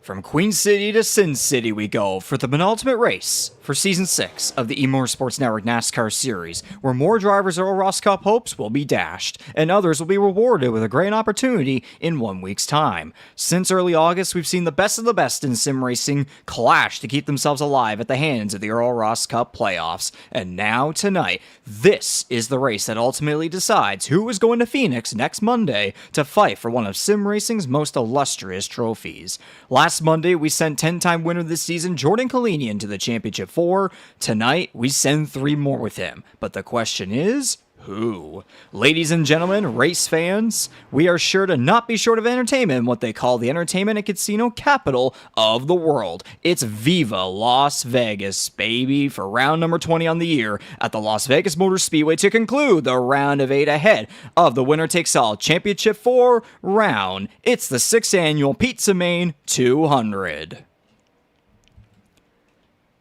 From Queen City to Sin City we go for the penultimate race for Season 6 of the E-Motorsports Network NASCAR Series, where more drivers' Earl Ross Cup hopes will be dashed, and others will be rewarded with a great opportunity in 1 week's time. Since early August, we've seen the best in sim racing clash to keep themselves alive at the hands of the Earl Ross Cup playoffs, and now tonight, this is the race that ultimately decides who is going to Phoenix next Monday to fight for one of sim racing's most illustrious trophies. Last Monday, we sent 10-time winner this season, Jordan Kalinian, to the Championship 4. Tonight, we send 3 more with him. But the question is, who? Ladies and gentlemen, race fans, we are sure to not be short of entertainment in what they call the entertainment and casino capital of the world. It's Viva Las Vegas, baby, for round number 20 on the year at the Las Vegas Motor Speedway to conclude the round of 8 ahead of the winner-takes-all Championship 4 round. It's the 6th annual Pizza Main 200.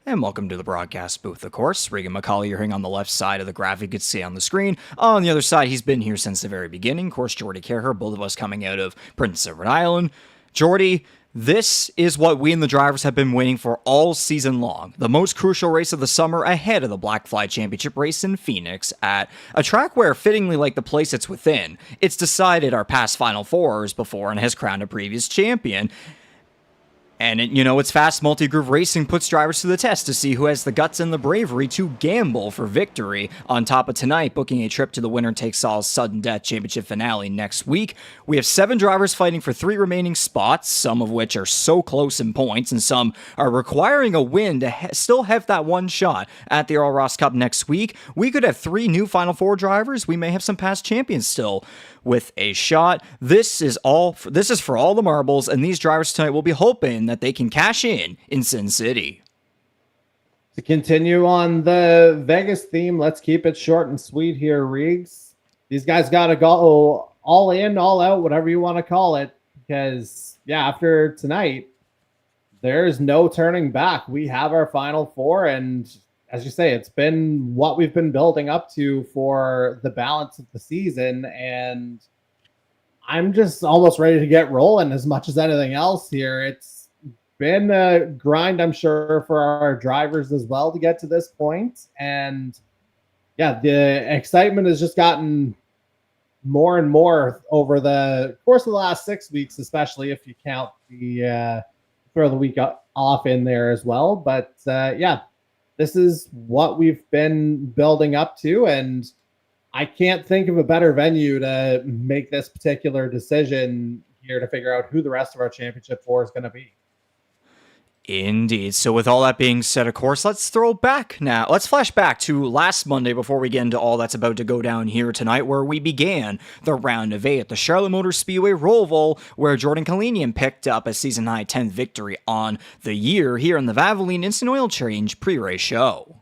And welcome to the broadcast booth, of course. Regan McCauley, you're hearing on the left side of the graphic you can see on the screen. On the other side, he's been here since the very beginning. Of course, Jordy Carher, both of us coming out of Prince Edward Island. Jordy, this is what we and the drivers have been waiting for all season long. The most crucial race of the summer ahead of the Black Flag Championship race in Phoenix at a track where, fittingly like the place it's within, it's decided our past Final Fours before and has crowned a previous champion. And, it's fast multi-groove racing puts drivers to the test to see who has the guts and the bravery to gamble for victory. On top of tonight, booking a trip to the winner-takes-all Sudden Death Championship finale next week. We have 7 drivers fighting for 3 remaining spots, some of which are so close in points, and some are requiring a win to still have that one shot at the Earl Ross Cup next week. We could have 3 new Final Four drivers. We may have some past champions still with a shot. This is for all the marbles, and these drivers tonight will be hoping that they can cash in Sin City. To continue on the Vegas theme, let's keep it short and sweet here, Riggs. These guys got to go all in, all out, whatever you want to call it, because, after tonight, there's no turning back. We have our Final Four, and as you say, it's been what we've been building up to for the balance of the season, and I'm just almost ready to get rolling as much as anything else here. It's been a grind, I'm sure, for our drivers as well to get to this point. And yeah, the excitement has just gotten more and more over the course of the last 6 weeks, especially if you count the throw the week off in there as well. But yeah, this is what we've been building up to, and I can't think of a better venue to make this particular decision here to figure out who the rest of our championship 4 is going to be. Indeed. So with all that being said, of course, let's flash back to last Monday before we get into all that's about to go down here tonight, where we began the round of 8 at the Charlotte Motor Speedway Roval, where Jordan Aluminium picked up a season-high 10th victory on the year here in the Valvoline Instant Oil Change pre-race show.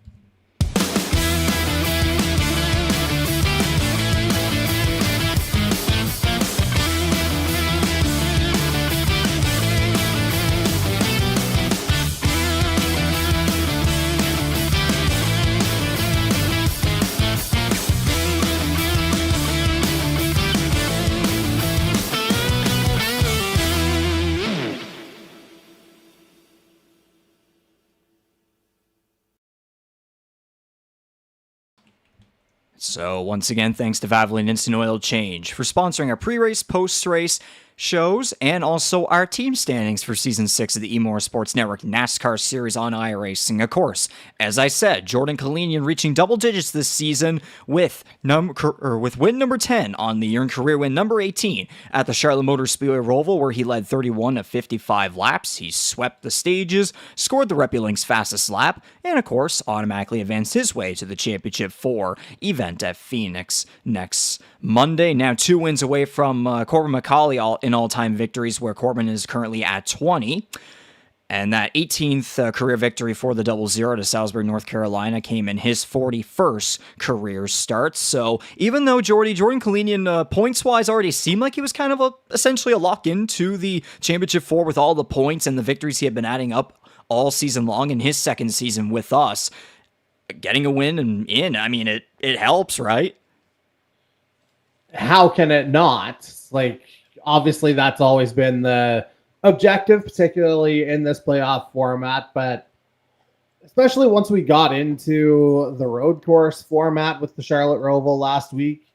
So once again, thanks to Valvoline Instant Oil Change for sponsoring our pre-race, post-race shows, and also our team standings for Season 6 of the E-Motorsports Network NASCAR Series on iRacing. Of course, as I said, Jordan Aluminium reaching double digits this season with win number 10 on the year and career win number 18 at the Charlotte Motor Speedway Roval, where he led 31 of 55 laps. He swept the stages, scored the RepuLinks fastest lap, and of course, automatically advanced his way to the Championship 4 event at Phoenix next Monday. Now 2 wins away from Corbin McCauley in all-time victories, where Corbin is currently at 20. And that 18th career victory for the 00 to Salisbury, North Carolina came in his 41st career start. So even though Jordan Aluminium points-wise already seemed like he was kind of essentially a lock into the Championship 4 with all the points and the victories he had been adding up all season long in his second season with us, getting a win and in, I mean, it helps, right? How can it not? Like, obviously that's always been the objective, particularly in this playoff format, but especially once we got into the road course format with the Charlotte Roval last week,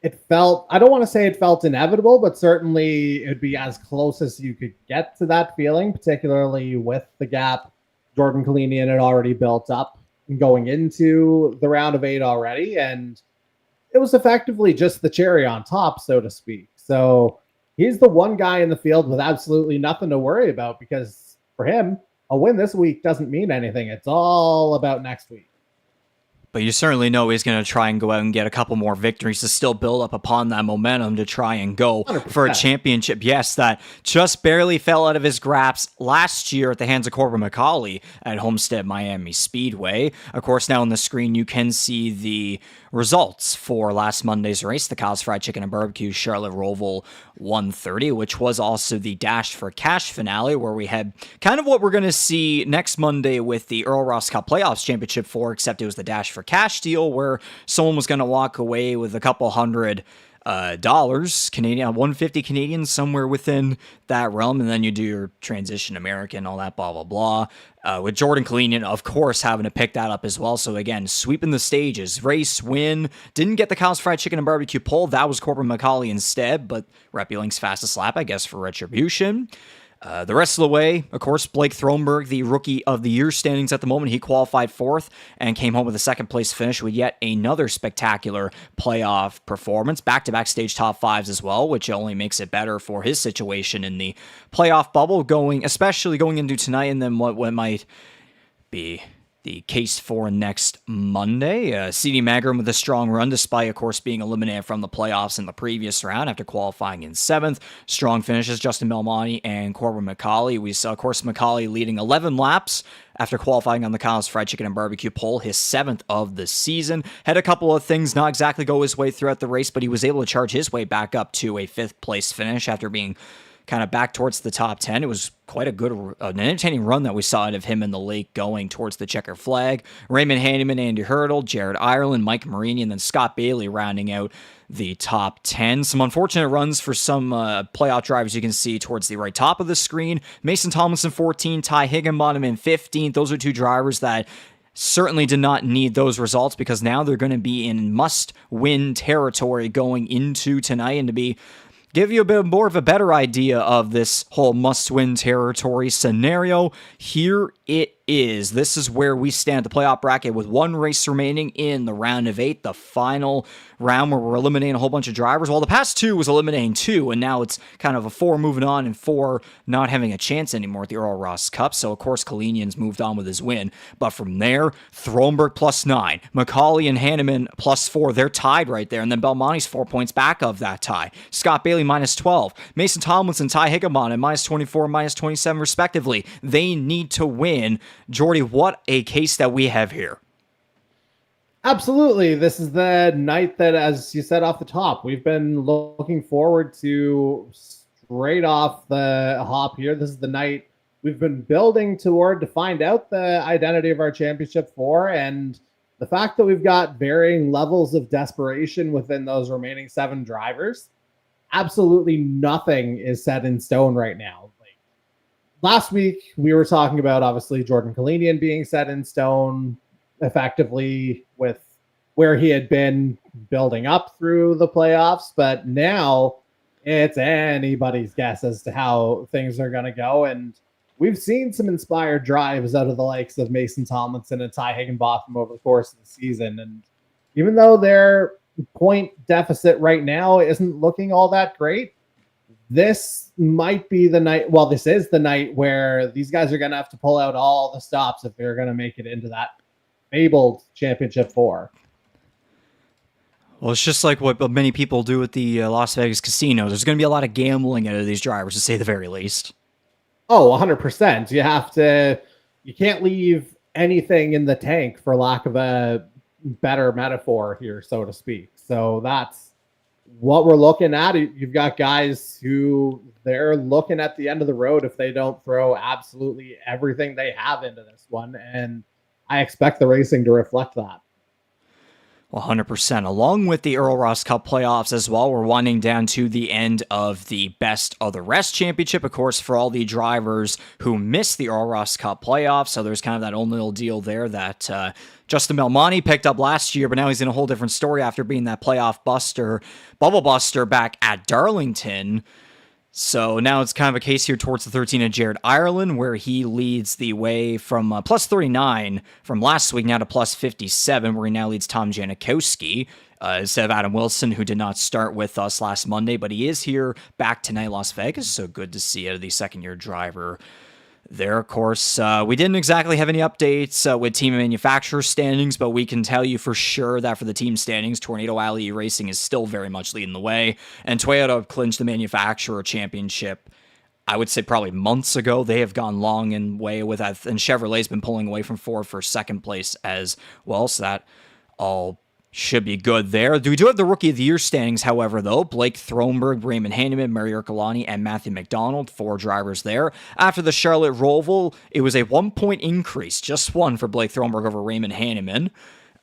it felt, I don't want to say it felt inevitable, but certainly it'd be as close as you could get to that feeling, particularly with the gap Jordan Aluminium had already built up going into the round of 8 already. And it was effectively just the cherry on top, so to speak. So he's the one guy in the field with absolutely nothing to worry about, because for him, a win this week doesn't mean anything. It's all about next week. But you certainly know he's going to try and go out and get a couple more victories to still build up upon that momentum to try and go 100%. For a championship. Yes, that just barely fell out of his grasp last year at the hands of Corbin McCauley at Homestead Miami Speedway. Of course, now on the screen you can see the results for last Monday's race, the Kyle's Fried Chicken and Barbecue Charlotte Roval 130, which was also the Dash for Cash finale, where we had kind of what we're going to see next Monday with the Earl Ross Cup Playoffs Championship 4, except it was the Dash for Cash deal, where someone was going to walk away with a couple $100 Canadian, 150 Canadian, somewhere within that realm, and then you do your transition American, all that blah blah blah. With Jordan Aluminium, of course, having to pick that up as well. So again, sweeping the stages, race win. Didn't get the Kyle's Fried Chicken and Barbecue pole. That was Corbin McCauley instead, but RepuLinks fastest lap, I guess, for retribution. The rest of the way, of course, Blake Thronberg, the Rookie of the Year standings at the moment, he qualified 4th and came home with a 2nd place finish with yet another spectacular playoff performance. Back-to-back stage top 5s as well, which only makes it better for his situation in the playoff bubble, especially going into tonight, and then what might be the case for next Monday. CD Magrum with a strong run, despite, of course, being eliminated from the playoffs in the previous round after qualifying in 7th. Strong finishes, Justin Belmonte and Corbin McCauley. We saw, of course, McCauley leading 11 laps after qualifying on the Kyle's Fried Chicken and Barbecue pole, his 7th of the season. Had a couple of things not exactly go his way throughout the race, but he was able to charge his way back up to a 5th place finish after being kind of back towards the top 10. It was quite an entertaining run that we saw out of him in the late going towards the checker flag. Raymond Hanneman, Andy Hurdle, Jared Ireland, Mike Marini, and then Scott Bailey rounding out the top 10. Some unfortunate runs for some playoff drivers you can see towards the right top of the screen. Mason Tomlinson 14, Ty Higginbottom in 15th. Those are two drivers that certainly did not need those results, because now they're going to be in must-win territory going into tonight. And to give you a bit more of a better idea of this whole must-win territory scenario, here it is. This is where we stand at the playoff bracket with one race remaining in the round of 8, the final round where we're eliminating a whole bunch of drivers. Well, the past 2 was eliminating 2, and now it's kind of a 4 moving on and 4 not having a chance anymore at the Earl Ross Cup. So, of course, Kalinian's moved on with his win. But from there, Thronberg +9, McCauley and Hanneman +4. They're tied right there. And then Belmonte's 4 points back of that tie. Scott Bailey -12. Mason Tomlinson, Ty Higginbottom -24, -27 respectively. They need to win. Jordy, what a case that we have here. Absolutely. This is the night that, as you said off the top, we've been looking forward to straight off the hop here. This is the night we've been building toward to find out the identity of our championship for, and the fact that we've got varying levels of desperation within those remaining 7 drivers. Absolutely nothing is set in stone right now. Last week, we were talking about, obviously, Jordan Kalinian being set in stone effectively with where he had been building up through the playoffs. But now it's anybody's guess as to how things are going to go. And we've seen some inspired drives out of the likes of Mason Tomlinson and Ty Higginbotham over the course of the season. And even though their point deficit right now isn't looking all that great, this might be the night. Well, this is the night where these guys are going to have to pull out all the stops if they're going to make it into that fabled championship 4. Well, it's just like what many people do at the Las Vegas casino. There's going to be a lot of gambling out of these drivers, to say the very least. Oh, 100%. You can't leave anything in the tank, for lack of a better metaphor here, so to speak. So that's what we're looking at. You've got guys who they're looking at the end of the road if they don't throw absolutely everything they have into this one. And I expect the racing to reflect that. 100%. Along with the Earl Ross Cup playoffs as well, we're winding down to the end of the Best of the Rest Championship, of course, for all the drivers who missed the Earl Ross Cup playoffs. So there's kind of that only little deal there that Justin Belmonte picked up last year, but now he's in a whole different story after being that playoff buster, bubble buster back at Darlington. So now it's kind of a case here towards the 13 of Jared Ireland, where he leads the way from +39 from last week now to +57, where he now leads Tom Janikowski instead of Adam Wilson, who did not start with us last Monday, but he is here back tonight, Las Vegas. So good to see the second-year driver there. Of course, we didn't exactly have any updates with team and manufacturer standings, but we can tell you for sure that for the team standings, Tornado Alley Racing is still very much leading the way, and Toyota clinched the manufacturer championship, I would say probably months ago. They have gone long and way with that, and Chevrolet's been pulling away from Ford for second place as well, so that all should be good there. We do have the Rookie of the Year standings, however, though. Blake Thronberg, Raymond Hanneman, Mary Ercolani, and Matthew McDonald, 4 drivers there. After the Charlotte Roval, it was a 1-point increase, just 1 for Blake Thronberg over Raymond Hanneman.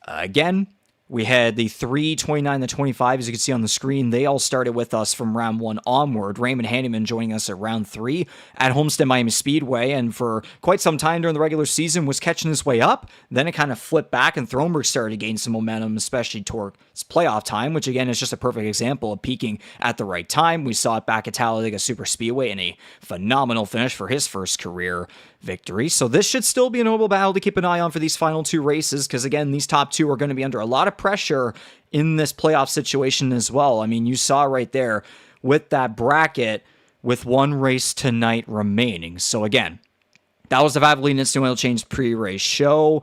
Again, we had the 3, 29, the 25, as you can see on the screen. They all started with us from round 1 onward. Raymond Hanneman joining us at round 3 at Homestead Miami Speedway, and for quite some time during the regular season was catching his way up. Then it kind of flipped back, and Thronberg started to gain some momentum, especially towards playoff time, which again is just a perfect example of peaking at the right time. We saw it back at Talladega Super Speedway in a phenomenal finish for his first career victory. So this should still be a notable battle to keep an eye on for these final 2 races, because again, these top 2 are going to be under a lot of pressure in this playoff situation as well. I mean, you saw right there with that bracket with 1 race tonight remaining. So again, that was the Valvoline Instant Oil Change pre-race show.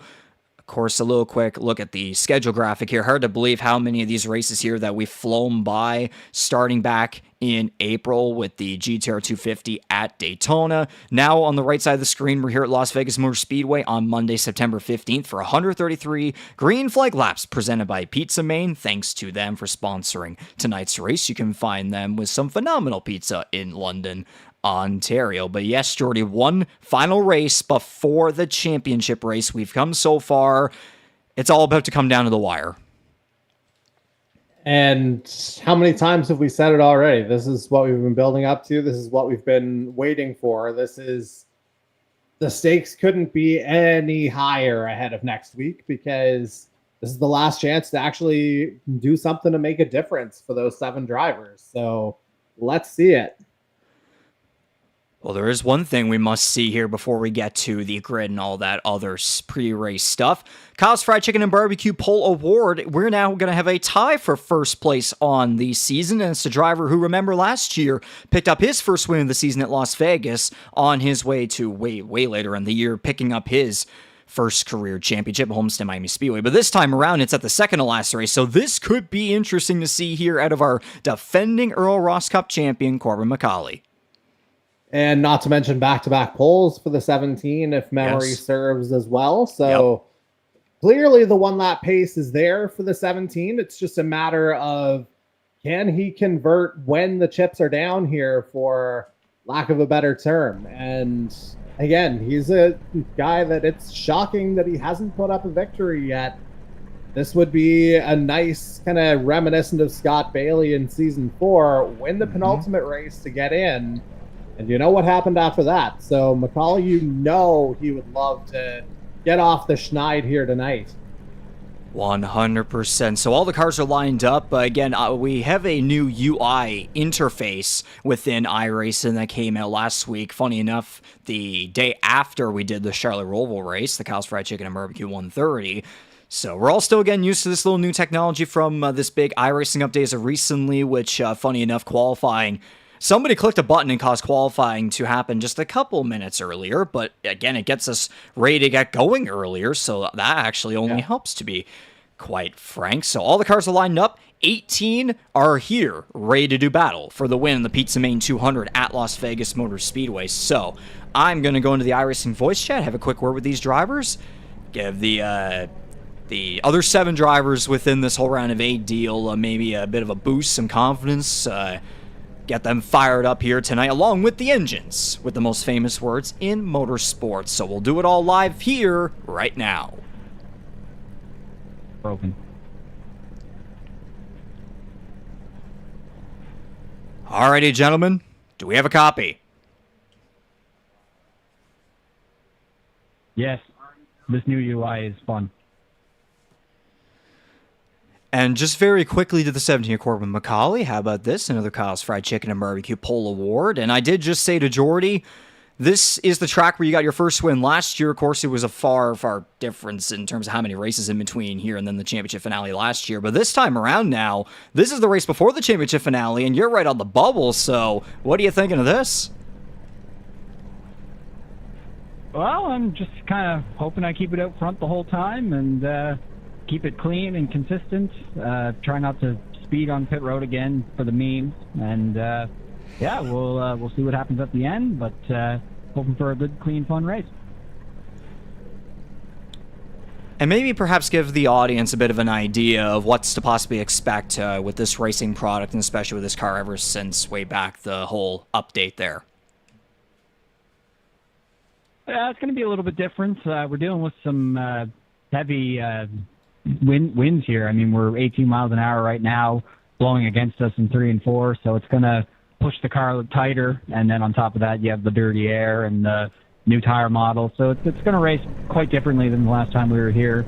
Of course, a little quick look at the schedule graphic here. Hard to believe how many of these races here that we've flown by, starting back in April with the GTR 250 at Daytona. Now on the right side of the screen, we're here at Las Vegas Motor Speedway on Monday, September 15th for 133 green flag laps presented by Pizza Main. Thanks to them for sponsoring tonight's race. You can find them with some phenomenal pizza in London Ontario. But yes, Jordy, one final race before the championship race. We've come so far. It's all about to come down to the wire. And how many times have we said it already? This is what we've been building up to. This is what we've been waiting for. The stakes couldn't be any higher ahead of next week, because this is the last chance to actually do something to make a difference for those 7 drivers. So let's see it. Well, there is one thing we must see here before we get to the grid and all that other pre-race stuff. Kyle's Fried Chicken and Barbecue Pole Award. We're now going to have a tie for first place on the season, and it's a driver who, remember last year, picked up his first win of the season at Las Vegas on his way to way later in the year, picking up his first career championship, Homestead Miami Speedway. But this time around, it's at the second to last race, so this could be interesting to see here out of our defending Earl Ross Cup champion, Corbin McCauley. And not to mention back-to-back poles for the 17, if memory serves as well. So clearly the one-lap pace is there for the 17. It's just a matter of, can he convert when the chips are down here, for lack of a better term? And again, he's a guy that it's shocking that he hasn't put up a victory yet. This would be a nice kind of reminiscent of Scott Bailey in season 4, win the penultimate race to get in. And you know what happened after that. So McCauley, you know he would love to get off the schneid here tonight. 100%. So all the cars are lined up. Again, we have a new UI interface within iRacing that came out last week. Funny enough, the day after we did the Charlotte Roval race, the Kyle's Fried Chicken and Barbecue 130. So we're all still getting used to this little new technology from this big iRacing update as of recently, which, funny enough, qualifying... Somebody clicked a button and caused qualifying to happen just a couple minutes earlier, but again, it gets us ready to get going earlier, so that actually only helps, to be quite frank. So all the cars are lined up. 18 are here, ready to do battle for the win in the Pizza Main 200 at Las Vegas Motor Speedway. So I'm going to go into the iRacing voice chat, have a quick word with these drivers, give the other 7 drivers within this whole round of 8 deal maybe a bit of a boost, some confidence, get them fired up here tonight, along with the engines, with the most famous words in motorsports. So we'll do it all live here, right now. Broken. Alrighty, gentlemen. Do we have a copy? Yes. This new UI is fun. And just very quickly to the 17 Corbin McCauley, how about this? Another Kyle's Fried Chicken and Barbecue Pole Award. And I did just say to Jordy, this is the track where you got your first win last year. Of course, it was a far difference in terms of how many races in between here and then the championship finale last year. But this time around now, this is the race before the championship finale, and you're right on the bubble. So what are you thinking of this? Well, I'm just kind of hoping I keep it out front the whole time and keep it clean and consistent. Try not to speed on pit road again for the memes. And yeah, we'll see what happens at the end, but hoping for a good, clean, fun race. And maybe perhaps give the audience a bit of an idea of what's to possibly expect with this racing product, and especially with this car ever since way back the whole update there. It's going to be a little bit different. We're dealing with some heavy winds here. I mean, we're 18 miles an hour right now, blowing against us in 3 and 4, so it's going to push the car a little tighter, and then on top of that, you have the dirty air and the new tire model, so it's going to race quite differently than the last time we were here.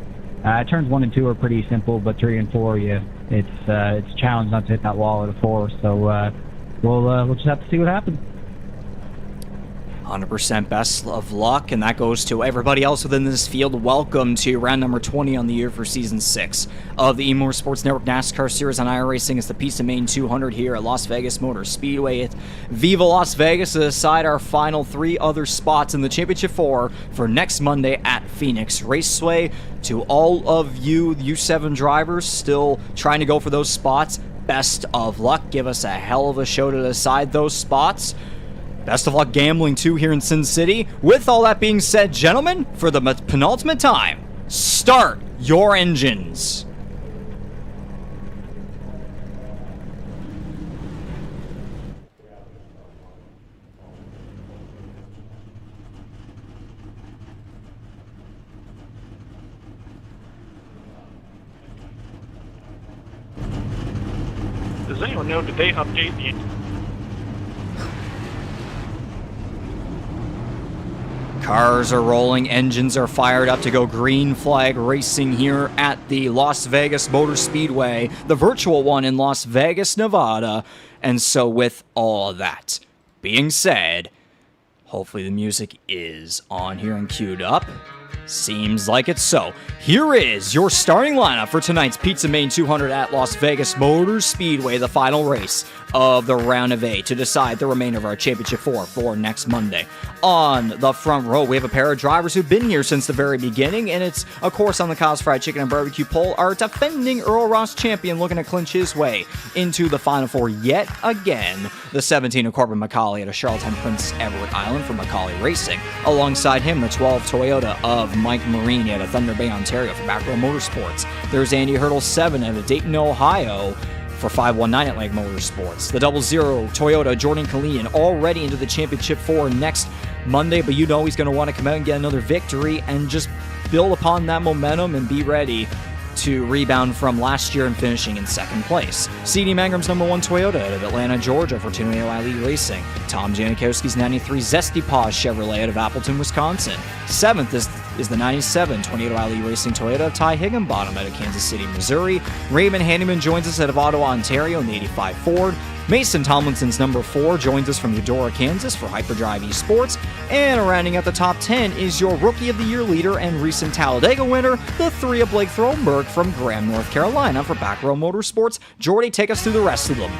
Turns 1 and 2 are pretty simple, but 3 and 4, it's a challenge not to hit that wall at a 4, so we'll just have to see what happens. 100% best of luck, and that goes to everybody else within this field. Welcome to round number 20 on the year for Season 6 of the E-Motorsports Network NASCAR Series on iRacing. It's the Pizza Main 200 here at Las Vegas Motor Speedway. It's Viva Las Vegas to decide our final 3 other spots in the Championship 4 for next Monday at Phoenix Raceway. To all of you 7 drivers still trying to go for those spots, best of luck. Give us a hell of a show to decide those spots. Best of luck gambling, too, here in Sin City. With all that being said, gentlemen, for the penultimate time, start your engines. Does anyone know, did they update the... Cars are rolling, engines are fired up to go green flag racing here at the Las Vegas Motor Speedway, the virtual one in Las Vegas, Nevada. And so with all of that being said, hopefully the music is on here and queued up. Seems like it's so. Here is your starting lineup for tonight's Pizza Main 200 at Las Vegas Motor Speedway, the final race of the round of 8 to decide the remainder of our Championship 4 for next Monday. On the front row, we have a pair of drivers who've been here since the very beginning, and it's, of course, on the Kyle's Fried Chicken and Barbecue pole, our defending Earl Ross champion looking to clinch his way into the Final Four yet again, the 17 of Corbin McCauley at a Charlottetown Prince Edward Island for McCauley Racing. Alongside him, the 12 Toyota of Mike Marini at a Thunder Bay, Ontario for Back Row Motorsports. There's Andy Hurdle 7 at a Dayton, Ohio for 519 Atlantic Motorsports. The 00 Toyota Jordan Kalinian already into the Championship 4 next Monday, but you know he's going to want to come out and get another victory and just build upon that momentum and be ready to rebound from last year and finishing in second place. C.D. Mangram's number 1 Toyota out of Atlanta, Georgia for Tuneo Ali Racing. Tom Janikowski's 93 Zesty Paws Chevrolet out of Appleton, Wisconsin. 7th is the 97 Tornado Ali Racing Toyota of Ty Higginbottom out of Kansas City, Missouri. Raymond Handyman joins us out of Ottawa, Ontario in the 85 Ford. Mason Tomlinson's number 4 joins us from Eudora, Kansas for Hyperdrive Esports. And rounding out the top 10 is your Rookie of the Year leader and recent Talladega winner, the 3 of Blake Throneberg from Graham, North Carolina for Back Row Motorsports. Jordy, take us through the rest of them.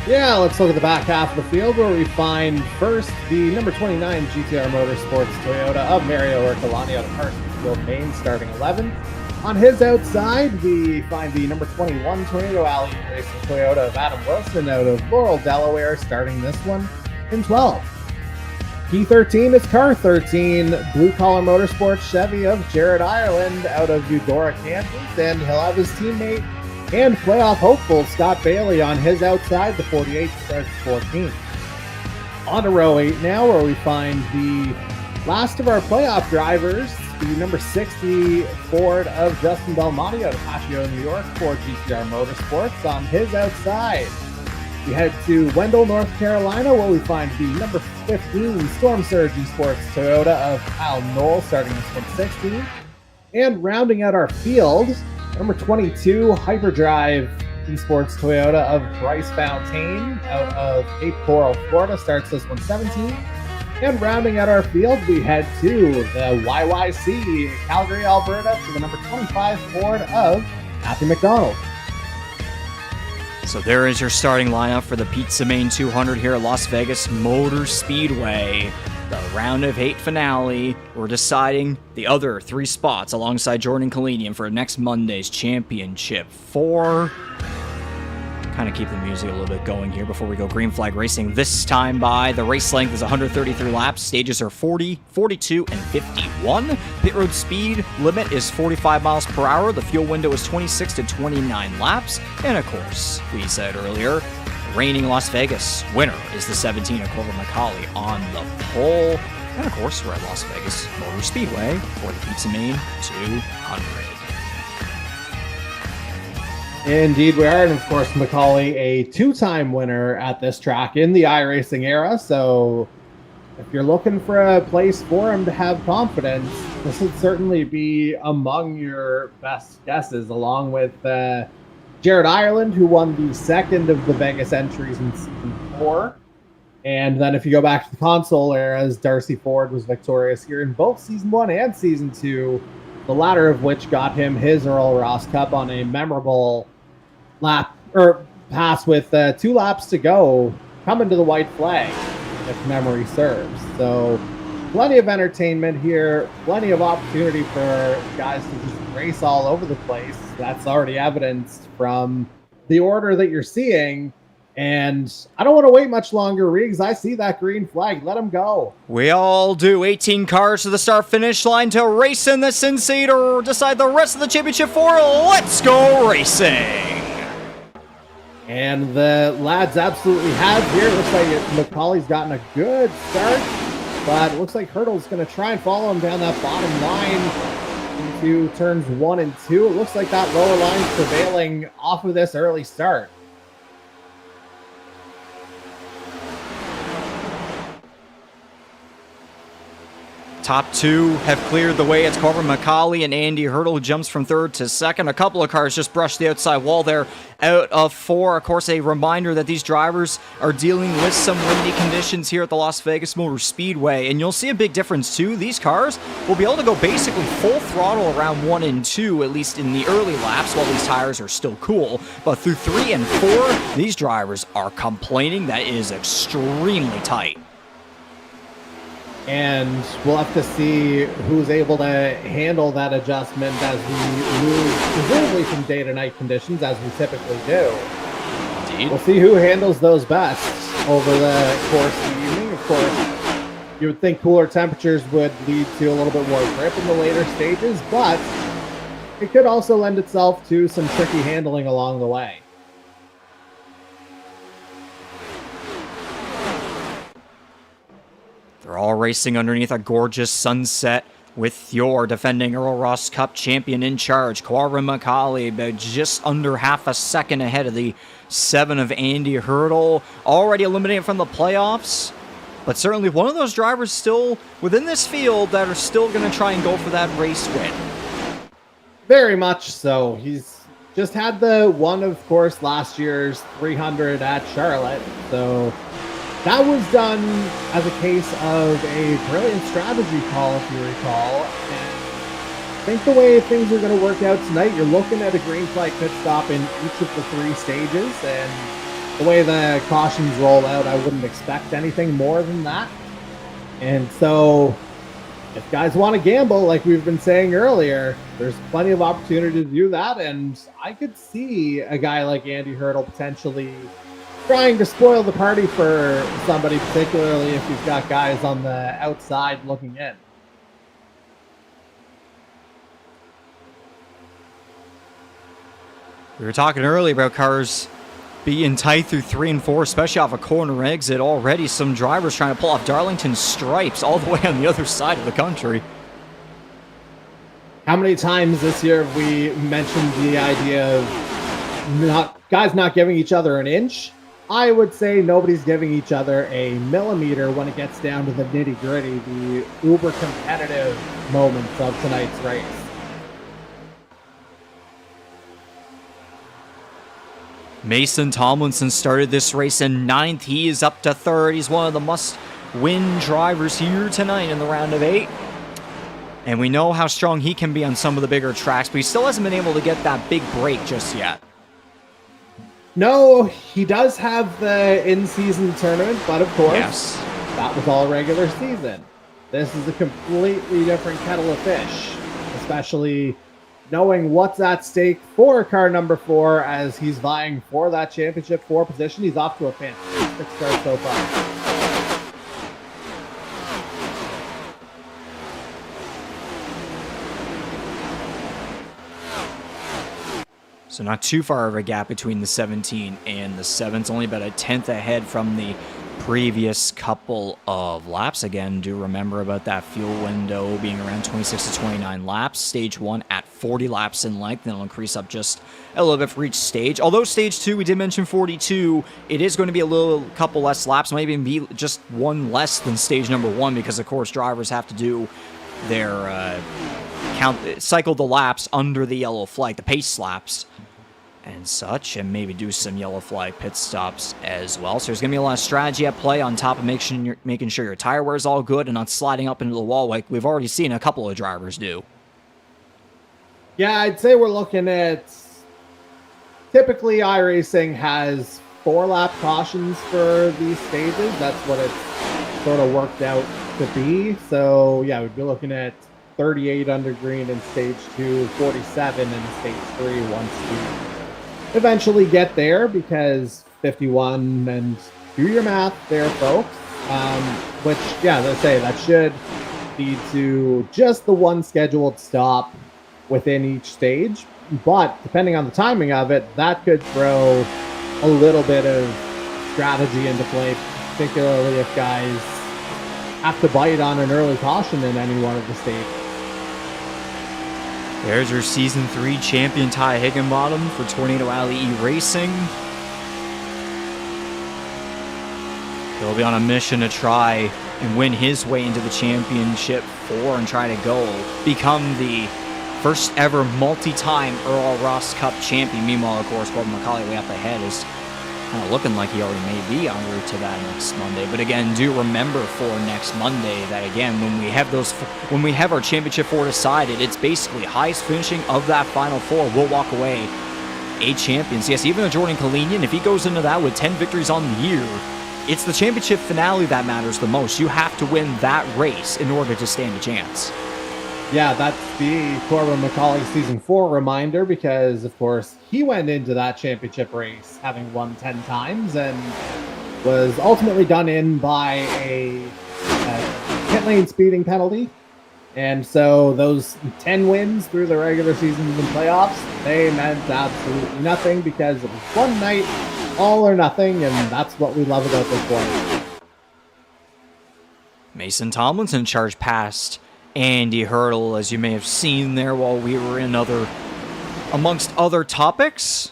Yeah, let's look at the back half of the field where we find first the number 29 GTR Motorsports Toyota of Mario Ercolani out of Carsonfield, Maine, starting 11th. On his outside, we find the number 21 Tornado Alley Racing Toyota of Adam Wilson out of Laurel, Delaware, starting this one in 12th. P13 is Car 13, Blue Collar Motorsports Chevy of Jared Ireland out of Eudora, Kansas, and he'll have his teammate and playoff hopeful Scott Bailey on his outside. The 48 starts 14th. On to row 8 now, where we find the last of our playoff drivers, the number 60 Ford of Justin Belmonte out of Patio, New York for GTR Motorsports. On his outside, we head to Wendell, North Carolina, where we find the number 15 Storm Surge Esports Toyota of Kyle Knoll, starting this one 16th. And rounding out our field, number 22 Hyperdrive Esports Toyota of Bryce Fountain out of Cape Coral, Florida, starts this one 17th. And rounding out our field, we head to the YYC, Calgary, Alberta, for the number 25 Ford of Matthew McDonald. So there is your starting lineup for the Pizza Main 200 here at Las Vegas Motor Speedway. The round of 8 finale. We're deciding the other 3 spots alongside Jordan Kalinian for next Monday's Championship 4. Kind of keep the music a little bit going here before we go green flag racing this time by. The race length is 133 laps. Stages are 40, 42, and 51. Pit road speed limit is 45 miles per hour. The fuel window is 26 to 29 laps. And of course, we said earlier, reigning Las Vegas winner is the 17 of Corbin McCauley on the pole. And of course, we're at Las Vegas Motor Speedway for the Pizza Main 200. Indeed, we are. And of course, McCauley, a 2-time winner at this track in the iRacing era. So if you're looking for a place for him to have confidence, this would certainly be among your best guesses, along with Jared Ireland, who won the second of the Vegas entries in season 4. And then if you go back to the console eras, Darcy Ford was victorious here in both season 1 and season 2, the latter of which got him his Earl Ross Cup on a memorable lap or pass with 2 laps to go, coming to the white flag, if memory serves. So plenty of entertainment here, plenty of opportunity for guys to just race all over the place. That's already evidenced from the order that you're seeing. And I don't want to wait much longer, Riggs. I see that green flag. Let him go. We all do. 18 cars to the start-finish line to race in the Sin City or decide the rest of the Championship 4. Let's go racing! And the lads absolutely have here. Looks like McCauley's gotten a good start, but it looks like Hurdle's going to try and follow him down that bottom line into turns 1 and 2. It looks like that lower line's prevailing off of this early start. Top two have cleared the way. It's Corbin McCauley and Andy Hurdle, who jumps from third to second. A couple of cars just brushed the outside wall there out of four. Of course, a reminder that these drivers are dealing with some windy conditions here at the Las Vegas Motor Speedway. And you'll see a big difference, too. These cars will be able to go basically full throttle around 1 and 2, at least in the early laps, while these tires are still cool. But through 3 and 4, these drivers are complaining. That is extremely tight. And we'll have to see who's able to handle that adjustment as we move presumably from day to night conditions, as we typically do. Indeed. We'll see who handles those best over the course of the evening. Of course, you would think cooler temperatures would lead to a little bit more grip in the later stages, but it could also lend itself to some tricky handling along the way. They're all racing underneath a gorgeous sunset with your defending Earl Ross Cup champion in charge, Corbin McCauley, about just under half a second ahead of the 7 of Andy Hurdle, already eliminated from the playoffs. But certainly one of those drivers still within this field that are still going to try and go for that race win. Very much so. He's just had the one, of course, last year's 300 at Charlotte. So that was done as a case of a brilliant strategy call, if you recall. And I think the way things are going to work out tonight, you're looking at a green flag pit stop in each of the 3 stages. And the way the cautions roll out, I wouldn't expect anything more than that. And so if guys want to gamble, like we've been saying earlier, there's plenty of opportunity to do that. And I could see a guy like Andy Hurdle potentially trying to spoil the party for somebody, particularly if you've got guys on the outside looking in. We were talking earlier about cars being tight through 3 and 4, especially off a corner exit. Already some drivers trying to pull off Darlington stripes all the way on the other side of the country. How many times this year have we mentioned the idea of guys not giving each other an inch? I would say nobody's giving each other a millimeter when it gets down to the nitty-gritty, the uber competitive moments of tonight's race. Mason Tomlinson started this race in 9th. He is up to 3rd. He's one of the must-win drivers here tonight in the round of 8. And we know how strong he can be on some of the bigger tracks, but he still hasn't been able to get that big break just yet. No, he does have the in-season tournament, but of course, that was all regular season. This is a completely different kettle of fish, especially knowing what's at stake for car number 4 as he's vying for that championship 4 position. He's off to a fantastic start so far. So not too far of a gap between the 17 and the 7th. Only about a 10th ahead from the previous couple of laps. Again, do remember about that fuel window being around 26 to 29 laps. Stage 1 at 40 laps in length. Then it'll increase up just a little bit for each stage. Although Stage 2, we did mention 42, it is going to be a couple less laps. Might even be just 1 less than stage number 1 because, of course, drivers have to do their cycle the laps under the yellow flag, the pace laps and such, and maybe do some yellow flag pit stops as well. So there's going to be a lot of strategy at play on top of making sure your tire wear is all good and not sliding up into the wall like we've already seen a couple of drivers do. Yeah, I'd say we're looking at, typically iRacing has 4-lap cautions for these stages. That's what it's sort of worked out to be. So yeah, we'd be looking at 38 under green in stage 2, 47 in stage 3 once we eventually get there, because 51, and do your math there, folks. Which, yeah, let's say that should lead to just the 1 scheduled stop within each stage. But depending on the timing of it, that could throw a little bit of strategy into play, particularly if guys have to bite on an early caution in any one of the stages. There's your Season 3 champion Ty Higginbottom for Tornado Alley E-Racing. He'll be on a mission to try and win his way into the championship 4 and try to become the first ever multi-time Earl Ross Cup champion. Meanwhile, of course, Corbin McCauley way up ahead is kind of looking like he already may be en route to that next Monday. But again, do remember for next Monday that again, when we have our championship 4 decided, it's basically highest finishing of that final 4 will walk away 8 champions. Yes, even a Jordan Kalinian, if he goes into that with 10 victories on the year, it's the championship finale that matters the most. You have to win that race in order to stand a chance. Yeah, that's the Corbin McCauley Season 4 reminder because, of course, he went into that championship race having won 10 times and was ultimately done in by a pit lane speeding penalty. And so those 10 wins through the regular seasons and playoffs, they meant absolutely nothing because it was one night, all or nothing, and that's what we love about this one. Mason Tomlinson charged past Andy Hurdle, as you may have seen there while we were in amongst other topics.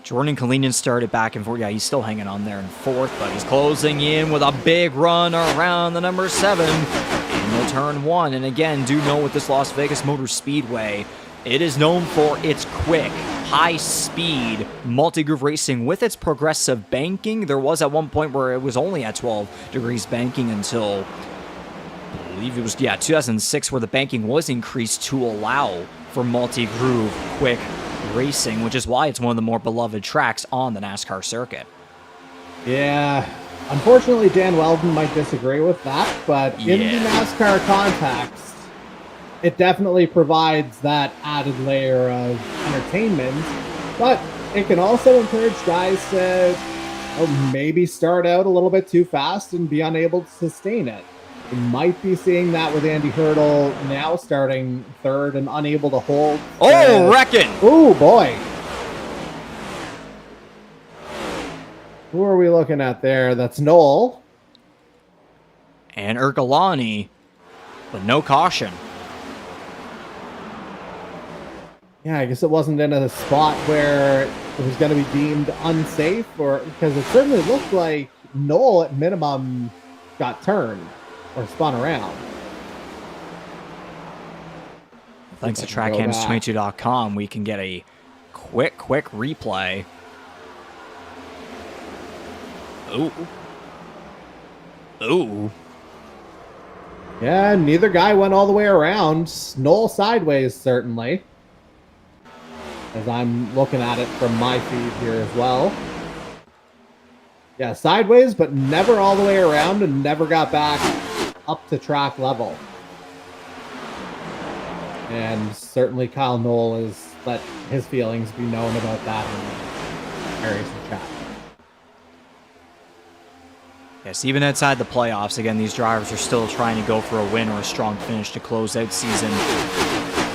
Jordan Kalinian started back and forth. Yeah, he's still hanging on there in 4th, but he's closing in with a big run around the number 7 in the turn 1. And again, do know with this Las Vegas Motor Speedway, it is known for its quick, high-speed multi-groove racing with its progressive banking. There was at one point where it was only at 12 degrees banking until I believe it was 2006 where the banking was increased to allow for multi-groove quick racing, which is why it's one of the more beloved tracks on the NASCAR circuit. Yeah, unfortunately Dan Weldon might disagree with that, but in the NASCAR context, it definitely provides that added layer of entertainment, but it can also encourage guys to maybe start out a little bit too fast and be unable to sustain it. We might be seeing that with Andy Hurdle now starting 3rd and unable to hold. Wrecking! Oh, boy. Who are we looking at there? That's Noel. And Ercolani, but no caution. Yeah, I guess it wasn't in a spot where it was going to be deemed unsafe, or because it certainly looked like Noel at minimum got turned or spun around. Thanks to TrackHams22.com, we can get a quick replay. Ooh. Yeah, neither guy went all the way around. Noel sideways, certainly. As I'm looking at it from my feed here as well. Yeah, sideways, but never all the way around and never got back up to track level. And certainly Kyle Noel has let his feelings be known about that in areas of chat. Yes, even outside the playoffs, again, these drivers are still trying to go for a win or a strong finish to close out season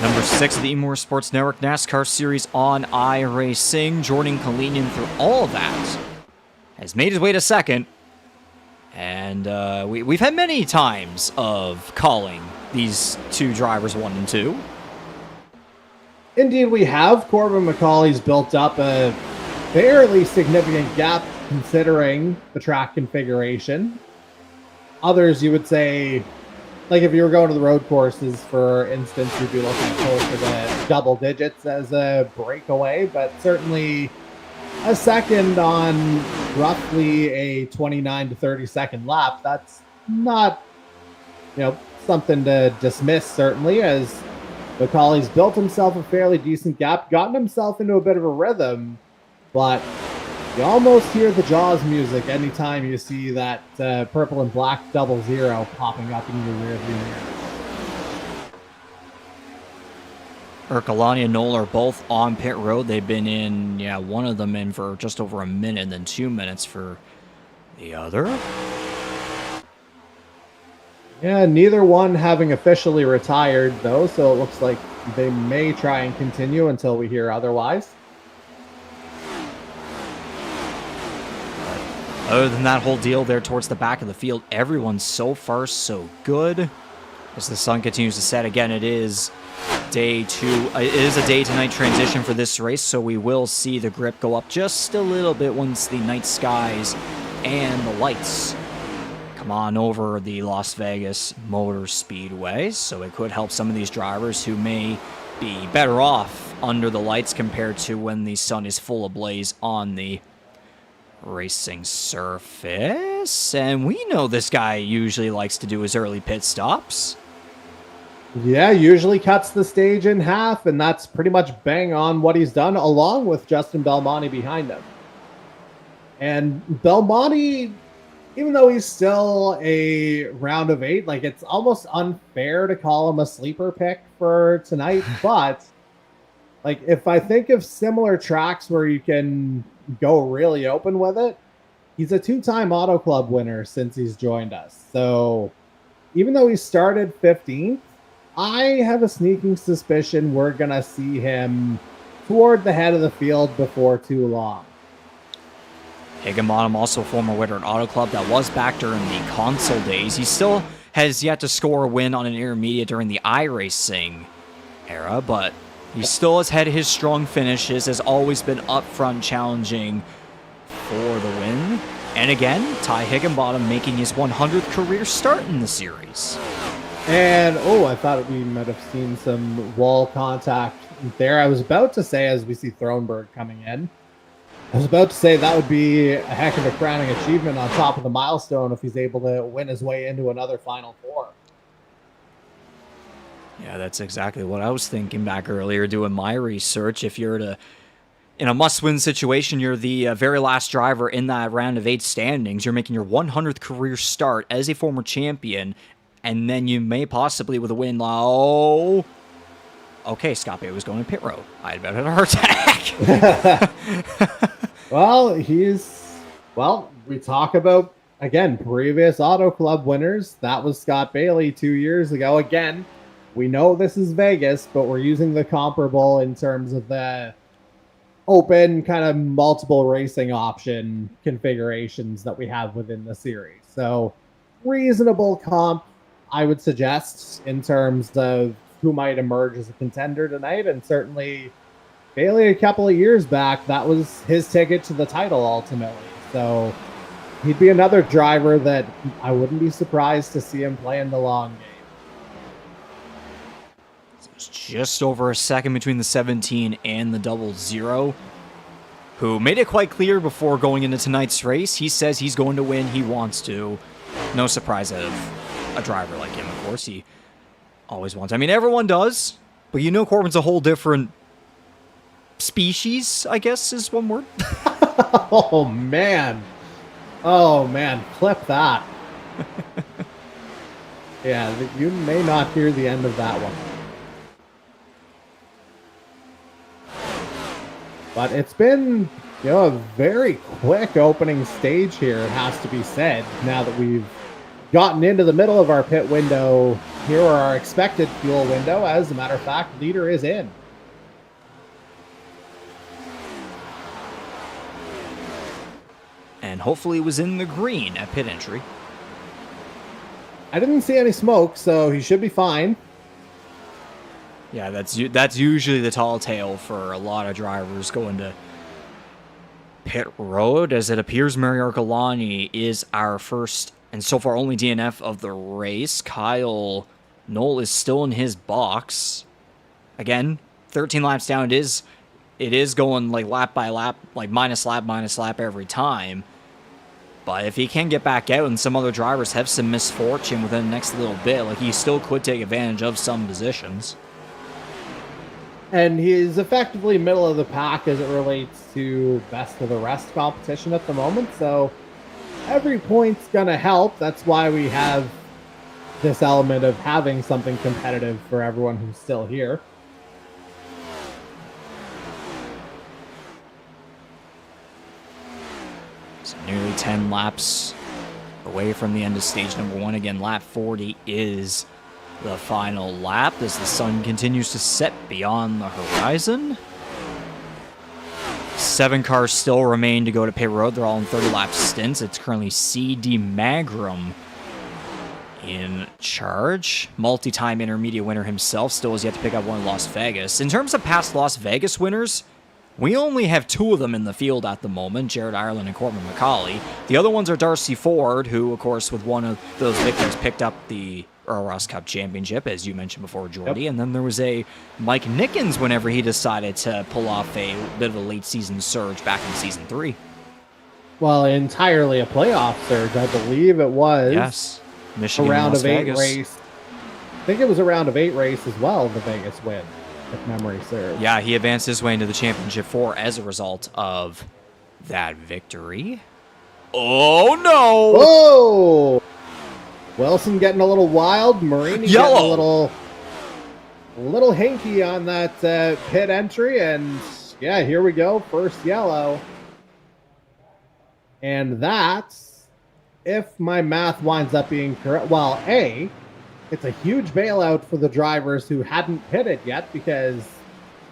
number 6 of the E-Motorsports Network NASCAR Series on iRacing. Jordan Kalinian, through all of that, has made his way to 2nd. And we've had many times of calling these two drivers 1 and 2. Indeed, we have. Corbin McCauley's built up a fairly significant gap considering the track configuration. Others, you would say, like if you were going to the road courses, for instance, you'd be looking closer to double digits as a breakaway, but certainly a 2nd on roughly a 29 to 30 second lap. That's not, something to dismiss, certainly, as McCauley's built himself a fairly decent gap, gotten himself into a bit of a rhythm, but you almost hear the Jaws music anytime you see that purple and black 00 popping up in your rearview mirror. Ercolani and Noel are both on pit road. They've been in, one of them in for just over a minute, and then 2 minutes for the other. Yeah, neither one having officially retired, though, so it looks like they may try and continue until we hear otherwise. Other than that whole deal there towards the back of the field, everyone's so far so good. As the sun continues to set, again, it is day 2. It is a day-to-night transition for this race, so we will see the grip go up just a little bit once the night skies and the lights come come on over the Las Vegas Motor Speedway, so it could help some of these drivers who may be better off under the lights compared to when the sun is full ablaze on the racing surface. And we know this guy usually likes to do his early pit stops. Yeah, usually cuts the stage in half, and that's pretty much bang on what he's done, along with Justin Belmonte behind him. And Belmonte, even though he's still a round of 8, like, it's almost unfair to call him a sleeper pick for tonight. But, like, if I think of similar tracks where you can go really open with it, he's a 2-time Auto Club winner since he's joined us. So even though he started 15th, I have a sneaking suspicion we're going to see him toward the head of the field before too long. Higginbottom, also a former winner at Auto Club that was back during the console days. He still has yet to score a win on an intermediate during the iRacing era, but he still has had his strong finishes, has always been up front challenging for the win. And again, Ty Higginbottom making his 100th career start in the series. And, oh, I thought we might have seen some wall contact there. I was about to say, as we see Thronberg coming in, I was about to say that would be a heck of a crowning achievement on top of the milestone if he's able to win his way into another Final Four. Yeah, that's exactly what I was thinking back earlier doing my research. If you're in a must-win situation, you're the very last driver in that round of 8 standings. You're making your 100th career start as a former champion, and then you may possibly, with a win, okay, Scope was going to pit road. I had about a heart attack. Well, we talk about, again, previous Auto Club winners. That was Scott Bailey 2 years ago. Again, we know this is Vegas, but we're using the comparable in terms of the open kind of multiple racing option configurations that we have within the series. So reasonable comp, I would suggest, in terms of who might emerge as a contender tonight. And certainly Bailey, a couple of years back, that was his ticket to the title ultimately. So he'd be another driver that I wouldn't be surprised to see him play in the long game. It's just over a second between the 17 and the 00, who made it quite clear before going into tonight's race. He says he's going to win. He wants to. No surprise out of a driver like him, of course. He always wants. I mean, everyone does, but you know Corbin's a whole different species, I guess is one word. Oh, man. Clip that. Yeah, you may not hear the end of that one. But it's been, a very quick opening stage here, it has to be said, now that we've gotten into the middle of our pit window. Here are our expected fuel window. As a matter of fact, leader is in. And hopefully it was in the green at pit entry. I didn't see any smoke, so he should be fine. Yeah, that's usually the tall tale for a lot of drivers going to pit road, as it appears Mario Galani is our first and so far only DNF of the race. Kyle Knoll is still in his box. Again, 13 laps down. It is going like lap by lap, like minus lap every time. But if he can get back out and some other drivers have some misfortune within the next little bit, like he still could take advantage of some positions. And he's effectively middle of the pack as it relates to best of the rest competition at the moment. So every point's going to help. That's why we have this element of having something competitive for everyone who's still here. So nearly 10 laps away from the end of stage number 1. Again, lap 40 is the final lap as the sun continues to set beyond the horizon. 7 cars still remain to go to pit road. They're all in 30-lap stints. It's currently C.D. Magram in charge. Multi-time intermediate winner himself still has yet to pick up one in Las Vegas. In terms of past Las Vegas winners, We only have 2 of them in the field at the moment, Jared Ireland and Corbin McCauley. The other ones are Darcy Ford, who, of course, with one of those victories, picked up the Earl Ross Cup championship, as you mentioned before, Jordy. Yep. And then there was a Mike Nickens whenever he decided to pull off a bit of a late-season surge back in Season 3. Well, entirely a playoff surge, I believe it was. Yes. A Michigan round Las of 8 Vegas. race. I think it was a round of 8 race as well, the Vegas win, if memory serves. Yeah, he advanced his way into the Championship 4 as a result of that victory. Oh, no! Whoa! Wilson getting a little wild. Marini Yellow. getting a little hinky on that pit entry. And yeah, here we go. First yellow. And that's, if my math winds up being correct, well, A, it's a huge bailout for the drivers who hadn't pitted yet because,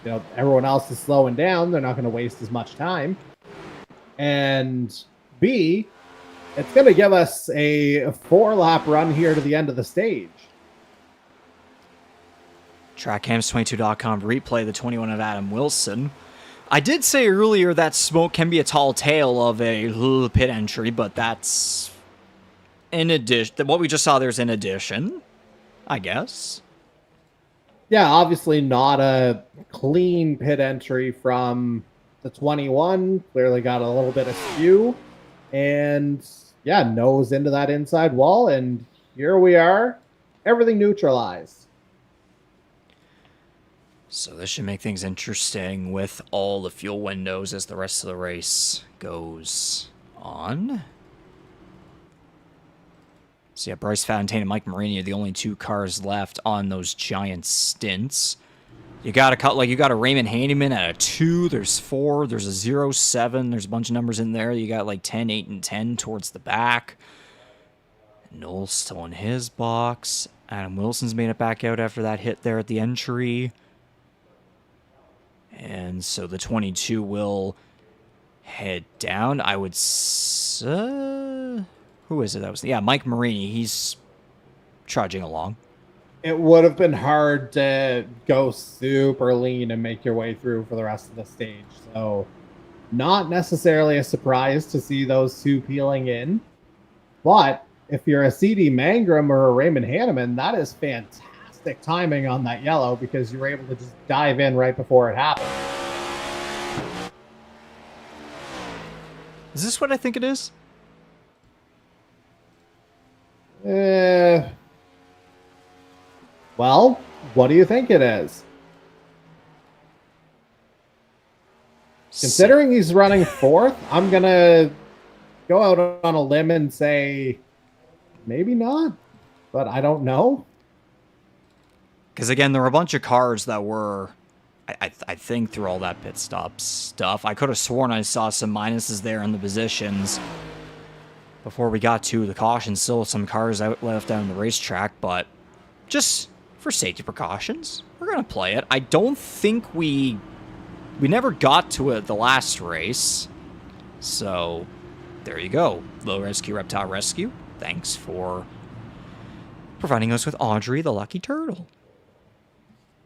you know, everyone else is slowing down. They're not going to waste as much time. And B, it's going to give us a 4-lap run here to the end of the stage. TrackCams22.com replay the 21 of Adam Wilson. I did say earlier that smoke can be a tall tale of a pit entry, but that's in addition. What we just saw there's in addition, I guess. Yeah, obviously not a clean pit entry from the 21. Clearly got a little bit of skew. And yeah, nose into that inside wall. And here we are. Everything neutralized. So this should make things interesting with all the fuel windows as the rest of the race goes on. So yeah, Bryce Fontaine and Mike Marini are the only 2 cars left on those giant stints. You got a Raymond Handyman at a 2, there's 4, there's a 0, 7, there's a bunch of numbers in there. You got like 10, 8, and 10 towards the back. Noel's still in his box. Adam Wilson's made it back out after that hit there at the entry. And so the 22 will head down. I would say... who is it that was... Yeah, Mike Marini. He's trudging along. It would have been hard to go super lean and make your way through for the rest of the stage. So not necessarily a surprise to see those 2 peeling in. But if you're a CD Mangrum or a Raymond Hanneman, that is fantastic timing on that yellow because you were able to just dive in right before it happened. Is this what I think it is? Well, what do you think it is? Considering he's running 4th, I'm going to go out on a limb and say maybe not, but I don't know. Because, again, there were a bunch of cars that were, I think, through all that pit stop stuff. I could have sworn I saw some minuses there in the positions before we got to the caution. Still some cars left out on the racetrack, but just for safety precautions, we're going to play it. I don't think we never got to it the last race. So, there you go. Low Rescue, Reptile Rescue. Thanks for providing us with Audrey, the lucky turtle.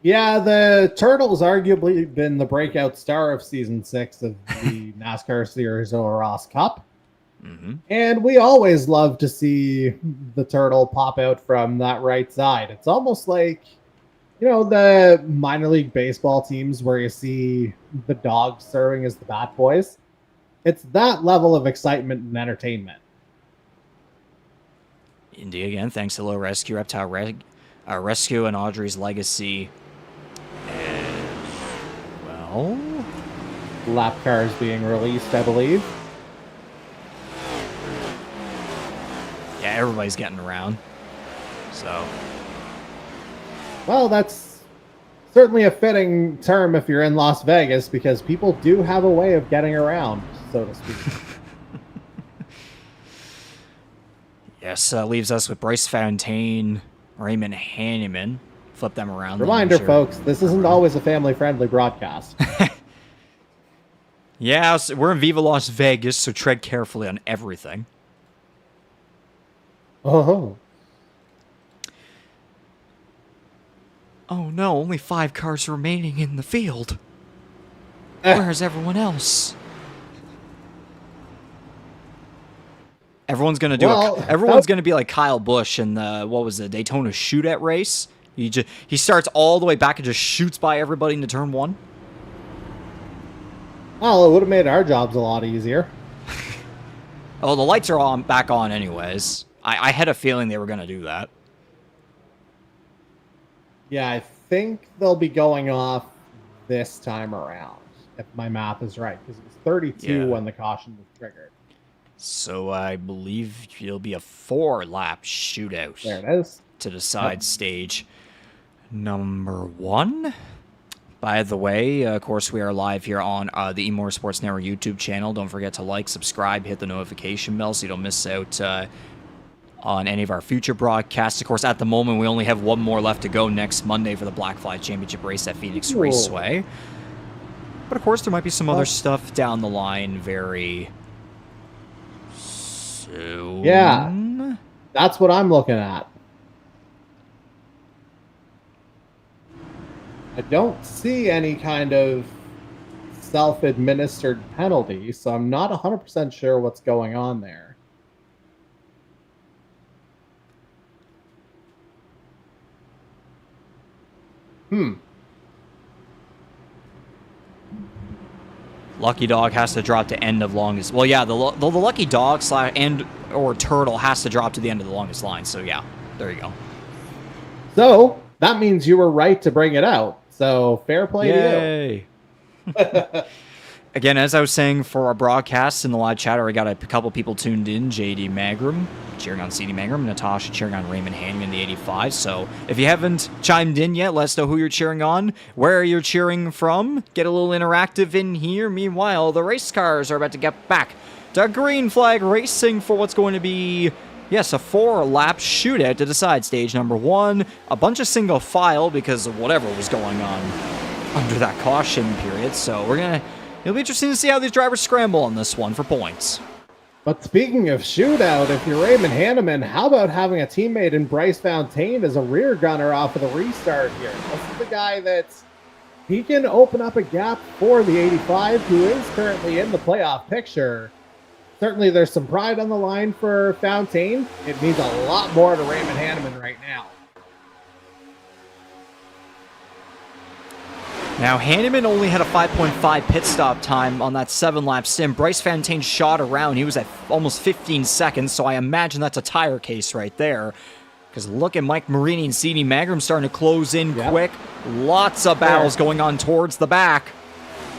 Yeah, the Turtle's arguably been the breakout star of Season 6 of the NASCAR Series Earl Ross Cup. Mm-hmm. And we always love to see the Turtle pop out from that right side. It's almost like, you know, the minor league baseball teams where you see the dogs serving as the bat boys. It's that level of excitement and entertainment. Indeed, again, thanks to Low Rescue, Reptile Rescue, and Audrey's Legacy. And, well... Lap cars being released, I believe. Yeah, everybody's getting around. So... Well, that's certainly a fitting term if you're in Las Vegas, because people do have a way of getting around, so to speak. Yes, leaves us with Bryce Fontaine, Raymond Hanneman. Flip them around. Reminder, folks, this isn't always a family-friendly broadcast. Yeah, so we're in Viva Las Vegas, so tread carefully on everything. Oh. Oh no, only 5 cars remaining in the field. Where's everyone else? Everyone's gonna do everyone's gonna be like Kyle Busch in the Daytona Shootout race. He starts all the way back and just shoots by everybody into turn 1. Well, it would have made our jobs a lot easier. Oh, the lights are back on anyways. I had a feeling they were gonna do that. Yeah, I think they'll be going off this time around, if my math is right, because it was 32 when the caution was triggered. So I believe it'll be a 4-lap shootout. There it is. To the side stage number 1. By the way, of course, we are live here on the E-Motorsports Network YouTube channel. Don't forget to like, subscribe, hit the notification bell so you don't miss out on any of our future broadcasts. Of course, at the moment, we only have one more left to go next Monday for the Black Flag Championship race at Phoenix Raceway. But of course, there might be some other stuff down the line very soon. Yeah, that's what I'm looking at. I don't see any kind of self-administered penalty, so I'm not 100% sure what's going on there. Lucky Dog has to drop to end of longest. Well, yeah, the Lucky Dog or Turtle has to drop to the end of the longest line. So yeah, there you go. So that means you were right to bring it out. So fair play to you. Again, as I was saying for our broadcast in the live chatter, I got a couple people tuned in. JD Magram cheering on CD Magram, Natasha cheering on Raymond Hanning in the 85. So if you haven't chimed in yet, let us know who you're cheering on, where you're cheering from. Get a little interactive in here. Meanwhile, the race cars are about to get back to Green Flag Racing for what's going to be, yes, a 4-lap shootout to decide stage number 1. A bunch of single file because of whatever was going on under that caution period. So it'll be interesting to see how these drivers scramble on this one for points. But speaking of shootout, if you're Raymond Hanneman, how about having a teammate in Bryce Fontaine as a rear gunner off of the restart here? This is the guy he can open up a gap for the 85, who is currently in the playoff picture. Certainly there's some pride on the line for Fontaine. It means a lot more to Raymond Hanneman right now. Now, Hanneman only had a 5.5 pit stop time on that 7-lap sim. Bryce Fontaine shot around. He was at almost 15 seconds, so I imagine that's a tire case right there. Because look at Mike Marini and CD Magram starting to close in quick. Lots of battles going on towards the back.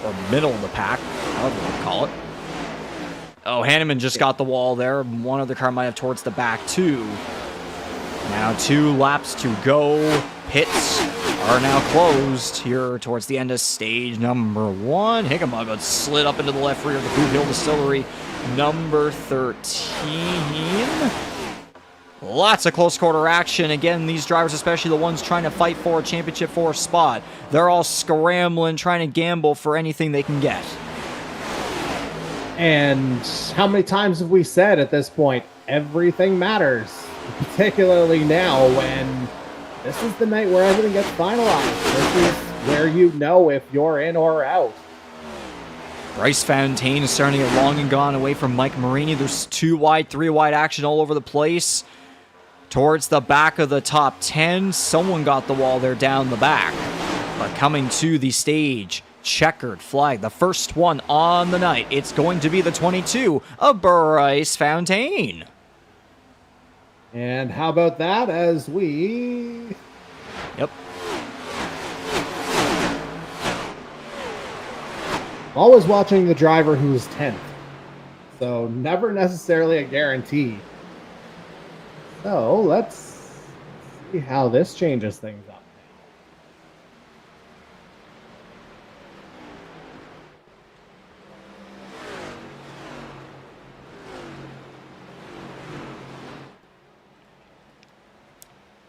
Or middle of the pack, however you want to call it. Oh, Hanneman just got the wall there. One other car might have towards the back, too. Now 2 laps to go. Pits are now closed here towards the end of stage number 1. Higginbotham slid up into the left rear of the Boot Hill Distillery, number 13. Lots of close quarter action. Again, these drivers, especially the ones trying to fight for a championship 4 spot, they're all scrambling, trying to gamble for anything they can get. And how many times have we said at this point, everything matters, particularly now when this is the night where everything gets finalized. This is where you know if you're in or out. Bryce Fontaine is starting to get long and gone away from Mike Marini. There's 2 wide, 3 wide action all over the place. Towards the back of the top 10, someone got the wall there down the back. But coming to the stage, checkered flag, the first one on the night. It's going to be the 22 of Bryce Fontaine. And how about that as we... Yep. Always watching the driver who's 10th. So never necessarily a guarantee. So let's see how this changes things up.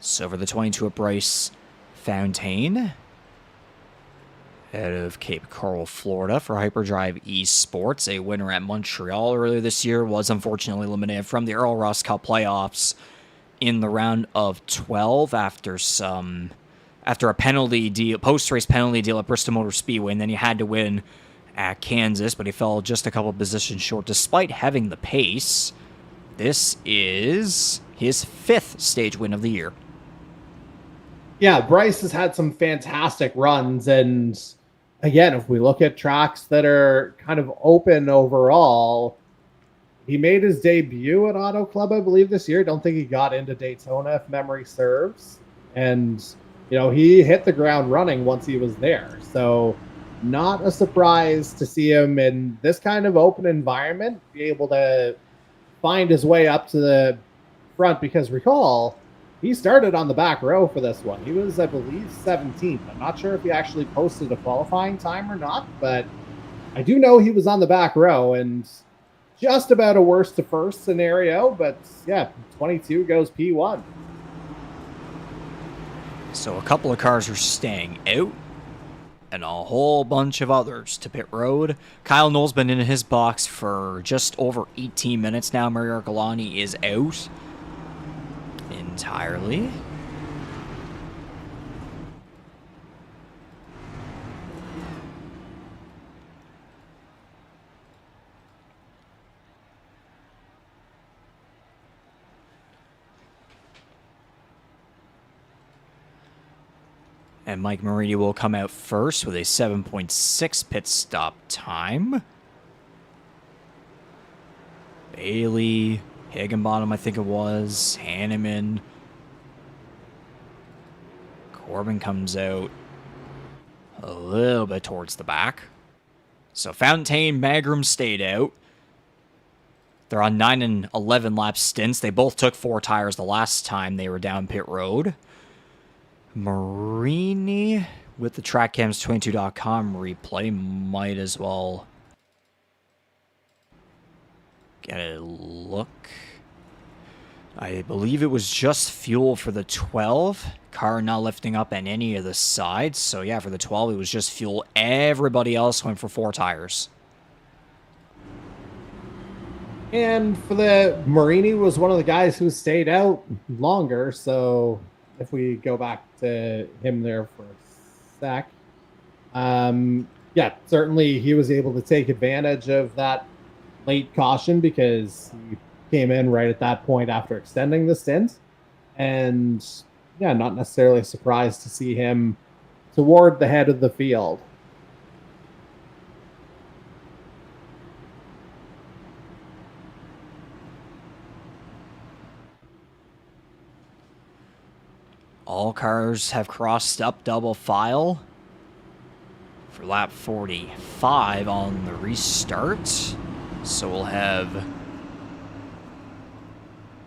So for the 22 of Bryce Fontaine, out of Cape Coral, Florida, for Hyperdrive Esports, a winner at Montreal earlier this year, was unfortunately eliminated from the Earl Ross Cup playoffs in the round of 12 after a penalty deal, post-race penalty deal at Bristol Motor Speedway, and then he had to win at Kansas, but he fell just a couple positions short despite having the pace. This is his 5th stage win of the year. Yeah, Bryce has had some fantastic runs. And again, if we look at tracks that are kind of open overall, he made his debut at Auto Club, I believe, this year. Don't think he got into Daytona, if memory serves. And, you know, he hit the ground running once he was there. So not a surprise to see him in this kind of open environment be able to find his way up to the front, because recall, he started on the back row for this one. He was, I believe, 17th. I'm not sure if he actually posted a qualifying time or not, but I do know he was on the back row, and just about a worst to first scenario, but yeah, 22 goes P1. So a couple of cars are staying out, and a whole bunch of others to pit road. Kyle Knoll's been in his box for just over 18 minutes now. Mario Arcolani is out entirely. And Mike Marini will come out first with a 7.6 pit stop time. Bailey, Higginbottom, I think it was, Hanneman. Corbin comes out a little bit towards the back. So Fountaine, Magrum stayed out. They're on 9 and 11 lap stints. They both took 4 tires the last time they were down pit road. Marini with the TrackCams22.com replay might as well get a look. I believe it was just fuel for the 12. Car not lifting up on any of the sides. So yeah, for the 12, it was just fuel. Everybody else went for 4 tires. And for the Marini was one of the guys who stayed out longer, so if we go back to him there for a sec. Yeah, certainly he was able to take advantage of that late caution because he came in right at that point after extending the stint. And yeah, not necessarily surprised to see him toward the head of the field. All cars have crossed up double file for lap 45 on the restart. So we'll have, I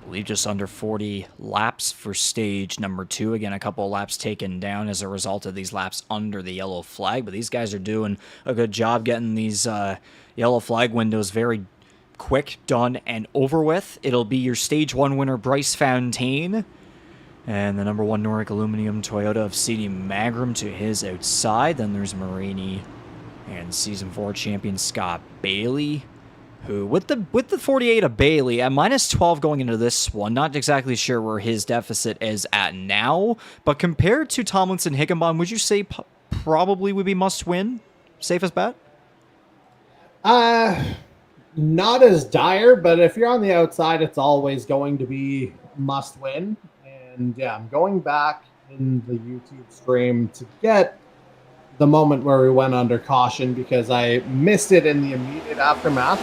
believe, just under 40 laps for stage number 2. Again, a couple of laps taken down as a result of these laps under the yellow flag. But these guys are doing a good job getting these yellow flag windows very quick, done, and over with. It'll be your stage 1 winner, Bryce Fountaine. And the number 1 Nordic Aluminium Toyota of CD Magrum to his outside. Then there's Marini and Season 4 champion Scott Bailey, who, with the 48 of Bailey, at minus 12 going into this one, not exactly sure where his deficit is at now, but compared to Tomlinson Higginbottom, would you say probably would be must win? Safest bet? Not as dire, but if you're on the outside, it's always going to be must win. And yeah, I'm going back in the YouTube stream to get the moment where we went under caution because I missed it in the immediate aftermath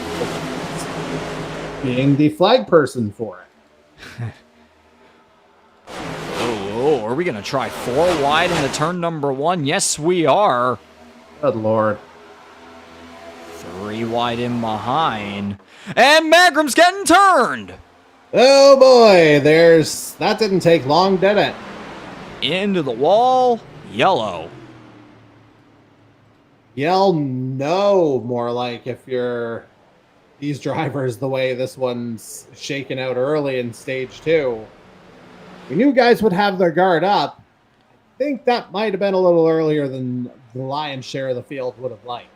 being the flag person for it. Oh, are we going to try 4 wide into turn number 1? Yes, we are. Good Lord. 3 wide in behind. And Magrum's getting turned. Oh boy, that didn't take long, did it? Into the wall, yellow. Yell no, more like if you're these drivers the way this one's shaken out early in stage 2. We knew guys would have their guard up. I think that might have been a little earlier than the lion's share of the field would have liked.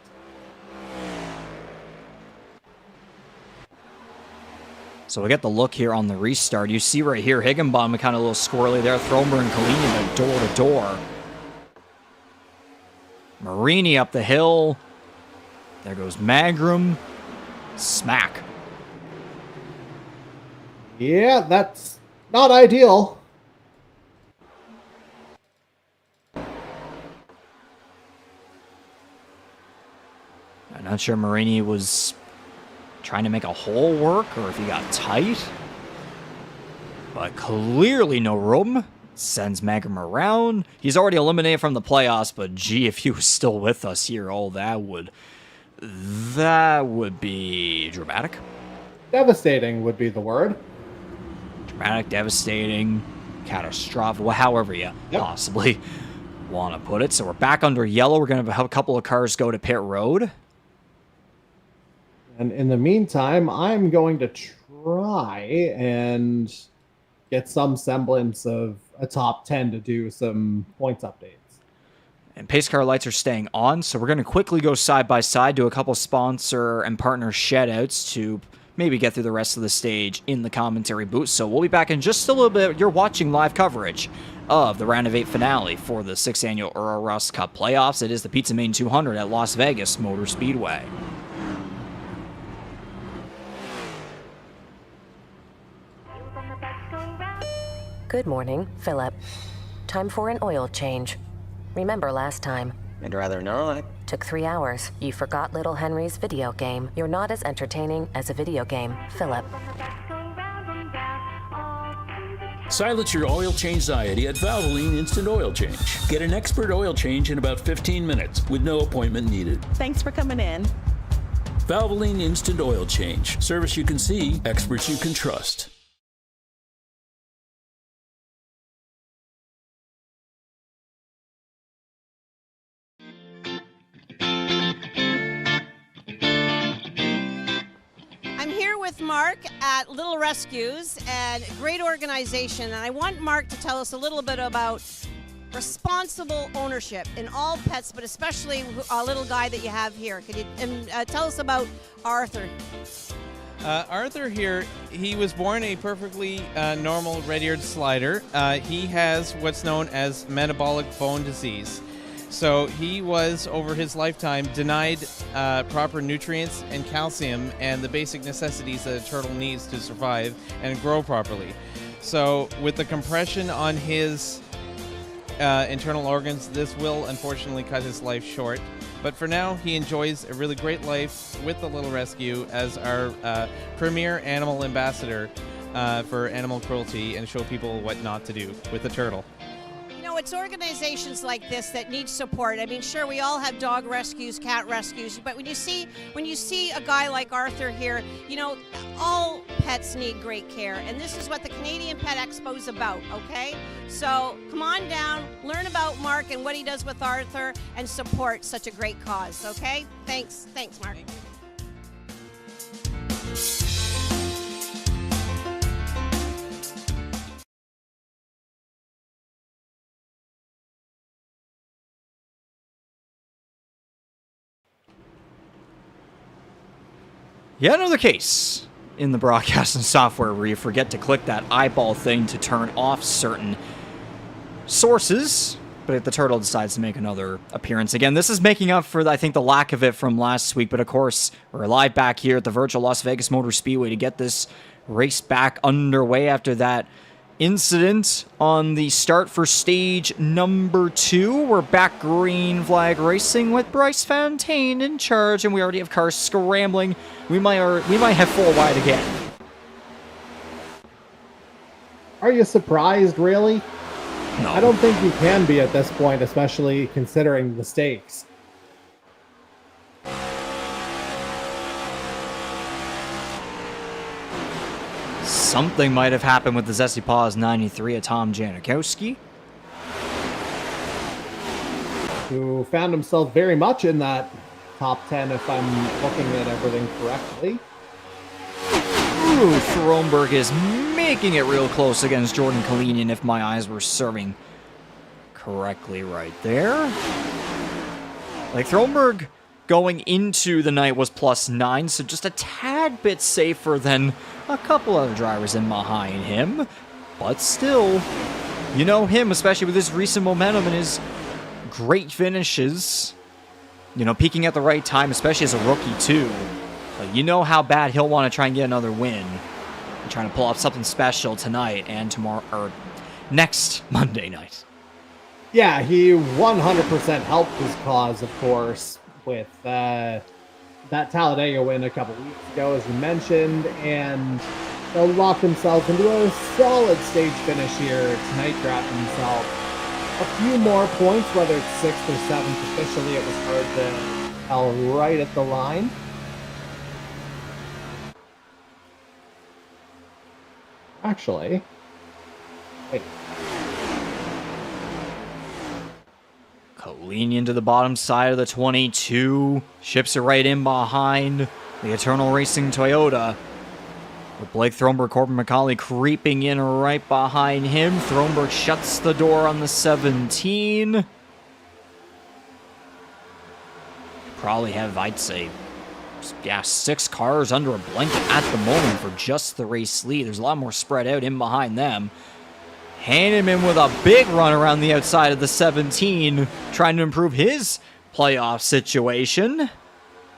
So we get the look here on the restart. You see right here, Higginbottom kind of a little squirrely there. Thromer and Kalinian door to door. Marini up the hill. There goes Magram. Smack. Yeah, that's not ideal. I'm not sure Marini was trying to make a hole work or if he got tight. But clearly no room. Sends Magram around. He's already eliminated from the playoffs, but gee, if he was still with us here, oh, that would be dramatic. Devastating would be the word. Dramatic, devastating, catastrophic, however you possibly want to put it. So we're back under yellow. We're going to have a couple of cars go to pit road. And in the meantime, I'm going to try and get some semblance of a top 10 to do some points updates. And pace car lights are staying on, so we're going to quickly go side by side, do a couple sponsor and partner shoutouts to maybe get through the rest of the stage in the commentary booth. So we'll be back in just a little bit. You're watching live coverage of the Round of 8 finale for the 6th annual Earl Ross Cup playoffs. It is the Pizza Main 200 at Las Vegas Motor Speedway. Good morning, Philip. Time for an oil change. Remember last time? I'd rather not. Took 3 hours. You forgot Little Henry's video game. You're not as entertaining as a video game, Philip. Silence your oil change anxiety at Valvoline Instant Oil Change. Get an expert oil change in about 15 minutes with no appointment needed. Thanks for coming in. Valvoline Instant Oil Change. Service you can see, experts you can trust. With Mark at Little Rescues, and great organization, and I want Mark to tell us a little bit about responsible ownership in all pets, but especially a little guy that you have here. Could you tell us about Arthur? Arthur here, he was born a perfectly normal red-eared slider. He has what's known as metabolic bone disease. So he was, over his lifetime, denied proper nutrients and calcium and the basic necessities that a turtle needs to survive and grow properly. So with the compression on his internal organs, this will unfortunately cut his life short. But for now, he enjoys a really great life with the Little Rescue as our premier animal ambassador for animal cruelty and show people what not to do with the turtle. It's organizations like this that need support. I mean, sure, we all have dog rescues, cat rescues, but when you see a guy like Arthur here, all pets need great care, and this is what the Canadian Pet Expo is about, okay? So come on down, learn about Mark and what he does with Arthur, and support such a great cause, okay? Thanks, Mark. Yet another case in the broadcasting software where you forget to click that eyeball thing to turn off certain sources, but if the turtle decides to make another appearance again. This is making up for, I think, the lack of it from last week, but of course, we're live back here at the virtual Las Vegas Motor Speedway to get this race back underway after that incident on the start for stage number 2. We're back green flag racing with Bryce Fontaine in charge, and we already have cars scrambling. We might have 4 wide again. Are you surprised, really? No. I don't think you can be at this point, especially considering the stakes. Something might have happened with the Zesty Paws 93 of Tom Janikowski, who found himself very much in that top 10, if I'm looking at everything correctly. Ooh, Thronberg is making it real close against Jordan Kalinian, if my eyes were serving correctly right there. Like, Thronberg going into the night was +9, so just a tad bit safer than a couple other drivers in behind him. But still, you know him, especially with his recent momentum and his great finishes. peaking at the right time, especially as a rookie too. You know how bad he'll want to try and get another win. And trying to pull off something special tonight and tomorrow, or next Monday night. Yeah, he 100% helped his cause, of course, with that Talladega win a couple weeks ago, as you mentioned, and they'll lock themselves into a solid stage finish here tonight, grabbing himself a few more points, whether it's 6th or 7th. Officially, it was hard to tell right at the line. Actually, wait. Leaning into the bottom side of the 22, ships it right in behind the Eternal Racing Toyota. With Blake Thronberg, Corbin McCauley creeping in right behind him. Thronberg shuts the door on the 17. Probably have, I'd say, 6 cars under a blanket at the moment for just the race lead. There's a lot more spread out in behind them. Hanneman with a big run around the outside of the 17, trying to improve his playoff situation.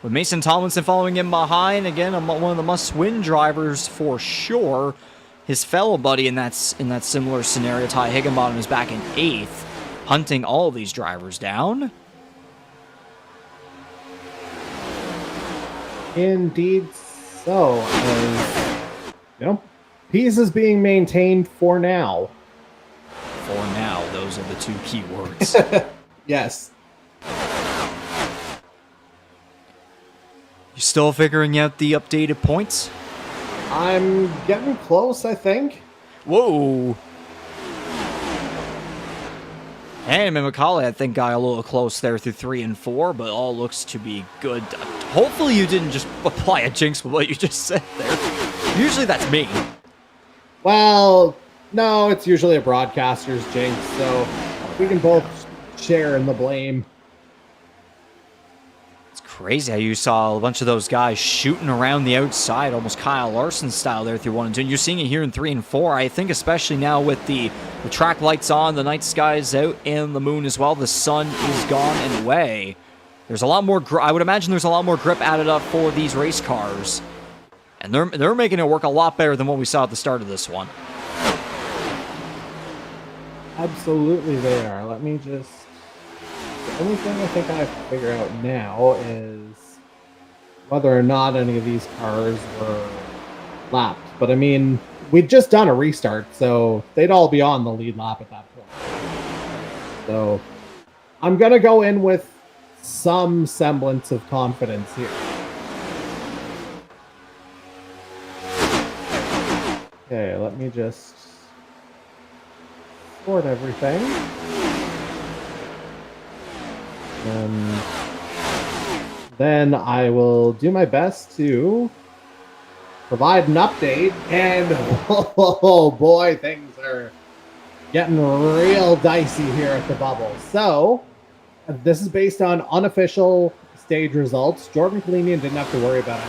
With Mason Tomlinson following him behind, again, one of the must-win drivers for sure. His fellow buddy in that similar scenario, Ty Higginbottom, is back in 8th, hunting all of these drivers down. Indeed so. Peace is being maintained for now. For now, those are the 2 key words. Yes. You still figuring out the updated points? I'm getting close, I think. Whoa. Hanneman McCauley, I think, got a little close there through 3 and 4, but all looks to be good. Hopefully you didn't just apply a jinx with what you just said there. Usually that's me. Well, no, it's usually a broadcaster's jinx, so we can both share in the blame. It's crazy how you saw a bunch of those guys shooting around the outside, almost Kyle Larson style there through 1 and 2. And you're seeing it here in 3 and 4. I think especially now with the track lights on, the night sky's out, and the moon as well. The sun is gone and away. There's a lot more, I would imagine there's a lot more grip added up for these race cars. And they're making it work a lot better than what we saw at the start of this one. Absolutely they are. Let me just... The only thing I think I have to figure out now is whether or not any of these cars were lapped. But I mean, we'd just done a restart, so they'd all be on the lead lap at that point. So I'm going to go in with some semblance of confidence here. Okay, let me just sort everything. And then I will do my best to provide an update. And oh boy, things are getting real dicey here at the bubble. So this is based on unofficial stage results. Jordan Kalinian didn't have to worry about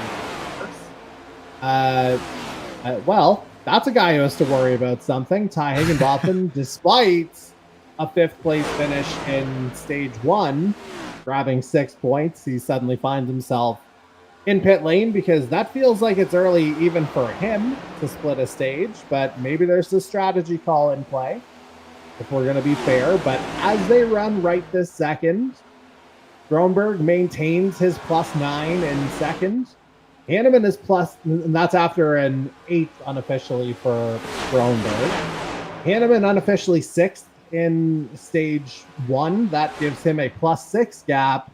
anything. Well, that's a guy who has to worry about something. Ty Higginbotham, despite a 5th place finish in stage 1, grabbing 6 points, he suddenly finds himself in pit lane because that feels like it's early even for him to split a stage, but maybe there's a strategy call in play if we're going to be fair. But as they run right this second, Thronberg maintains his +9 in second. Hanneman is and that's after an 8th unofficially for Thronberg. Hanneman unofficially 6th in stage 1. That gives him a +6 gap.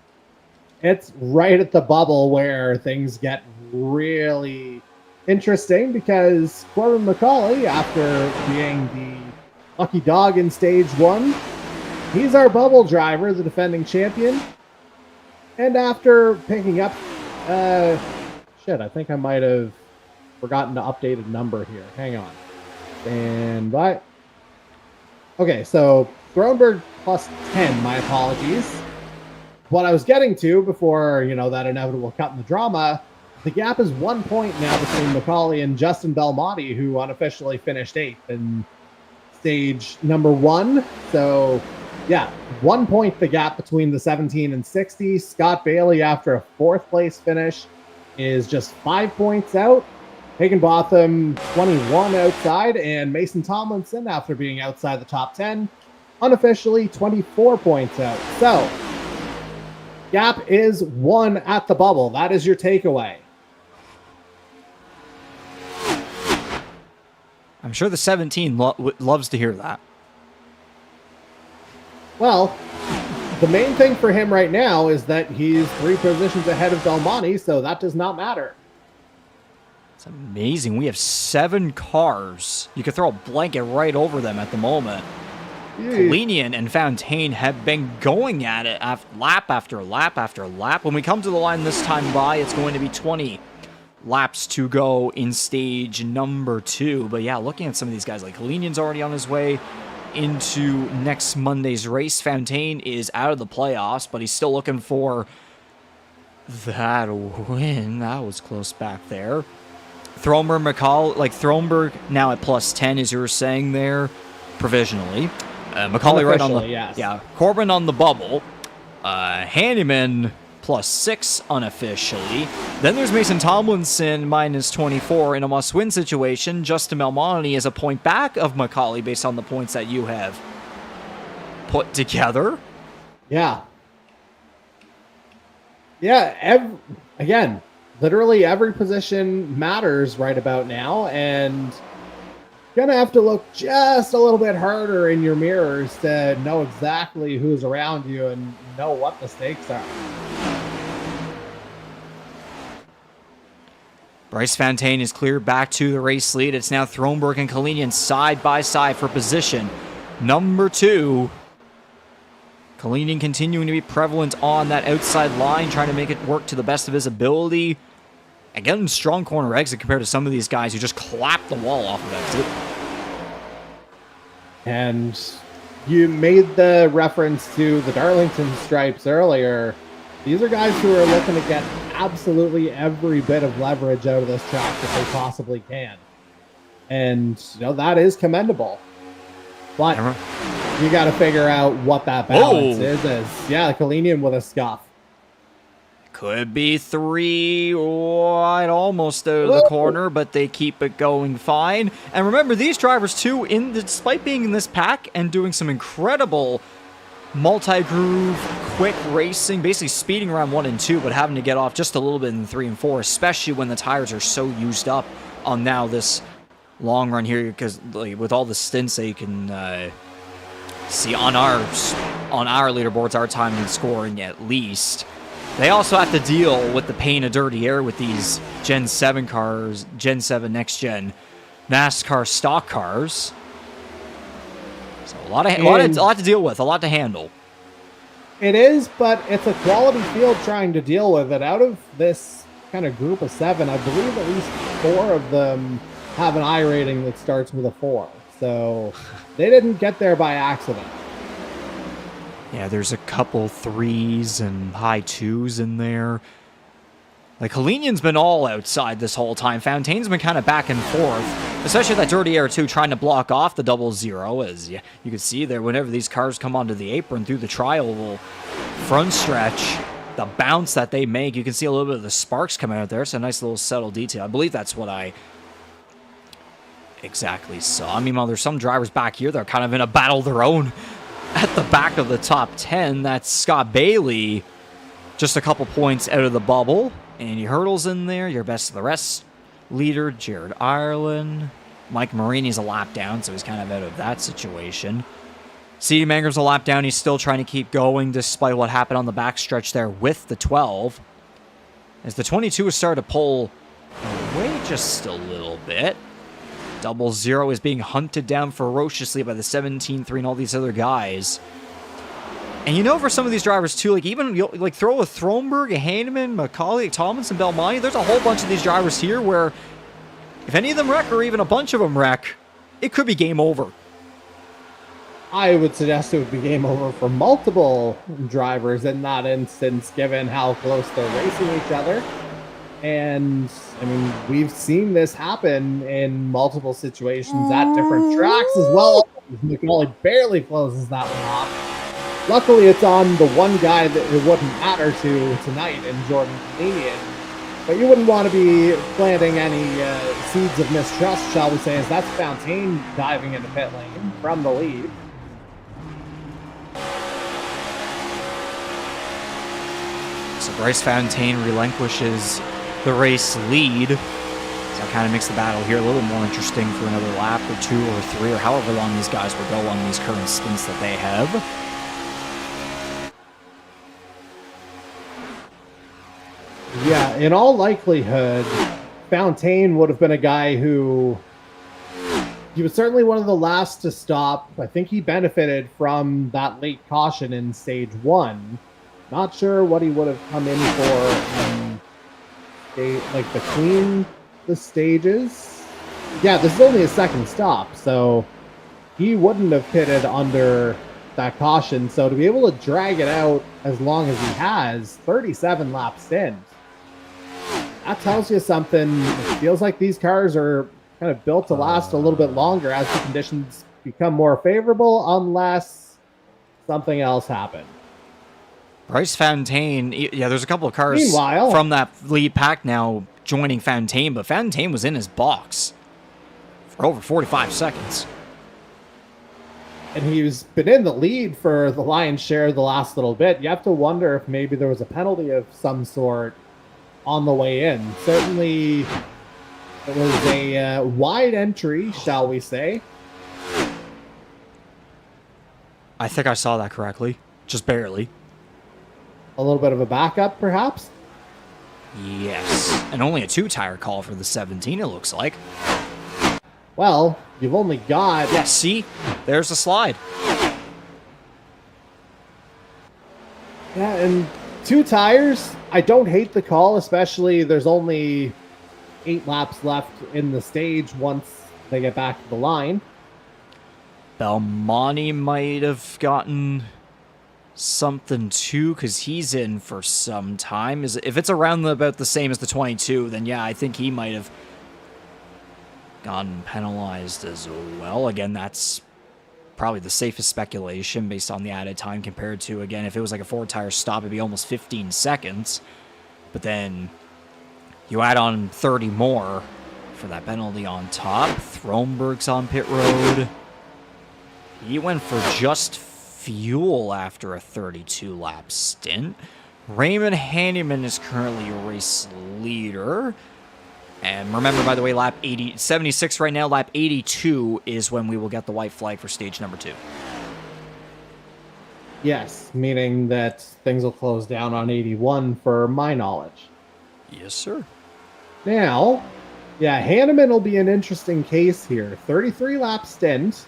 It's right at the bubble where things get really interesting because Corbin McCauley, after being the lucky dog in stage 1, he's our bubble driver, the defending champion. And after picking up I think I might have forgotten to update a number here. Hang on. Stand by. Okay, so Thronberg +10, my apologies. What I was getting to before, that inevitable cut in the drama, the gap is 1 point now between McCauley and Justin Belmonte, who unofficially finished 8th in stage number 1. So Yeah, 1 point the gap between the 17 and 60. Scott Bailey, after a 4th place finish, is just 5 points out. Higginbotham, 21 outside, and Mason Tomlinson, after being outside the top 10, unofficially 24 points out. So, gap is 1 at the bubble. That is your takeaway. I'm sure the 17 loves to hear that. Well, the main thing for him right now is that he's 3 positions ahead of Belmonte, so that does not matter. It's amazing. We have 7 cars. You could throw a blanket right over them at the moment. Kalinian and Fontaine have been going at it lap after lap after lap. When we come to the line this time by, it's going to be 20 laps to go in stage number 2. But yeah, looking at some of these guys, like Kalinian's already on his way into next Monday's race. Fontaine is out of the playoffs, but he's still looking for that win. That was close back there. Throneberg now at +10, as you were saying there, provisionally. Macaulay right on the yes. Yeah. Corbin on the bubble. Hanneman +6 unofficially. Then there's Mason Tomlinson -24 in a must-win situation. Justin Belmonte is a point back of Macaulay based on the points that you have put together. Yeah. Yeah, again, literally every position matters right about now, and you're gonna have to look just a little bit harder in your mirrors to know exactly who's around you and know what the stakes are. Bryce Fontaine is cleared back to the race lead. It's now Throneberg and Kalinian side by side for position number 2. Kalinian continuing to be prevalent on that outside line, trying to make it work to the best of his ability. And getting strong corner exit compared to some of these guys who just clap the wall off of exit. And you made the reference to the Darlington stripes earlier. These are guys who are looking to get absolutely every bit of leverage out of this track that they possibly can. And, that is commendable. But you got to figure out what that balance is. Kalinian with a scuff. Could be 3 wide, almost out of the corner, but they keep it going fine. And remember, these drivers, too, despite being in this pack and doing some incredible multi-groove, quick racing, basically speeding around 1 and 2, but having to get off just a little bit in 3 and 4, especially when the tires are so used up on now this long run here, because with all the stints that you can see on our leaderboards, our time and scoring at least. They also have to deal with the pain of dirty air with these Gen 7 cars, Gen 7 Next Gen NASCAR stock cars. So a lot to deal with, a lot to handle. It is, but it's a quality field trying to deal with it. Out of this kind of group of 7, I believe at least 4 of them have an I rating that starts with a 4. So they didn't get there by accident. Yeah, there's a couple 3s and high 2s in there. Like, Kalinian's been all outside this whole time. Fontaine's been kind of back and forth, especially that dirty air, too, trying to block off the 00, as you can see there, whenever these cars come onto the apron through the trial front stretch, the bounce that they make, you can see a little bit of the sparks coming out there. It's a nice little subtle detail. I believe that's what I exactly saw. I mean, well, there's some drivers back here that are kind of in a battle of their own at the back of the top 10. That's Scott Bailey, just a couple points out of the bubble. Andy Hurdle's in there, your best of the rest leader, Jared Ireland. Mike Marini's a lap down, so he's kind of out of that situation. C.D. Manger's a lap down. He's still trying to keep going despite what happened on the backstretch there with the 12. As the 22 has started to pull away just a little bit. 00 is being hunted down ferociously by the 17-3 and all these other guys. And for some of these drivers too, like even throw a Throneberg, a Hanneman, Macaulay, Tomlinson, Belmonte, there's a whole bunch of these drivers here where if any of them wreck or even a bunch of them wreck, it could be game over. I would suggest it would be game over for multiple drivers in that instance, given how close they're racing each other. And, I mean, we've seen this happen in multiple situations at different tracks as well. Macaulay barely closes that one off. Luckily, it's on the one guy that it wouldn't matter to tonight in Jordan Canadian. But you wouldn't want to be planting any seeds of mistrust, shall we say, as that's Fontaine diving into pit lane from the lead. So Bryce Fontaine relinquishes the race lead. So that kind of makes the battle here a little more interesting for another lap or 2 or 3 or however long these guys will go on these current stints that they have. Yeah, in all likelihood, Fontaine would have been a guy who he was certainly one of the last to stop. I think he benefited from that late caution in stage 1. Not sure what he would have come in for like between the stages. Yeah, this is only his second stop, so he wouldn't have pitted under that caution. So to be able to drag it out as long as he has, 37 laps in, that tells you something. It feels like these cars are kind of built to last a little bit longer as the conditions become more favorable, unless something else happened. Bryce Fontaine, yeah, there's a couple of cars Meanwhile, from that lead pack now joining Fontaine, but Fontaine was in his box for over 45 seconds. And he's been in the lead for the lion's share the last little bit. You have to wonder if maybe there was a penalty of some sort on the way in. Certainly, it was a wide entry, shall we say. I think I saw that correctly, just barely. A little bit of a backup, perhaps? Yes, and only a 2-tire call for the 17, it looks like. Well, you've only got... Yeah, see? There's the slide. Yeah, and 2 tires, I don't hate the call, especially there's only 8 laps left in the stage once they get back to the line. Belmonte might have gotten something too, because he's in for some time. If it's around about the same as the 22, then yeah, I think he might have gotten penalized as well. Again, that's probably the safest speculation based on the added time compared to, again, if it was like a 4-tire stop, it'd be almost 15 seconds. But then you add on 30 more for that penalty on top. Thronberg's on pit road. He went for just fuel after a 32-lap stint. Raymond Hanneman is currently a race leader. And remember, by the way, lap 76 right now. Lap 82 is when we will get the white flag for stage number 2. Yes, meaning that things will close down on 81 for my knowledge. Yes, sir. Now, yeah, Hanneman will be an interesting case here. 33-lap stint.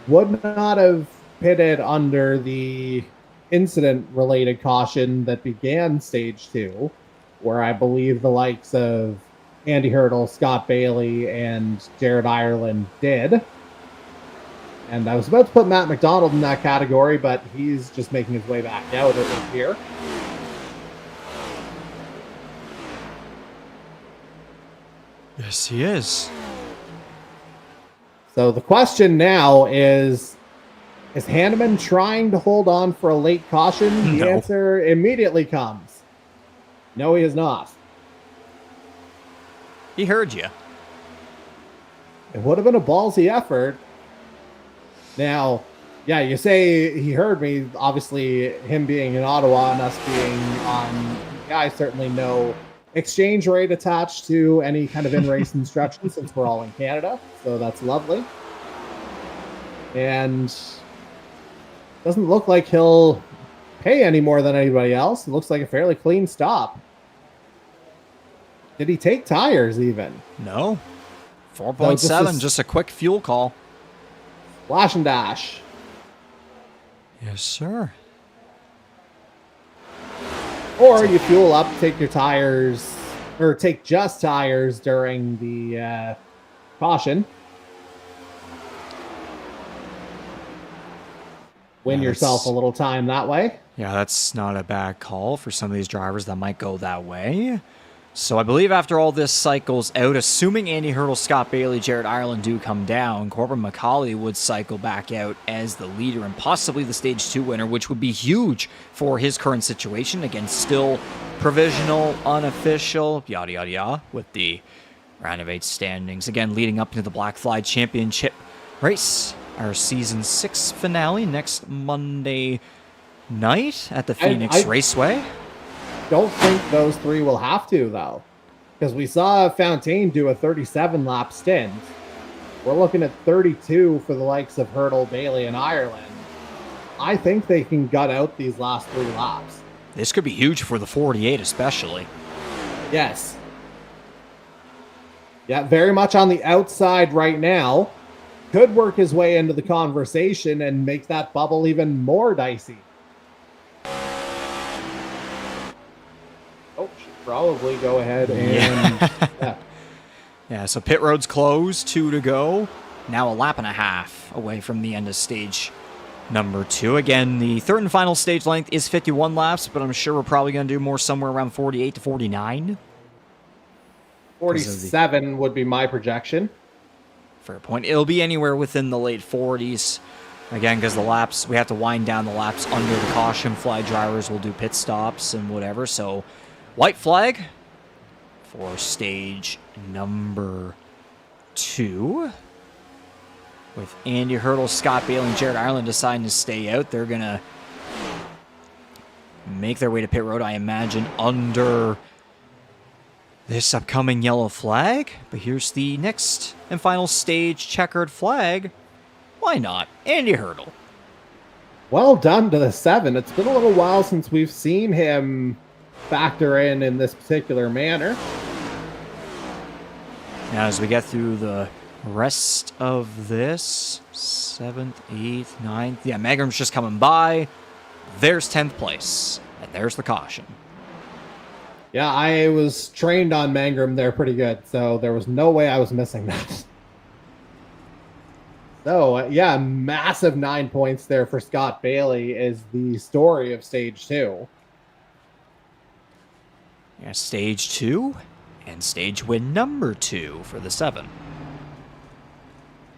Would not have pitted under the incident-related caution that began stage 2, where I believe the likes of Andy Hurdle, Scott Bailey, and Jared Ireland did. And I was about to put Matt McDonald in that category, but he's just making his way back out of here. Yes, he is. So the question now is Hanneman trying to hold on for a late caution? The answer immediately comes. No, he is not. He heard you. It would have been a ballsy effort. Now, yeah, you say he heard me. Obviously, him being in Ottawa and us being on, I certainly know exchange rate attached to any kind of in-race instruction since we're all in Canada. So that's lovely. And doesn't look like he'll pay any more than anybody else. It looks like a fairly clean stop. Did he take tires even? No. 4.7, just a quick fuel call. Flash and dash. Yes, sir. Or you fuel up, take your tires, or take just tires during the caution. Win yourself a little time that way. Yeah, that's not a bad call for some of these drivers that might go that way. So I believe after all this cycles out, assuming Andy Hurdle, Scott Bailey, Jared Ireland do come down, Corbin McCauley would cycle back out as the leader and possibly the Stage 2 winner, which would be huge for his current situation. Again, still provisional, unofficial, yada, yada, yada, with the round of 8 standings. Again, leading up into the Black Flag Championship race, our Season 6 finale next Monday night at the Phoenix Raceway. Don't think those 3 will have to, though, because we saw Fontaine do a 37-lap stint. We're looking at 32 for the likes of Hurdle, Bailey, and Ireland. I think they can gut out these last 3 laps. This could be huge for the 48 especially. Yes. Yeah, very much on the outside right now. Could work his way into the conversation and make that bubble even more dicey. Oh, should probably go ahead and... Yeah, so pit road's closed, 2 to go. Now a lap and a half away from the end of stage number 2. Again, the third and final stage length is 51 laps, but I'm sure we're probably going to do more somewhere around 48 to 49. 47 would be my projection. Fair point. It'll be anywhere within the late 40s. Again, because the laps, we have to wind down the laps under the caution flag. Drivers will do pit stops and whatever. So, white flag for stage number 2. With Andy Hurdle, Scott Bailey, and Jared Ireland deciding to stay out. They're going to make their way to pit road, I imagine, under this upcoming yellow flag. But here's the next and final stage checkered flag. Why not? Andy Hurdle. Well done to the 7. It's been a little while since we've seen him factor in this particular manner. Now as we get through the rest of this, 7th, 8th, 9th. Yeah, Magram's just coming by. There's 10th place. And there's the caution. Yeah, I was trained on Mangrum there pretty good, so there was no way I was missing that. So, yeah, massive 9 points there for Scott Bailey is the story of Stage 2. Yeah, Stage 2 and stage win number 2 for the 7.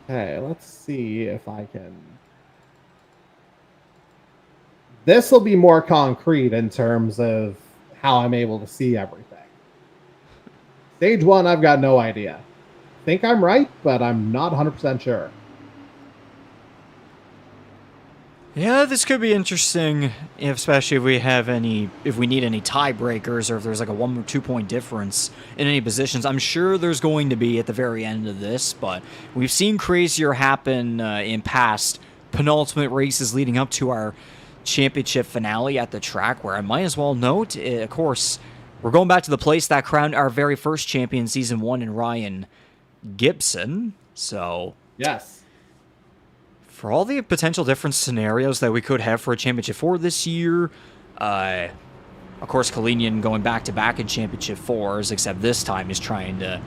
Okay, let's see if I can... This will be more concrete in terms of how I'm able to see everything. Stage 1, I've got no idea. I think I'm right, but I'm not 100% sure. Yeah, this could be interesting, especially if we need any tiebreakers or if there's like a 1 or 2 point difference in any positions. I'm sure there's going to be at the very end of this, but we've seen crazier happen in past penultimate races leading up to our championship finale at the track, where I might as well note, of course, we're going back to the place that crowned our very first champion Season 1 in Ryan Gibson. So, yes. For all the potential different scenarios that we could have for a Championship 4 this year, of course, Kalinian going back-to-back in Championship 4s, except this time is trying to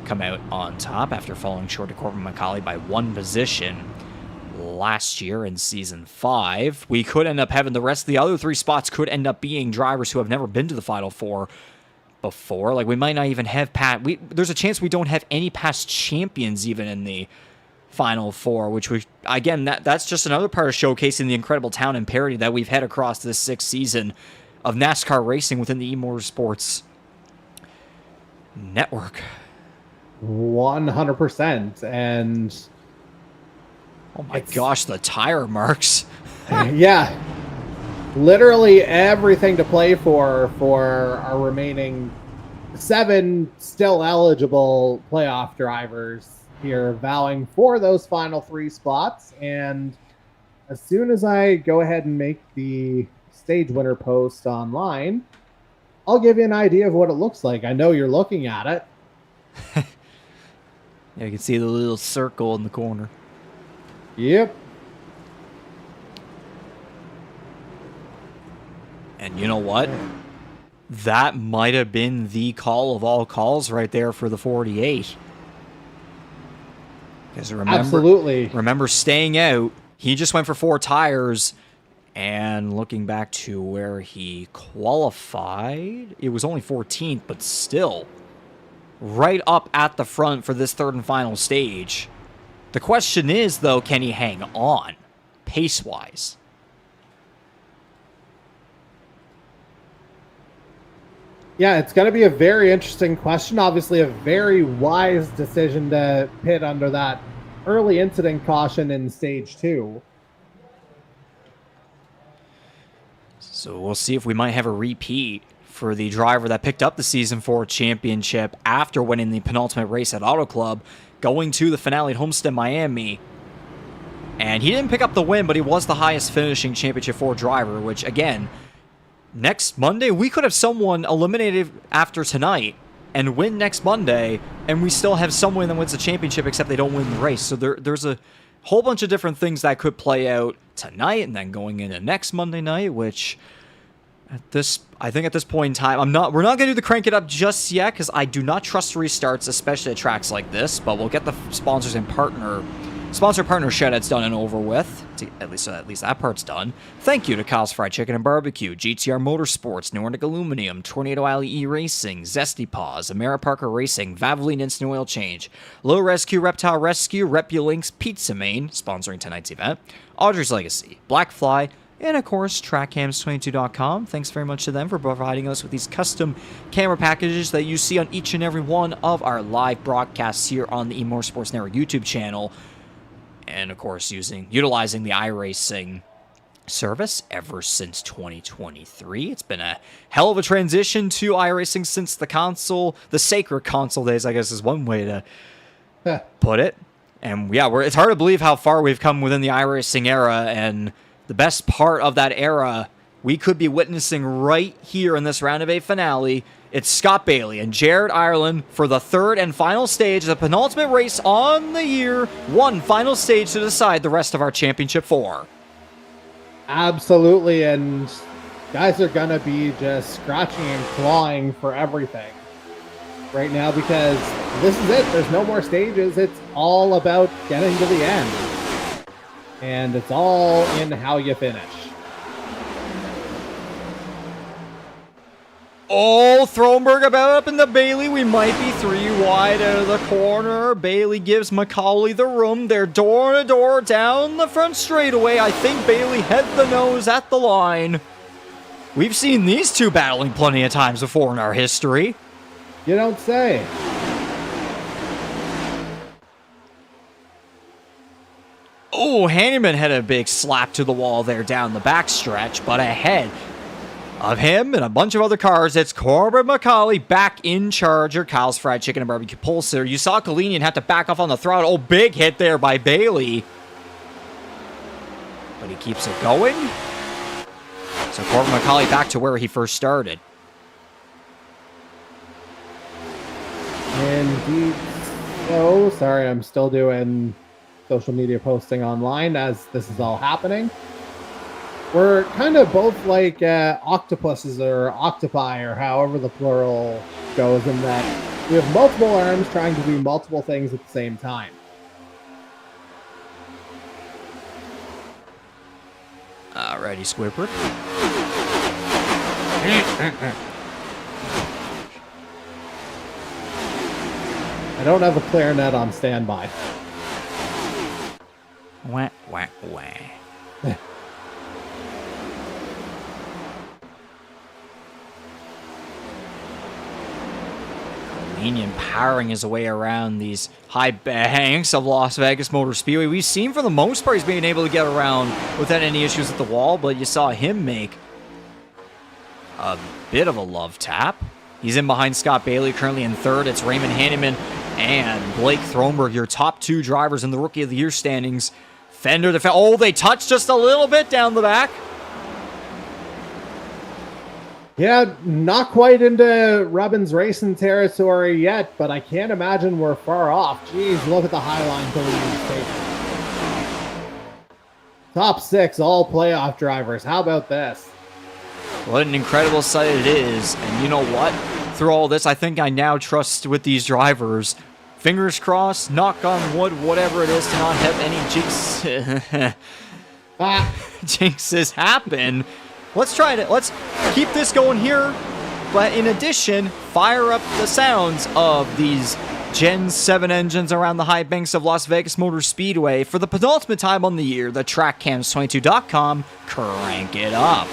come out on top after falling short of Corbin McCauley by 1 position last year in Season 5. We could end up having the rest of the other 3 spots could end up being drivers who have never been to the Final 4 before. Like, we might not even have there's a chance we don't have any past champions even in the Final 4, which again, that's just another part of showcasing the incredible talent and parity that we've had across this 6th season of NASCAR racing within the E-Motorsports Network. 100%. And oh my gosh, the tire marks. Yeah. Literally everything to play for our remaining 7 still eligible playoff drivers here, vowing for those final 3 spots. And as soon as I go ahead and make the stage winner post online, I'll give you an idea of what it looks like. I know you're looking at it. Yeah, you can see the little circle in the corner. Yep. And you know what? That might have been the call of all calls right there for the 48. Because remember, absolutely. Remember staying out, he just went for 4 tires, And looking back to where he qualified, it was only 14th, but still right up at the front for this third and final stage. The question is, though, can he hang on pace-wise? Yeah, it's going to be a very interesting question. Obviously, a very wise decision to pit under that early incident caution in stage 2. So we'll see if we might have a repeat for the driver that picked up the Season 4 championship after winning the penultimate race at Auto Club, going to the finale at Homestead, Miami. And he didn't pick up the win, but he was the highest finishing Championship 4 driver, which, again, next Monday, we could have someone eliminated after tonight and win next Monday, and we still have someone that wins the championship, except they don't win the race. So there's a whole bunch of different things that could play out tonight and then going into next Monday night, which I think at this point in time, we're not going to do the crank it up just yet, because I do not trust restarts, especially at tracks like this, but we'll get the sponsors and sponsor partner shoutouts done and over with. At least that part's done. Thank you to Kyle's Fried Chicken and Barbecue, GTR Motorsports, Nordic Aluminium, Tornado Alley E-Racing, Zesty Paws, Amara Parker Racing, Valvoline Instant Oil Change, Low Rescue, Reptile Rescue, RepuLinks, Pizza Main, sponsoring tonight's event, Audrey's Legacy, Blackfly, and of course, TrackCams22.com. Thanks very much to them for providing us with these custom camera packages that you see on each and every one of our live broadcasts here on the E-Motorsports Network YouTube channel. And of course, utilizing the iRacing service ever since 2023. It's been a hell of a transition to iRacing since the sacred console days, I guess is one way to put it. And yeah, it's hard to believe how far we've come within the iRacing era, and the best part of that era we could be witnessing right here in this Round of 8 finale. It's Scott Bailey and Jared Ireland for the third and final stage of the penultimate race on the year. One final stage to decide the rest of our Championship 4. Absolutely, and guys are going to be just scratching and clawing for everything right now, because this is it. There's no more stages. It's all about getting to the end. And it's all in how you finish. Oh, Thronberg about up into Bailey. We might be 3 wide out of the corner. Bailey gives Macaulay the room. They're door to door down the front straightaway. I think Bailey head the nose at the line. We've seen these two battling plenty of times before in our history. You don't say. Oh, Hanneman had a big slap to the wall there down the backstretch, but ahead of him and a bunch of other cars, it's Corbin McCauley back in charge. Kyle's Fried Chicken and Barbecue Pulsar. You saw Kalinian have to back off on the throttle. Oh, big hit there by Bailey. But he keeps it going. So Corbin McCauley back to where he first started. Indeed. Oh, sorry, I'm still doing social media posting online as this is all happening. We're kind of both like octopuses or octopi, or however the plural goes, in that we have multiple arms trying to do multiple things at the same time. Alrighty, Squidward. I don't have a clarinet on standby. Wah, wah, wah. Aluminium powering his way around these high banks of Las Vegas Motor Speedway. We've seen for the most part he's being able to get around without any issues at the wall, but you saw him make a bit of a love tap. He's in behind Scott Bailey, currently in third. It's Raymond Hanneman and Blake Thronberg, your top 2 drivers in the Rookie of the Year standings. Fender, they touched just a little bit down the back. Yeah, not quite into Robbins racing territory yet, but I can't imagine we're far off. Jeez, look at the high line taking. Top 6, all playoff drivers. How about this? What an incredible sight it is. And you know what? Through all this, I think I now trust with these drivers. Fingers crossed, knock on wood, whatever it is, to not have any jinx. Jinxes happen. Let's keep this going here. But in addition, fire up the sounds of these Gen 7 engines around the high banks of Las Vegas Motor Speedway. For the penultimate time on the year, the TrackCams22.com crank it up.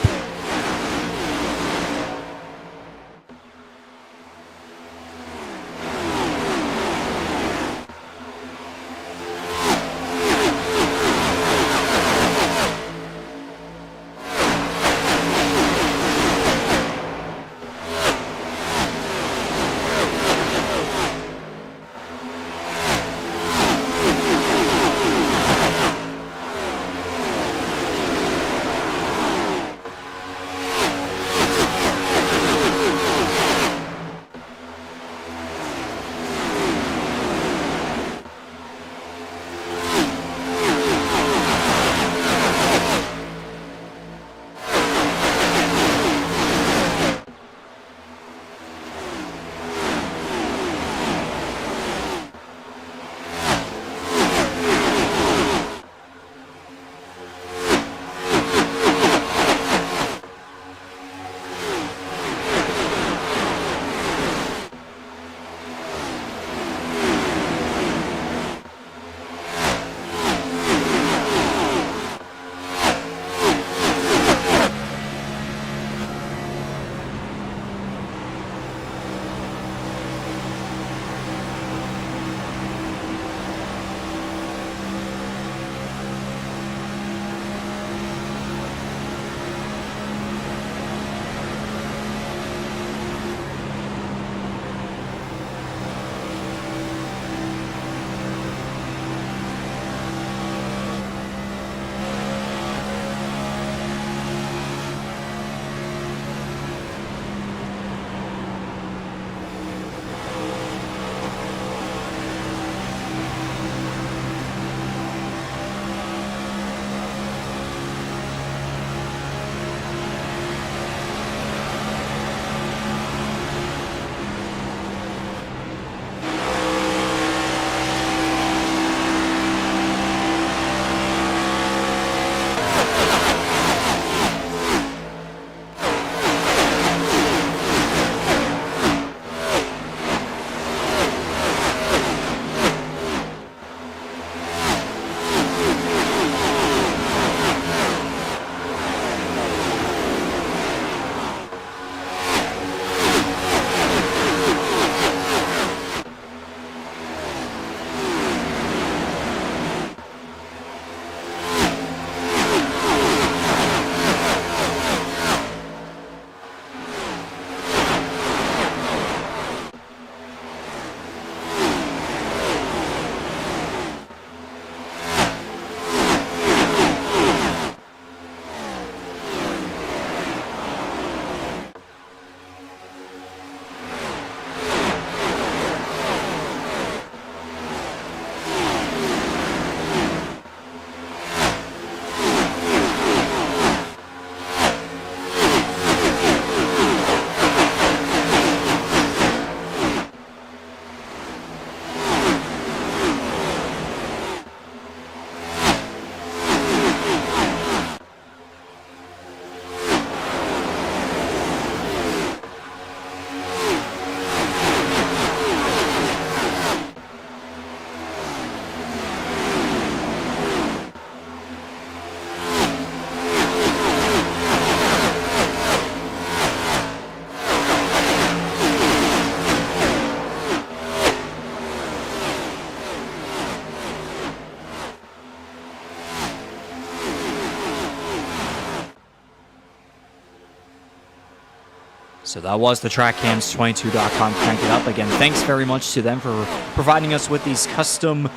So that was the TrackCams22.com crank it up. Again, thanks very much to them for providing us with these custom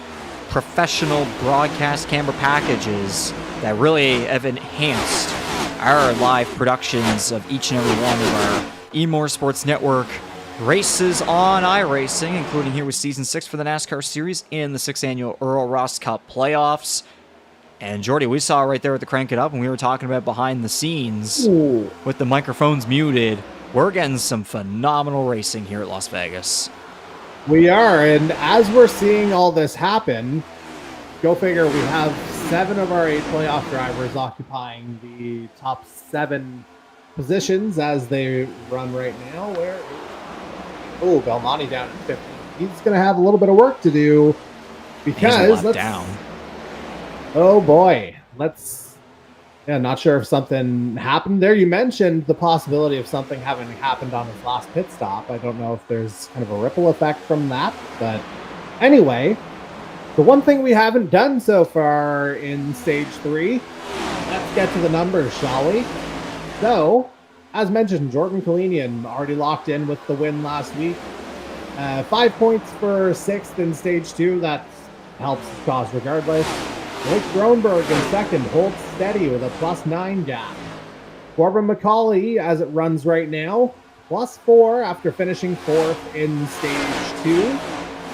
professional broadcast camera packages that really have enhanced our live productions of each and every one of our E-Motorsports Network races on iRacing, including here with Season 6 for the NASCAR Series and the 6th Annual Earl Ross Cup Playoffs. And Jordy, we saw right there at the Crank It Up, and we were talking about behind the scenes with the microphones muted. We're getting some phenomenal racing here at Las Vegas. We are, and as we're seeing all this happen, go figure, we have 7 of our 8 playoff drivers occupying the top 7 positions as they run right now. Belmonte down at 50. He's going to have a little bit of work to do because oh boy, not sure if something happened there. You mentioned the possibility of something having happened on his last pit stop. I don't know if there's kind of a ripple effect from that, but anyway, the one thing we haven't done so far in stage 3, let's get to the numbers, shall we? So, as mentioned, Jordan Kalinian already locked in with the win last week. 5 points for 6th in stage 2. That helps his cause regardless. Blake Groenberg in 2nd holds steady with a +9 gap. Corbin McCauley, as it runs right now, +4 after finishing 4th in stage 2.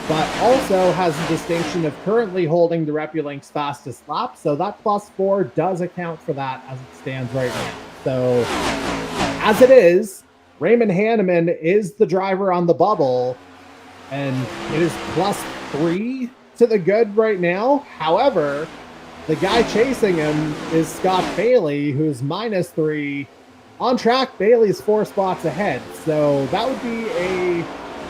But also has the distinction of currently holding the RepuLinks fastest lap. So that +4 does account for that as it stands right now. So as it is, Raymond Hanneman is the driver on the bubble, and it is +3 to the good right now. However, the guy chasing him is Scott Bailey, who's -3. On track, Bailey's 4 spots ahead. So that would be a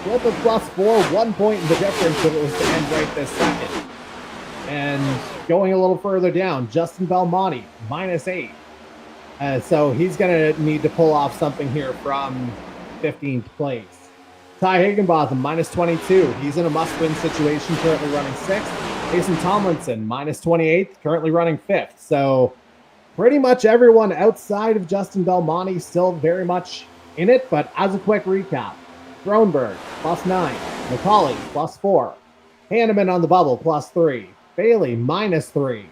flip of +4, 1 point in the difference if it was to end right this second. And going a little further down, Justin Belmonte, -8. So he's going to need to pull off something here from 15th place. Ty Higginbotham, -22. He's in a must-win situation, currently running 6th. Jason Tomlinson, -28, currently running 5th. So pretty much everyone outside of Justin Belmonte still very much in it. But as a quick recap, Groenberg, +9. McCauley, +4. Hanneman on the bubble, +3. Bailey, -3.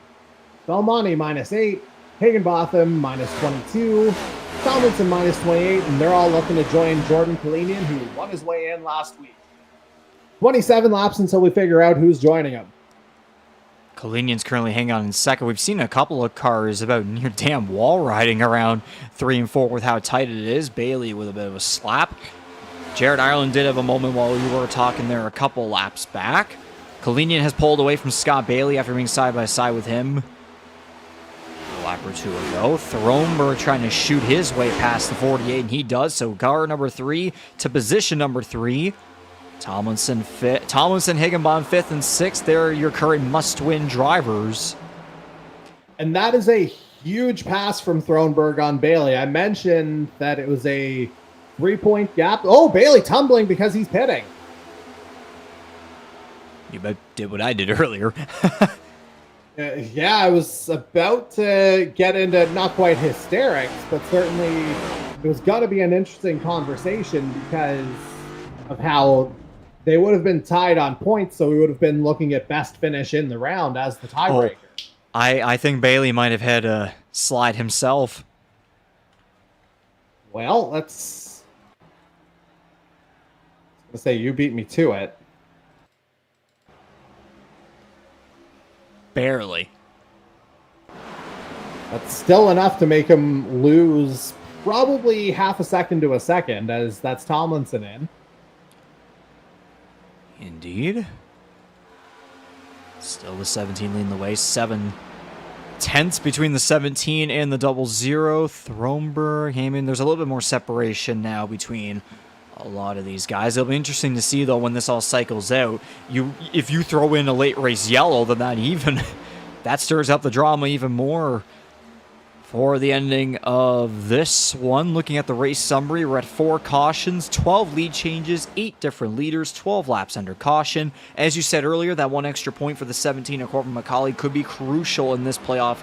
Belmonte, -8. Higginbotham, -22. Tomlinson, -28. And they're all looking to join Jordan Kalinian, who won his way in last week. 27 laps until we figure out who's joining him. Kalinian's currently hanging on in 2nd. We've seen a couple of cars about near damn wall riding around 3 and 4 with how tight it is. Bailey with a bit of a slap. Jared Ireland did have a moment while we were talking there a couple laps back. Kalinian has pulled away from Scott Bailey after being side by side with him a lap or 2 ago. Thronberg trying to shoot his way past the 48, and he does. So car number 3 to position number 3. Tomlinson, Higginbotham 5th and 6th. They're your current must-win drivers. And that is a huge pass from Thronberg on Bailey. I mentioned that it was a 3-point gap. Oh, Bailey tumbling because he's pitting. You bet did what I did earlier. Yeah, I was about to get into not quite hysterics, but certainly it was going to be an interesting conversation because of how they would have been tied on points, so we would have been looking at best finish in the round as the tiebreaker. I think Bailey might have had a slide himself. Well, let's say you beat me to it. Barely. That's still enough to make him lose probably half a second to a second, as that's Tomlinson in. Indeed. Still the 17 leading the way. 7/10 between the 17 and the 00. Thronberg, Heyman. There's a little bit more separation now between a lot of these guys. It'll be interesting to see, though, when this all cycles out. If you throw in a late race yellow, then that stirs up the drama even more for the ending of this one. Looking at the race summary, we're at 4 cautions, 12 lead changes, 8 different leaders, 12 laps under caution. As you said earlier, that 1 extra point for the 17 of Corbin McCauley could be crucial in this playoff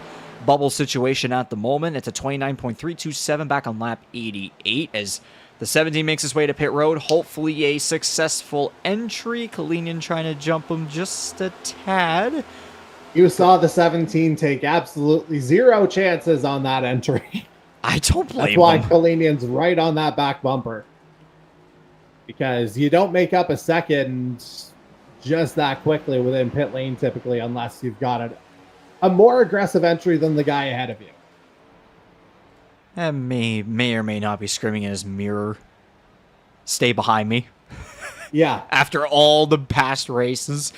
bubble situation at the moment. It's a 29.327 back on lap 88 as the 17 makes his way to pit road. Hopefully a successful entry. Kalinian trying to jump him just a tad. You saw the 17 take absolutely 0 chances on that entry. I don't blame That's why him. Kalinian's right on that back bumper. Because you don't make up a second just that quickly within pit lane typically unless you've got a more aggressive entry than the guy ahead of you. That may or may not be screaming in his mirror. Stay behind me. Yeah. After all the past races,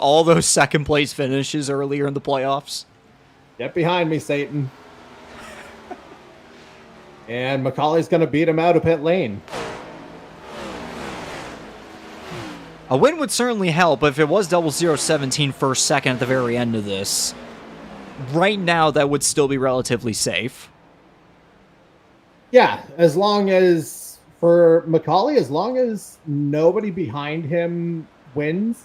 all those second place finishes earlier in the playoffs. Get behind me, Satan. And Macaulay's going to beat him out of pit lane. A win would certainly help, but if it was 0017 first, second at the very end of this, right now that would still be relatively safe. Yeah, as long as, for Macaulay, as long as nobody behind him wins,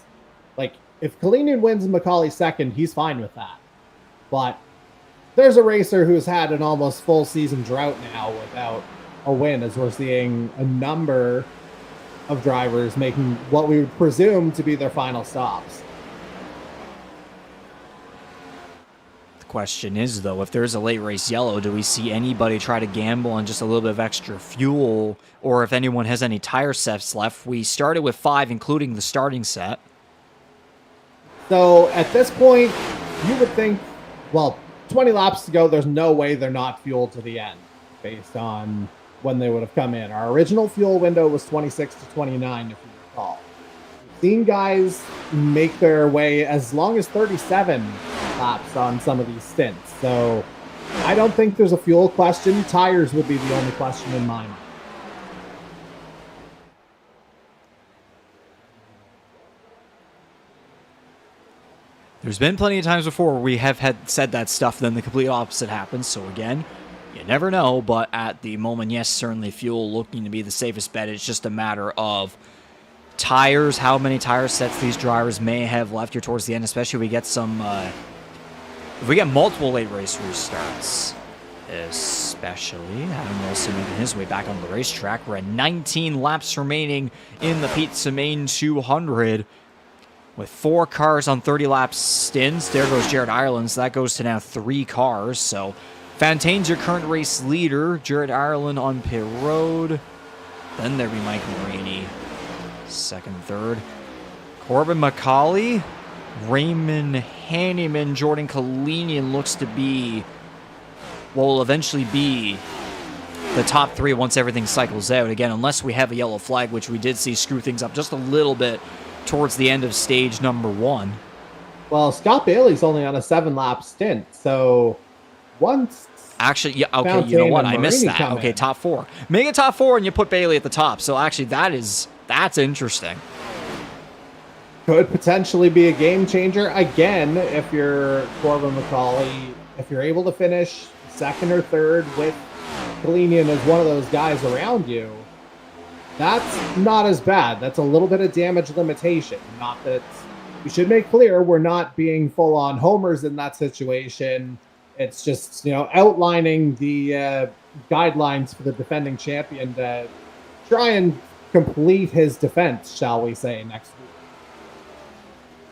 like, if Kalinian wins and Macaulay second, he's fine with that. But there's a racer who's had an almost full season drought now without a win, as we're seeing a number of drivers making what we would presume to be their final stops. The question is, though, if there's a late race yellow, do we see anybody try to gamble on just a little bit of extra fuel, or if anyone has any tire sets left? We started with 5, including the starting set. So at this point, you would think, well, 20 laps to go, there's no way they're not fueled to the end based on when they would have come in. Our original fuel window was 26 to 29, if you recall. We've seen guys make their way as long as 37 laps on some of these stints. So I don't think there's a fuel question. Tires would be the only question in my mind. There's been plenty of times before where we have had said that stuff, then the complete opposite happens. So again, you never know, but at the moment, yes, certainly fuel looking to be the safest bet. It's just a matter of tires, how many tire sets these drivers may have left here towards the end, especially if we get some, if we get multiple late race restarts. Especially Adam Wilson making his way back on the racetrack. We're at 19 laps remaining in the Pizza Main 200. With 4 cars on 30 lap stints. There goes Jared Ireland, so that goes to now 3 cars. So Fontaine's your current race leader. Jared Ireland on pit road. Then there be Mike Marini. Second, third. Corbin McCauley. Raymond Hanneman. Jordan Kalinian looks to be what will eventually be the top 3 once everything cycles out. Again, unless we have a yellow flag, which we did see screw things up just a little bit towards the end of stage number 1. Well, Scott Bailey's only on a 7-lap stint, so once... Actually, yeah, okay, you know what? I missed that. Okay, top 4. Make it top 4 and you put Bailey at the top. So actually, that's interesting. Could potentially be a game changer. Again, if you're Corbin McCauley, if you're able to finish second or third with Kalinian as one of those guys around you, that's not as bad. That's a little bit of damage limitation. Not that we should make clear we're not being full-on homers in that situation. It's just, outlining the guidelines for the defending champion to try and complete his defense, shall we say, next week.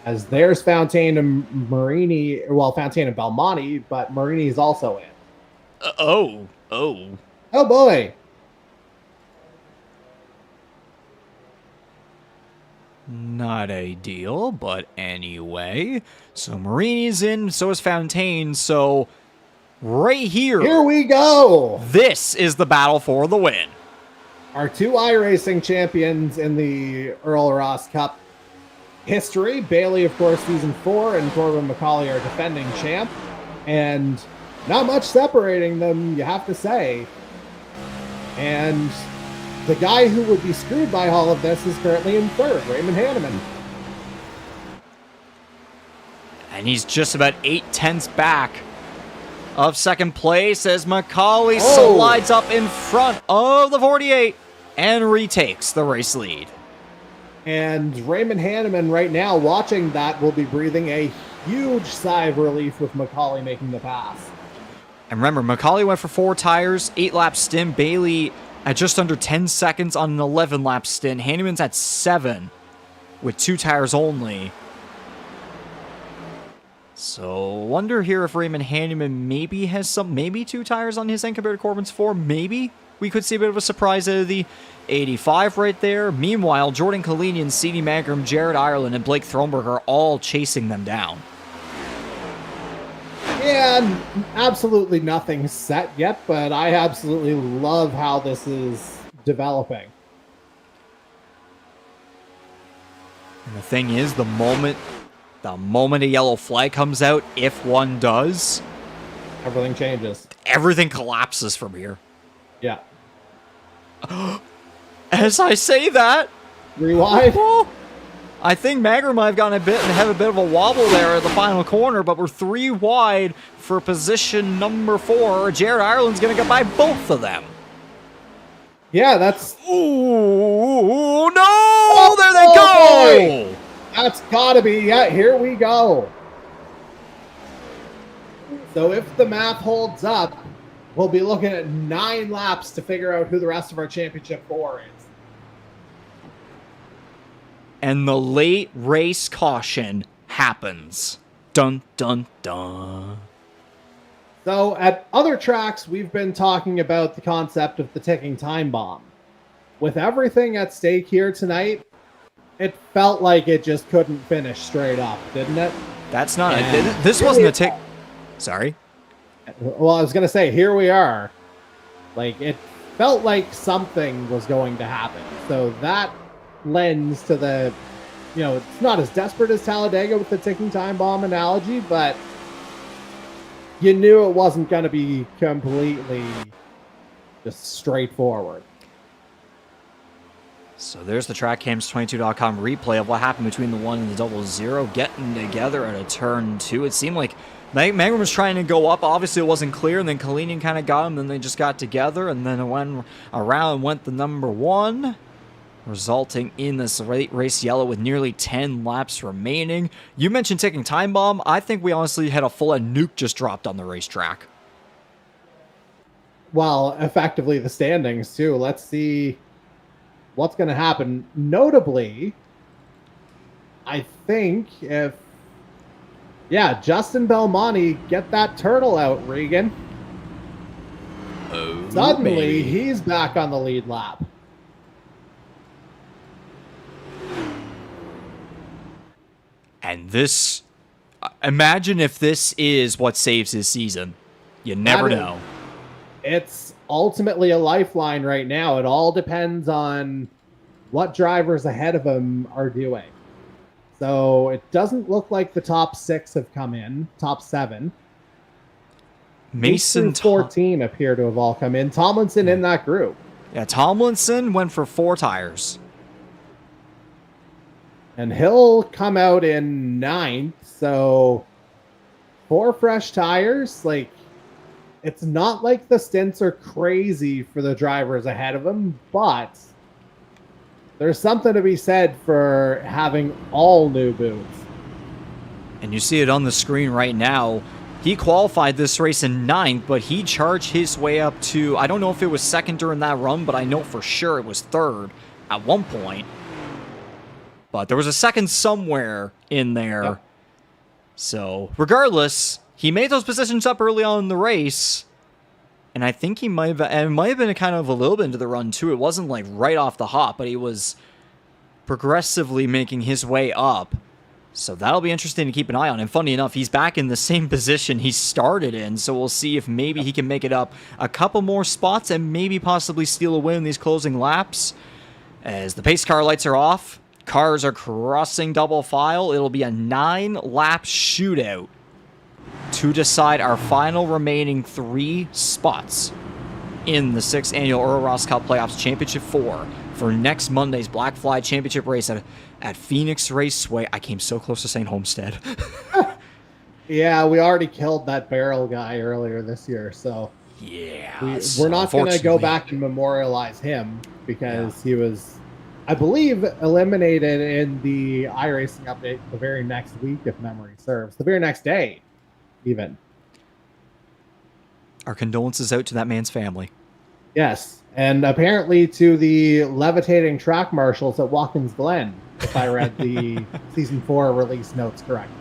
As there's Fontaine and Marini, well, Fontaine and Belmonte, but Marini's also in. Oh boy. Not ideal, but anyway. So Marini's in, so is Fontaine. So right here we go. This is the battle for the win. Our 2 iRacing champions in the Earl Ross Cup history. Bailey, of course, season 4, and Corbin McCauley are defending champ. And not much separating them, you have to say. And the guy who would be screwed by all of this is currently in 3rd, Raymond Hanneman. And he's just about 8/10 back of 2nd place as McCauley slides up in front of the 48 and retakes the race lead. And Raymond Hanneman right now watching that will be breathing a huge sigh of relief with McCauley making the pass. And remember, McCauley went for 4 tires, 8-lap stint. Bailey at just under 10 seconds on an 11-lap stint. Hanneman's at 7 with 2 tires only. So, wonder here if Raymond Hanneman maybe has maybe 2 tires on his end compared to Corbin's 4. Maybe we could see a bit of a surprise out of the 85 right there. Meanwhile, Jordan Kalinian, C.D. Mangrum, Jared Ireland, and Blake Thronberg are all chasing them down. Yeah, absolutely nothing set yet, but I absolutely love how this is developing. And the thing is, the moment a yellow flag comes out, if one does, Everything changes. Everything collapses from here. Yeah. As I say that, Rewind. I think Magrum might have gotten a bit and have a bit of a wobble there at the final corner, but we're 3 wide for position number 4. Jared Ireland's going to get by both of them. Yeah, that's... Ooh, no! There they go! Boy. That's gotta be... Yeah, here we go. So if the math holds up, we'll be looking at 9 laps to figure out who the rest of our championship 4 is. And the late race caution happens. Dun, dun, dun. So at other tracks, we've been talking about the concept of the ticking time bomb. With everything at stake here tonight, it felt like it just couldn't finish straight up, didn't it? That's not this wasn't a tick. Sorry. Well, I was going to say, here we are. Like, it felt like something was going to happen. So that lends to the, it's not as desperate as Talladega with the ticking time bomb analogy, but you knew it wasn't going to be completely just straightforward. So there's the TrackCams22.com replay of what happened between the 1 and the 00 getting together at a turn 2. It seemed like Magrum was trying to go up. Obviously, it wasn't clear, and then Kalinian kind of got him. Then they just got together, and then it went around, went the number 1, resulting in this race yellow with nearly 10 laps remaining. You mentioned ticking time bomb. I think we honestly had a full-on nuke just dropped on the racetrack. Well, effectively the standings, too. Let's see what's going to happen. Notably, I think if... Yeah, Justin Belmonte, get that turtle out, Regan. Oh, suddenly, baby. He's back on the lead lap. And this... Imagine if this is what saves his season. You never know. It's ultimately a lifeline right now. It all depends on what drivers ahead of him are doing. So it doesn't look like the top 6 have come in. Top 7. Mason 14 appear to have all come in. Tomlinson in that group. Yeah, Tomlinson went for 4 tires. And he'll come out in 9th. So 4 fresh tires. Like, it's not like the stints are crazy for the drivers ahead of him, but there's something to be said for having all new boots. And you see it on the screen right now. He qualified this race in 9th, but he charged his way up to, I don't know if it was 2nd during that run, but I know for sure it was 3rd at one point. But there was a 2nd somewhere in there. Yep. So regardless, he made those positions up early on in the race. And I think he might have been a kind of a little bit into the run too. It wasn't like right off the hop, but he was progressively making his way up. So that'll be interesting to keep an eye on. And funny enough, he's back in the same position he started in. So we'll see if maybe he can make it up a couple more spots and maybe possibly steal a win in these closing laps. As the pace car lights are off, cars are crossing double file. It'll be a 9-lap shootout to decide our final remaining 3 spots in the 6th annual Earl Ross Cup Playoffs Championship 4 for next Monday's Black Flag Championship race at Phoenix Raceway. I came so close to saying Homestead. Yeah, we already killed that barrel guy earlier this year, so yeah, we're not going to go back and memorialize him because he was, I believe, eliminated in the iRacing update the very next week, if memory serves. The very next day, even. Our condolences out to that man's family. Yes, and apparently to the levitating track marshals at Watkins Glen, if I read the Season 4 release notes correctly.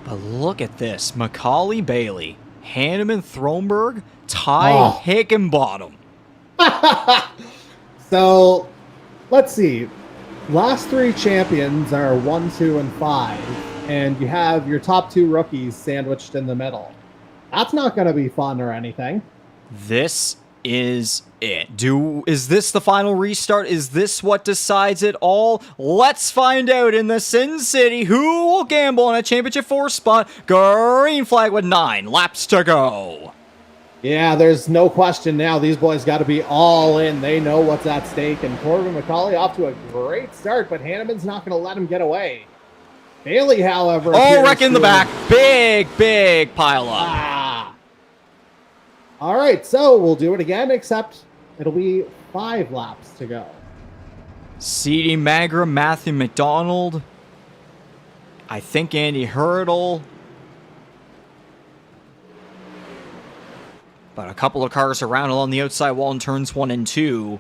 But look at this. Macaulay Bailey, Hanneman Thronberg, Ty Higginbottom. So, let's see. Last 3 champions are 1, 2, and 5. And you have your top 2 rookies sandwiched in the middle. That's not going to be fun or anything. This is it? Is this the final restart? Is this what decides it all? Let's find out in the Sin City. Who will gamble on a Championship 4 spot? Green flag with 9 laps to go. Yeah, there's no question now. These boys got to be all in. They know what's at stake. And Corbin McCauley off to a great start, but Hanneman's not going to let him get away. Bailey, however... Oh, wreck in the back. Big pile up. All right, so we'll do it again, except it'll be 5 laps to go. C.D. Magram, Matthew McDonald. I think Andy Hurdle. But a couple of cars around along the outside wall in turns 1 and 2.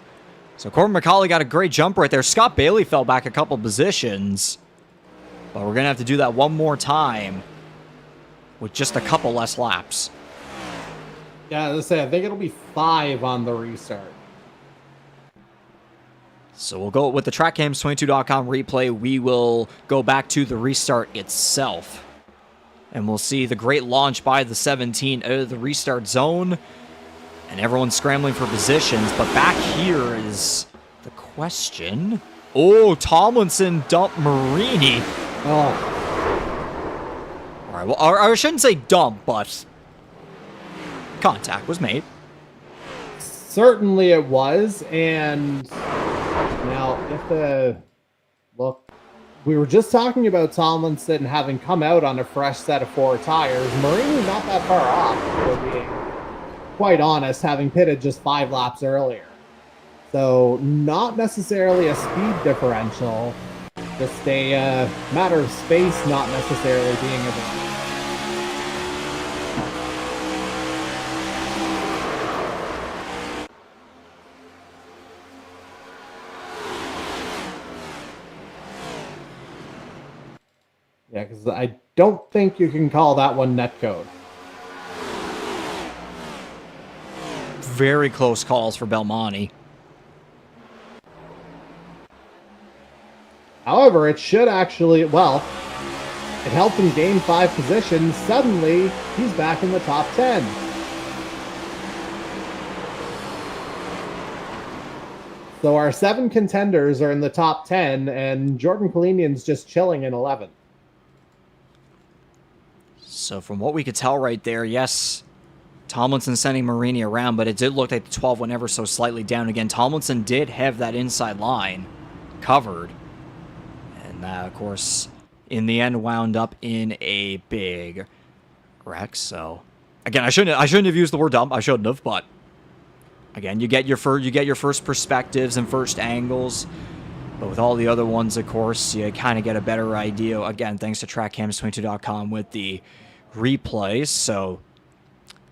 So Corbin McCauley got a great jump right there. Scott Bailey fell back a couple positions. But we're going to have to do that one more time with just a couple less laps. Yeah, as I say, I think it'll be 5 on the restart. So we'll go with the TrackCams22.com replay. We will go back to the restart itself. And we'll see the great launch by the 17 out of the restart zone. And everyone's scrambling for positions. But back here is the question. Oh, Tomlinson dumped Marini. Oh. All right, well, I shouldn't say dump, but contact was made. Certainly it was. And now, if the... Look. We were just talking about Tomlinson having come out on a fresh set of 4 tires. Marini not that far off, for being quite honest, having pitted just 5 laps earlier. So not necessarily a speed differential, just a matter of space not necessarily being a... Yeah, because I don't think you can call that one netcode. Very close calls for Belmonte. However, it should actually, well, it helped him gain 5 positions. Suddenly, he's back in the top 10. So our 7 contenders are in the top 10, and Jordan Kalinian's just chilling in 11th. So from what we could tell right there, yes, Tomlinson sending Marini around, but it did look like the 12 went ever so slightly down again. Tomlinson did have that inside line covered. And that, of course, in the end wound up in a big wreck. So, again, I shouldn't have used the word dump. I shouldn't have, but again, you get your first perspectives and first angles. But with all the other ones, of course, you kind of get a better idea. Again, thanks to TrackCams22.com with the replays. So,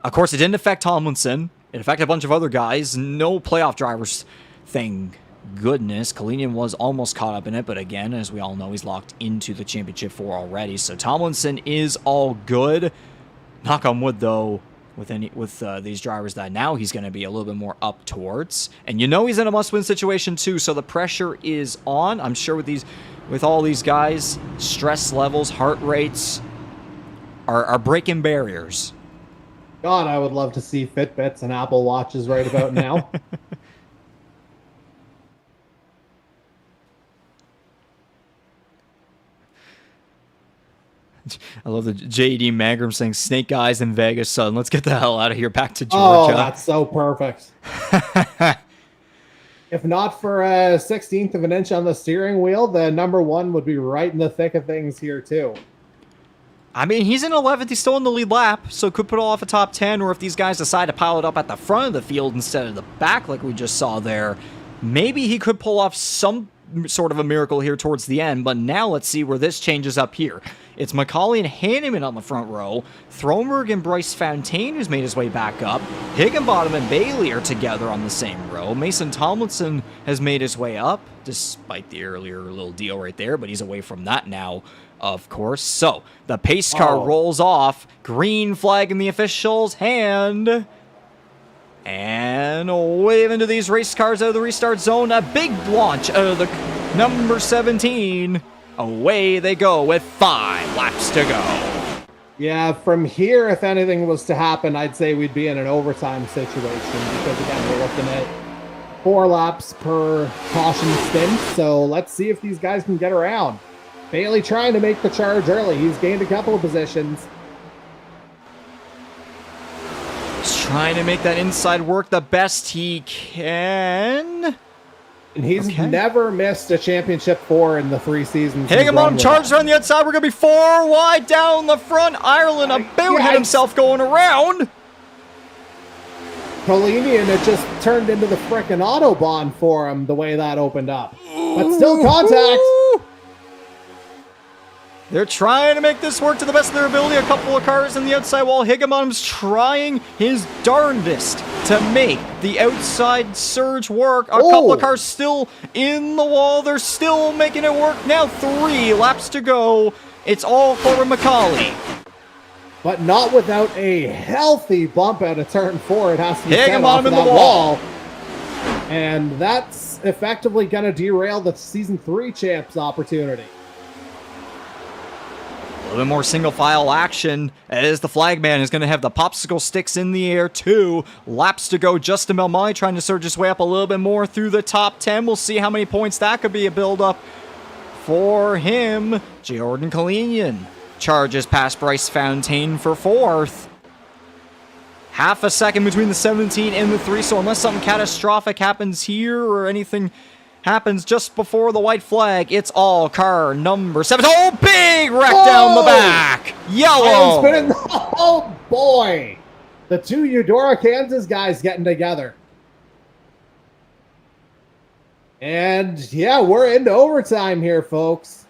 of course, it didn't affect Tomlinson. It affected a bunch of other guys. No playoff drivers, thank goodness. Kalinian was almost caught up in it, but again, as we all know, he's locked into the Championship 4 already. So Tomlinson is all good. Knock on wood, though, with these drivers that now he's going to be a little bit more up towards. And you know he's in a must-win situation, too, so the pressure is on. I'm sure with all these guys, stress levels, heart rates are breaking barriers. God, I would love to see Fitbits and Apple Watches right about now. I love the J.D. Magram saying, snake eyes in Vegas, son. Let's get the hell out of here. Back to Georgia. Oh, that's so perfect. If not for a 16th of an inch on the steering wheel, the number 1 would be right in the thick of things here, too. I mean, he's in 11th. He's still in the lead lap, so could put off a top 10, or if these guys decide to pile it up at the front of the field instead of the back like we just saw there, maybe he could pull off some sort of a miracle here towards the end. But now let's see where this changes up here. It's McCauley and Hanneman on the front row. Thromerg and Bryce Fontaine, who's made his way back up. Higginbottom and Bailey are together on the same row. Mason Tomlinson has made his way up, despite the earlier little deal right there, but he's away from that now, of course. So, the pace car rolls off. Green flag in the official's hand. And wave into these race cars out of the restart zone. A big launch out of the number 17. Away they go with 5 laps to go. Yeah, from here, if anything was to happen, I'd say we'd be in an overtime situation because, again, we're looking at 4 laps per caution stint. So let's see if these guys can get around. Bailey trying to make the charge early. He's gained a couple of positions. He's trying to make that inside work the best he can. And he's never missed a championship 4 in the 3 seasons. Hitting him on him, charges around the outside. We're going to be 4 wide down the front. Ireland about hit himself going around. Colini, and it just turned into the frickin' Autobahn for him the way that opened up. But still contact. They're trying to make this work to the best of their ability. A couple of cars on the outside while Higginbottom's trying his darndest to make the outside surge work. A couple of cars still in the wall. They're still making it work. Now 3 laps to go. It's all Corbin McCauley. But not without a healthy bump out of turn 4. It has to be Higginbottom in the wall. And that's effectively going to derail the Season 3 champs opportunity. A little bit more single file action as the flagman is going to have the popsicle sticks in the air. 2 laps to go. Justin Belmont trying to surge his way up a little bit more through the top 10. We'll see how many points that could be a build-up for him. Jordan Kalinian charges past Bryce Fontaine for 4th. Half a second between the 17 and the 3, so unless something catastrophic happens here or anything happens just before the white flag, it's all car number 7. Oh, big wreck down the back. Yellow. Oh, boy. The 2 Eudora, Kansas guys getting together. And, yeah, we're into overtime here, folks.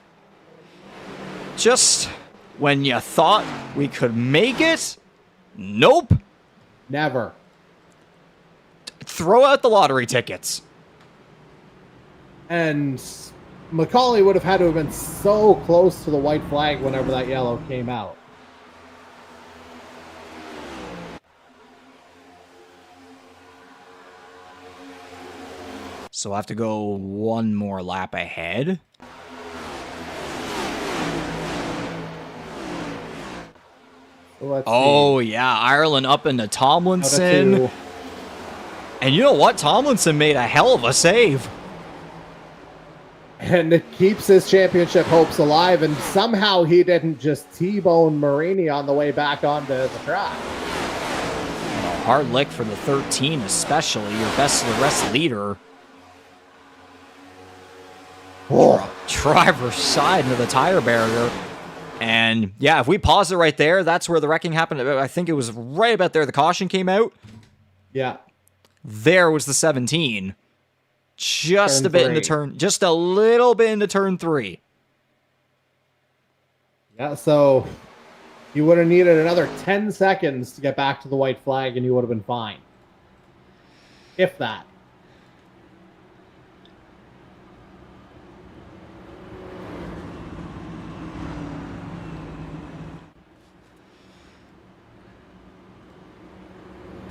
Just when you thought we could make it, nope. Never. Throw out the lottery tickets. And McCauley would have had to have been so close to the white flag whenever that yellow came out. So I have to go 1 more lap ahead. Oh, yeah. Ireland up into Tomlinson. And you know what? Tomlinson made a hell of a save. And it keeps his championship hopes alive. And somehow he didn't just T-bone Marini on the way back onto the track. Hard lick for the 13, especially. Your best of the rest leader. Driver's side into the tire barrier. And yeah, if we pause it right there, that's where the wrecking happened. I think it was right about there the caution came out. Yeah. There was the 17. Just a bit into turn, just a little bit into turn 3. Yeah, so you would have needed another 10 seconds to get back to the white flag and you would have been fine. If that.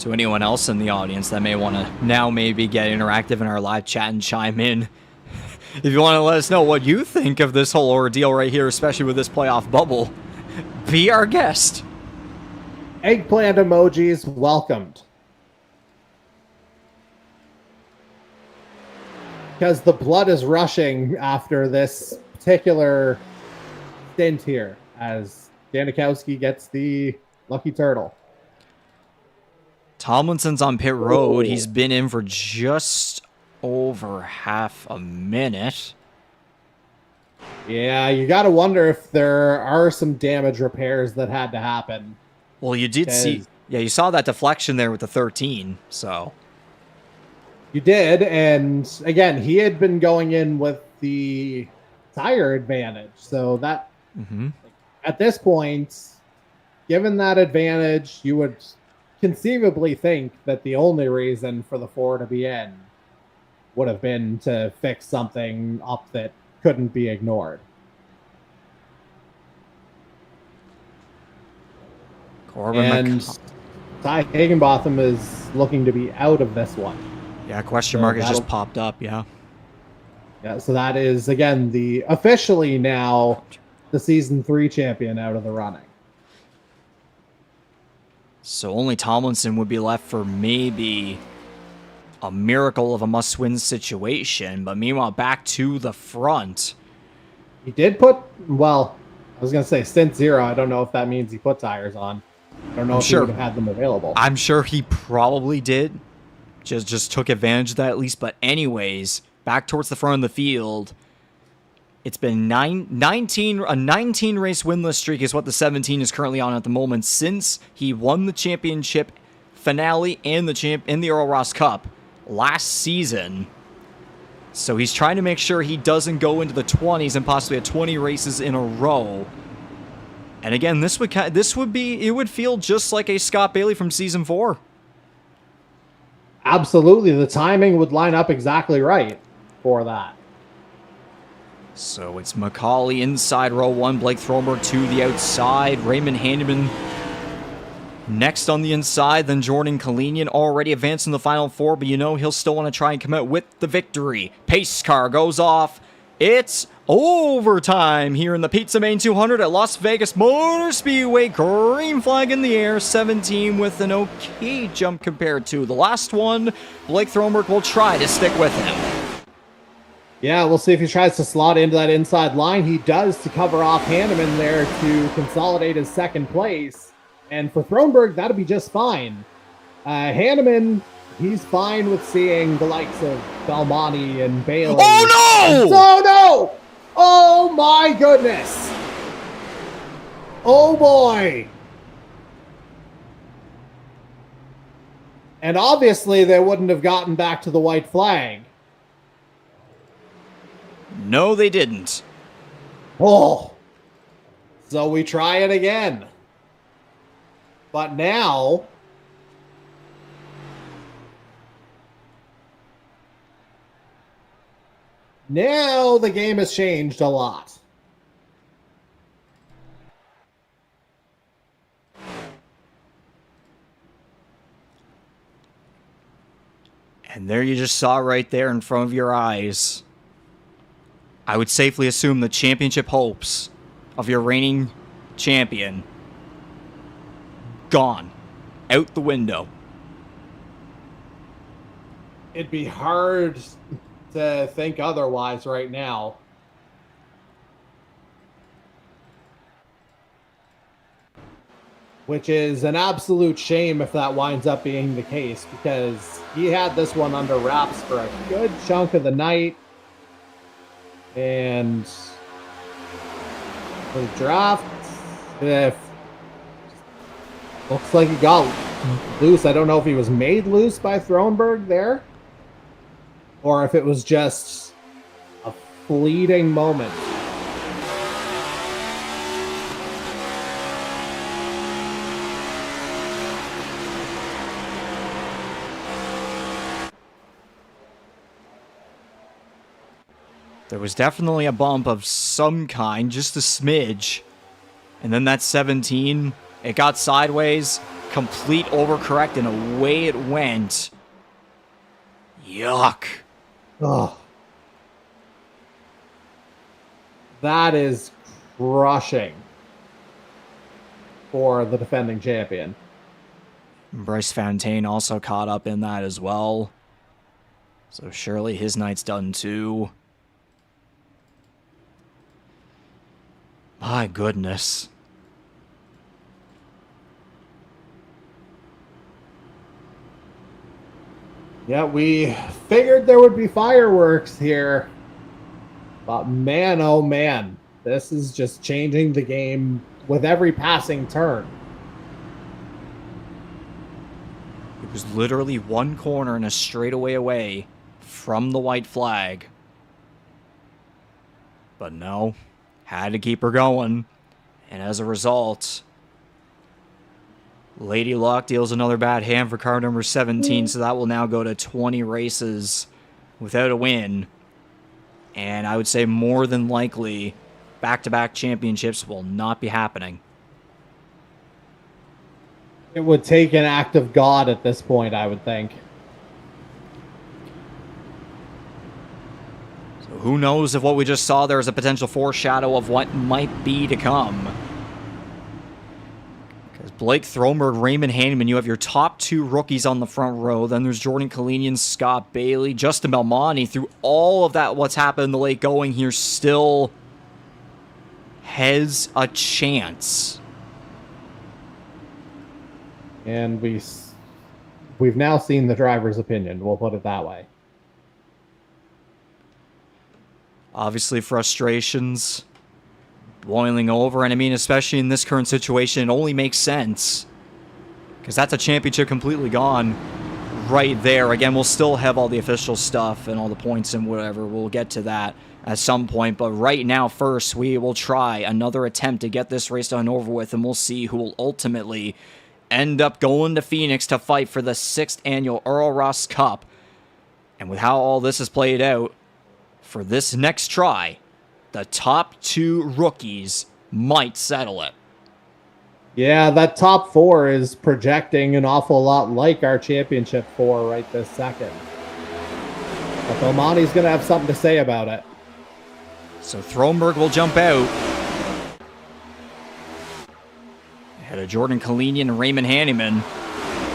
To anyone else in the audience that may want to now maybe get interactive in our live chat and chime in, if you want to let us know what you think of this whole ordeal right here, especially with this playoff bubble, be our guest. Eggplant emojis welcomed. Because the blood is rushing after this particular stint here as Janikowski gets the lucky turtle. Tomlinson's on pit road. He's been in for just over half a minute. Yeah, you got to wonder if there are some damage repairs that had to happen. Well, you did see... Yeah, you saw that deflection there with the 13, so... You did, and again, he had been going in with the tire advantage, so that... At this point, given that advantage, you would conceivably think that the only reason for the 4 to be in would have been to fix something up that couldn't be ignored. And Ty Higginbotham is looking to be out of this one. Yeah, question mark has just popped up, yeah. Yeah, so that is, again, the officially now the Season 3 champion out of the running. So only Tomlinson would be left for maybe a miracle of a must-win situation. But meanwhile, back to the front. He did put, well, I was going to say stint 0. I don't know if that means he put tires on. I don't know if he would have had them available. I'm sure he probably did. Just took advantage of that at least. But anyways, back towards the front of the field. It's been a 19 race winless streak is what the 17 is currently on at the moment since he won the championship finale and the Earl Ross Cup last season. So he's trying to make sure he doesn't go into the 20s and possibly at 20 races in a row. And again, it would feel just like a Scott Bailey from season 4. Absolutely, the timing would line up exactly right for that. So it's McCauley inside row 1, Blake Throberg to the outside, Raymond Hanneman next on the inside, then Jordan Kalinian already advanced in the Final Four, but you know he'll still want to try and come out with the victory. Pace car goes off. It's overtime here in the Pizza Main 200 at Las Vegas Motor Speedway. Green flag in the air, 17 with an okay jump compared to the last one. Blake Throberg will try to stick with him. Yeah, we'll see if he tries to slot into that inside line. He does to cover off Hanneman there to consolidate his second place. And for Throberg, that'll be just fine. Hanneman, he's fine with seeing the likes of Belmonte and Bailey. Oh, no! Oh, no! Oh, my goodness! Oh, boy! And obviously, they wouldn't have gotten back to the white flag. No, they didn't. Oh, so we try it again. But now the game has changed a lot. And there you just saw right there in front of your eyes. I would safely assume the championship hopes of your reigning champion gone. Out the window. It'd be hard to think otherwise right now. Which is an absolute shame if that winds up being the case, because he had this one under wraps for a good chunk of the night. And the draft, looks like he got loose. I don't know if he was made loose by Throberg there, or if it was just a fleeting moment. There was definitely a bump of some kind, just a smidge. And then that 17, it got sideways, complete overcorrect, and away it went. Yuck. Oh. That is crushing for the defending champion. Bryce Fontaine also caught up in that as well. So surely his night's done too. My goodness. Yeah, we figured there would be fireworks here. But man, oh man, this is just changing the game with every passing turn. It was literally one corner and a straightaway away from the white flag. But no. Had to keep her going. And as a result, Lady Luck deals another bad hand for car number 17. So that will now go to 20 races without a win. And I would say more than likely, back-to-back championships will not be happening. It would take an act of God at this point, I would think. Who knows if what we just saw there is a potential foreshadow of what might be to come. Because Blake Throberg, Raymond Hanneman, you have your top 2 rookies on the front row. Then there's Jordan Kalinian, Scott Bailey, Justin Belmonte. Through all of that, what's happened in the late going here, still has a chance. And we've now seen the driver's opinion. We'll put it that way. Obviously, frustrations boiling over, and I mean, especially in this current situation, it only makes sense because that's a championship completely gone right there. Again, we'll still have all the official stuff and all the points and whatever. We'll get to that at some point, but right now, first, we will try another attempt to get this race done over with, and we'll see who will ultimately end up going to Phoenix to fight for the 6th annual Earl Ross Cup. And with how all this is played out, for this next try, the top 2 rookies might settle it. Yeah, that top 4 is projecting an awful lot like our championship 4 right this second. But Belmonte's going to have something to say about it. So Throberg will jump out. Ahead of Jordan Kalinian and Raymond Hanneman.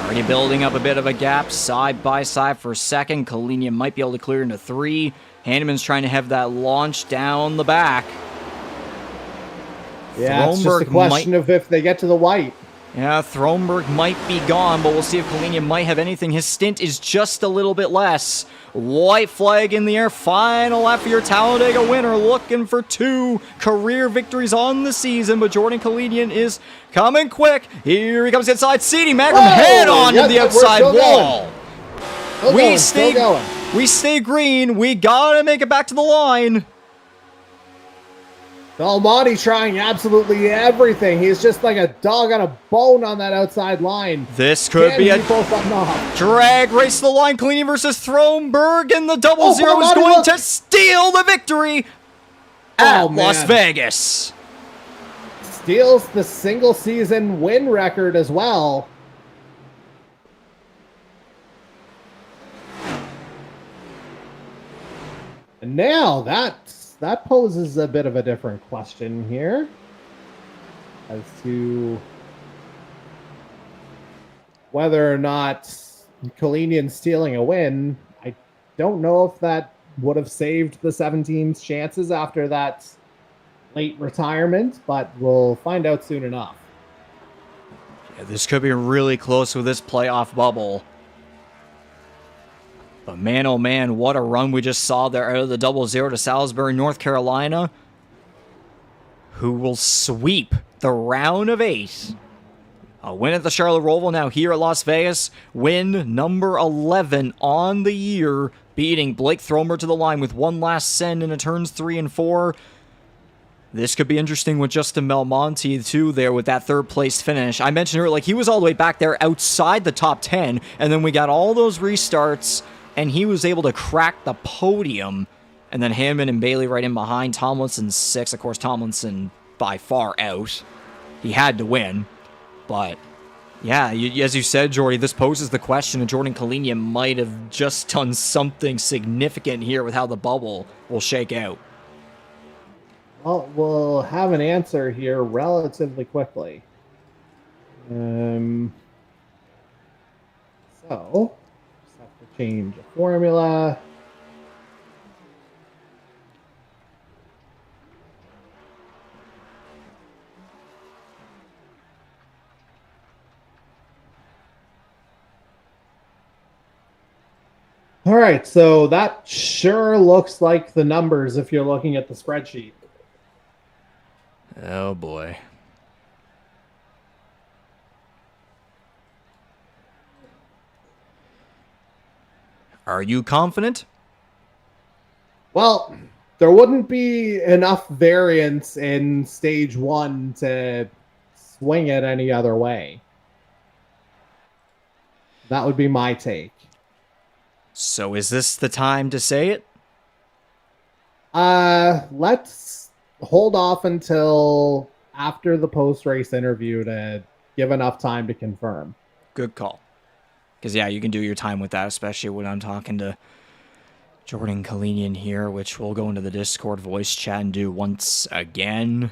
Already building up a bit of a gap side by side for second. Kalinian might be able to clear into 3. Hanneman's trying to have that launch down the back. Yeah, it's just a question of if they get to the white. Yeah, Throberg might be gone, but we'll see if Kalinian might have anything. His stint is just a little bit less. White flag in the air. Final lap for your Talladega winner. Looking for 2 career victories on the season, but Jordan Kalinian is coming quick. Here he comes inside. CD Magnum head on to the outside wall. We stay green. We gotta make it back to the line. Belmonte trying absolutely everything. He's just like a dog on a bone on that outside line. This could be a drag race to the line. Kalinian versus Throberg, and the double zero is going to steal the victory at Las Vegas. Steals the single season win record as well. And now that poses a bit of a different question here as to whether or not Kalinian stealing a win. I don't know if that would have saved the 17's chances after that late retirement, but we'll find out soon enough. Yeah, this could be really close with this playoff bubble. But man, oh man, what a run we just saw there out of the double zero to Salisbury, North Carolina, who will sweep the round of 8. A win at the Charlotte Roval, now here at Las Vegas. Win number 11 on the year, beating Blake Throberg to the line with one last send into turns 3 and 4. This could be interesting with Justin Belmonte, too, there with that 3rd place finish. I mentioned earlier, like, he was all the way back there outside the top 10, and then we got all those restarts, and he was able to crack the podium. And then Hanneman and Bailey right in behind. Tomlinson 6. Of course, Tomlinson by far out. He had to win. But, yeah, as you said, Jordy, this poses the question, and Jordan Kalinian might have just done something significant here with how the bubble will shake out. Well, we'll have an answer here relatively quickly. So, just have to change the formula. All right, so that sure looks like the numbers if you're looking at the spreadsheet. Oh, boy. Are you confident? Well, there wouldn't be enough variance in stage 1 to swing it any other way. That would be my take. So is this the time to say it? Let's hold off until after the post-race interview to give enough time to confirm. Good call. Because, yeah, you can do your time with that, especially when I'm talking to Jordan Kalinian here, which we'll go into the Discord voice chat and do once again.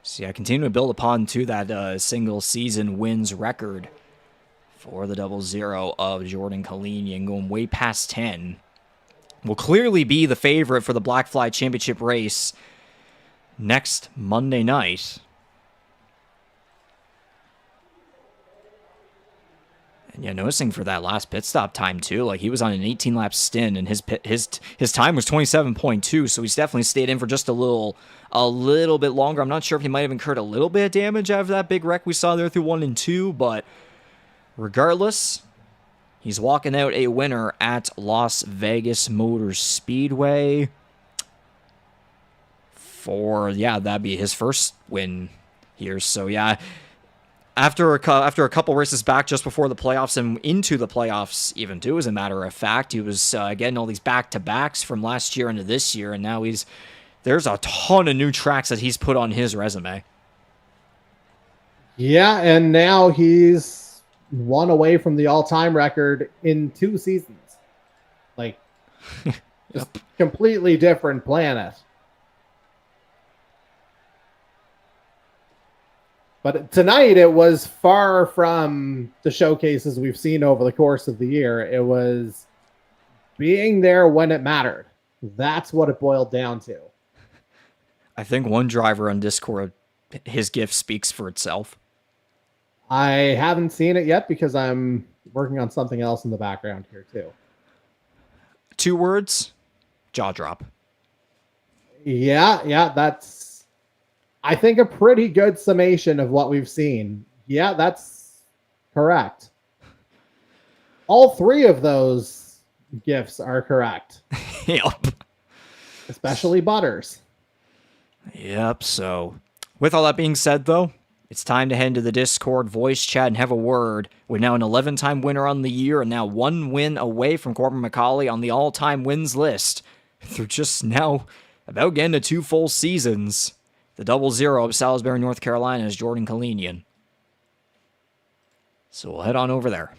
So yeah, continue to build upon to that single season wins record for the 00 of Jordan Kalinian, going way past 10. Will clearly be the favorite for the Black Flag Championship race next Monday night. And yeah, noticing for that last pit stop time too, like he was on an 18-lap stint, and his time was 27.2, so he's definitely stayed in for just a little bit longer. I'm not sure if he might have incurred a little bit of damage out of that big wreck we saw there through 1 and 2, but regardless, he's walking out a winner at Las Vegas Motor Speedway for, yeah, that'd be his first win here. So yeah, after a couple races back just before the playoffs and into the playoffs even too, as a matter of fact, he was getting all these back-to-backs from last year into this year, and now there's a ton of new tracks that he's put on his resume. Yeah, and now he's one away from the all-time record in 2 seasons. Like, just completely different planet. But tonight, it was far from the showcases we've seen over the course of the year. It was being there when it mattered. That's what it boiled down to. I think one driver on Discord, his gift speaks for itself. I haven't seen it yet because I'm working on something else in the background here, too. 2 words, jaw drop. Yeah, that's, I think, a pretty good summation of what we've seen. Yeah, that's correct. All 3 of those gifts are correct. Yep. Especially Butters. Yep, so with all that being said, though, it's time to head into the Discord voice chat and have a word with now an 11-time winner on the year and now 1 win away from Corbin McCauley on the all-time wins list through just now about getting to 2 full seasons. The 00 of Salisbury, North Carolina is Jordan Kalinian. So we'll head on over there.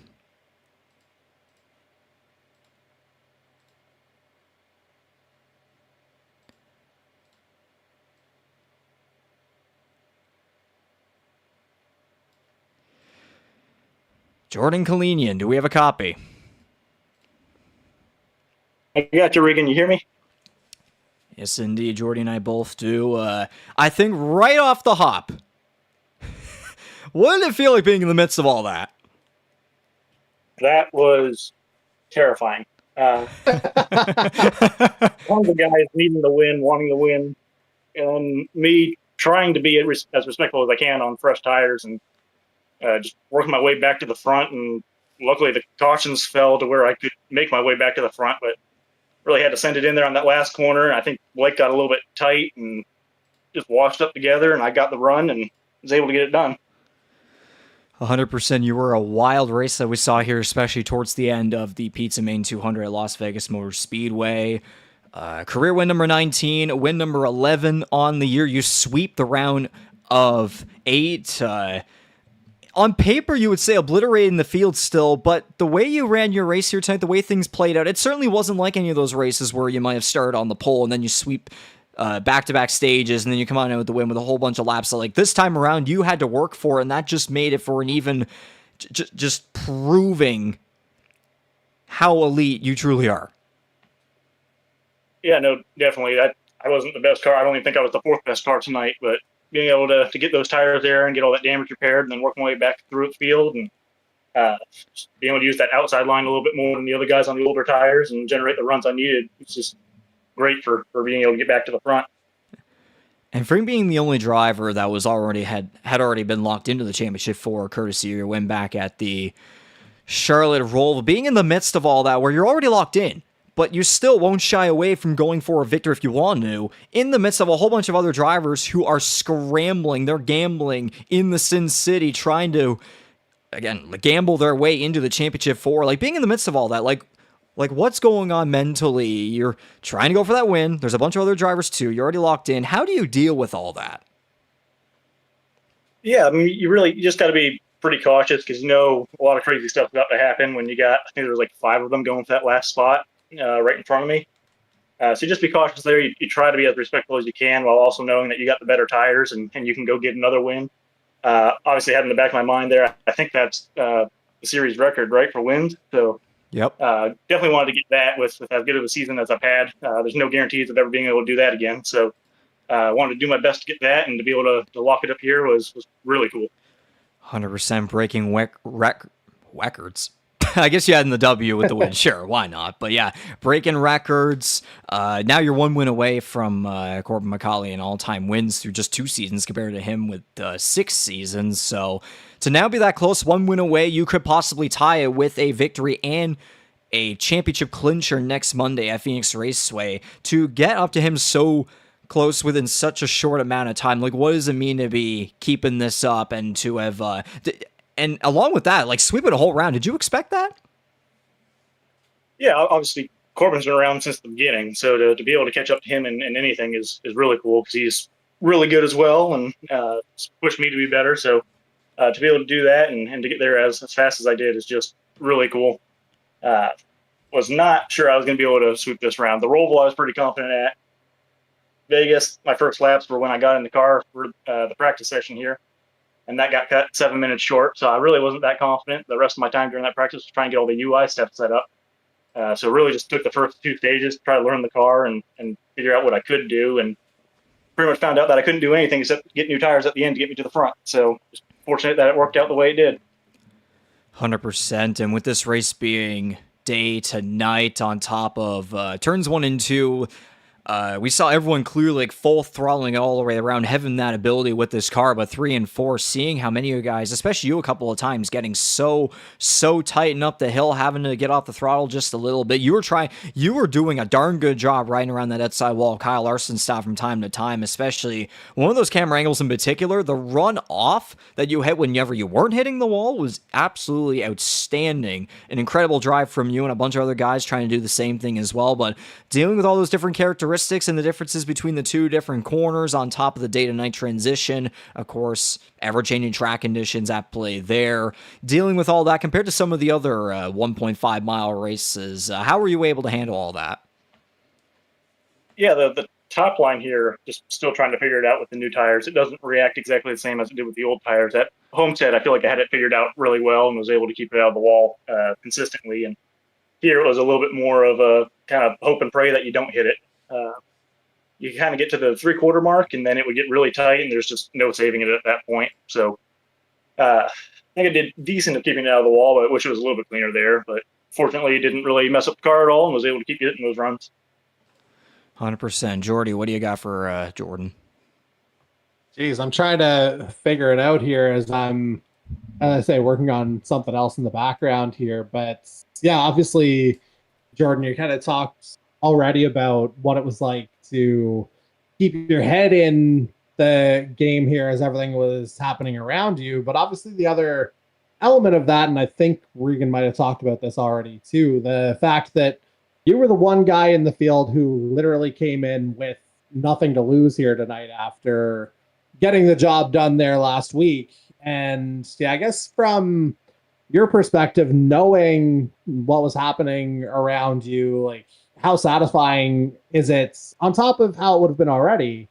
Jordan Kalinian, do we have a copy? I got you, Regan. You hear me? Yes, indeed. Jordy and I both do. I think right off the hop, what did it feel like being in the midst of all that? That was terrifying. One of the guys needing the win, wanting to win, and me trying to be as respectful as I can on fresh tires and just working my way back to the front. And luckily the cautions fell to where I could make my way back to the front, but really had to send it in there on that last corner. I think Blake got a little bit tight and just washed up together, and I got the run and was able to get it done. 100%. You were a wild race that we saw here, especially towards the end of the Pizza Main 200 at Las Vegas Motor Speedway. Career win number 19, win number 11 on the year. You sweep the round of 8. On paper, you would say obliterating the field still, but the way you ran your race here tonight, the way things played out, it certainly wasn't like any of those races where you might have started on the pole and then you sweep back-to-back stages and then you come out with the win with a whole bunch of laps. So like this time around, you had to work for it, and that just made it for an even, just proving how elite you truly are. Yeah, no, definitely. I wasn't the best car. I don't even think I was the 4th best car tonight, but being able to get those tires there and get all that damage repaired and then work my way back through the field and being able to use that outside line a little bit more than the other guys on the older tires and generate the runs I needed. It's just great for being able to get back to the front. And for being the only driver that was already had already been locked into the championship for courtesy of your win back at the Charlotte Roval, being in the midst of all that where you're already locked in, but you still won't shy away from going for a victory if you want to, in the midst of a whole bunch of other drivers who are scrambling, they're gambling in the Sin City, trying to, again, gamble their way into the championship 4. Like, being in the midst of all that, like what's going on mentally? You're trying to go for that win. There's a bunch of other drivers too. You're already locked in. How do you deal with all that? Yeah, I mean, you just got to be pretty cautious because, a lot of crazy stuff's about to happen when you got, I think there was like 5 of them going for that last spot right in front of me. So just be cautious there. You try to be as respectful as you can while also knowing that you got the better tires and you can go get another win. Obviously, had in the back of my mind there, I think that's the series record, right, for wins. So Yep. definitely wanted to get that with as good of a season as I've had. There's no guarantees of ever being able to do that again. So wanted to do my best to get that, and to be able to lock it up here was really cool. 100% breaking records. I guess you had in the W with the win. Sure, why not? But yeah, breaking records. Now you're 1 win away from Corbin McCauley in all-time wins through just 2 seasons compared to him with 6 seasons. So to now be that close, 1 win away, you could possibly tie it with a victory and a championship clincher next Monday at Phoenix Raceway. To get up to him so close within such a short amount of time, like, what does it mean to be keeping this up and to have and along with that, like, sweeping a whole round? Did you expect that? Yeah, obviously Corbin's been around since the beginning, so to be able to catch up to him in anything is really cool, because he's really good as well, and pushed me to be better. So to be able to do that and to get there as fast as I did is just really cool. Was not sure I was going to be able to sweep this round. The Roval I was pretty confident at. Vegas, my first laps were when I got in the car for the practice session here, and that got cut 7 minutes short. So I really wasn't that confident. The rest of my time during that practice was trying to get all the UI stuff set up. So really just took the first 2 stages to try to learn the car and figure out what I could do, and pretty much found out that I couldn't do anything except get new tires at the end to get me to the front. So just fortunate that it worked out the way it did. 100%. And with this race being day to night on top of turns 1 and 2, we saw everyone clearly, like, full throttling all the way around, having that ability with this car. But 3 and 4, seeing how many of you guys, especially you a couple of times, getting so tighten up the hill, having to get off the throttle just a little bit. You were doing a darn good job riding around that outside wall. Kyle Larson style from time to time, especially one of those camera angles in particular. The run off that you hit whenever you weren't hitting the wall was absolutely outstanding. An incredible drive from you and a bunch of other guys trying to do the same thing as well. But dealing with all those different characteristics and the differences between the 2 different corners on top of the day to night transition, of course, ever-changing track conditions at play there, dealing with all that compared to some of the other 1.5 mile races, how were you able to handle all that? Yeah, the top line here, just still trying to figure it out with the new tires. It doesn't react exactly the same as it did with the old tires. At Homestead, I feel like I had it figured out really well and was able to keep it out of the wall consistently. And here it was a little bit more of a kind of hope and pray that you don't hit it. You kind of get to the 3/4 mark, and then it would get really tight, and there's just no saving it at that point. So I think I did decent at keeping it out of the wall, but I wish it was a little bit cleaner there. But fortunately, it didn't really mess up the car at all, and was able to keep getting those runs. 100%. Jordy, what do you got for Jordan? Geez, I'm trying to figure it out here as I'm, as I say, working on something else in the background here. But yeah, obviously, Jordan, you kind of talked already about what it was like to keep your head in the game here as everything was happening around you. But obviously the other element of that, and I think Regan might have talked about this already too, the fact that you were the one guy in the field who literally came in with nothing to lose here tonight after getting the job done there last week. And yeah, I guess from your perspective, knowing what was happening around you, like, how satisfying is it, on top of how it would have been already,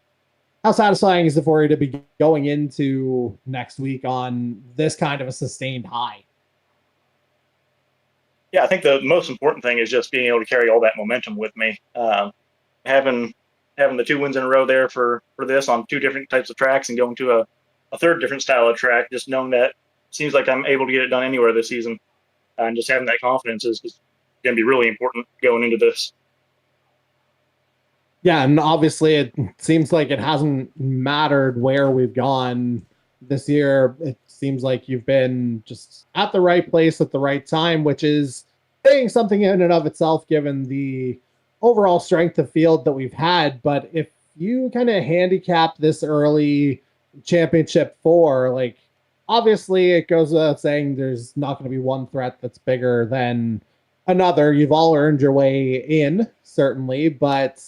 how satisfying is it for you to be going into next week on this kind of a sustained high? Yeah, I think the most important thing is just being able to carry all that momentum with me. Having the 2 wins in a row there for this on 2 different types of tracks, and going to a third different style of track, just knowing that seems like I'm able to get it done anywhere this season, and just having that confidence is going to be really important going into this. Yeah, and obviously it seems like it hasn't mattered where we've gone this year. It seems like you've been just at the right place at the right time, which is saying something in and of itself, given the overall strength of field that we've had. But if you kind of handicap this early championship 4, like, obviously it goes without saying there's not going to be one threat that's bigger than another. You've all earned your way in, certainly, but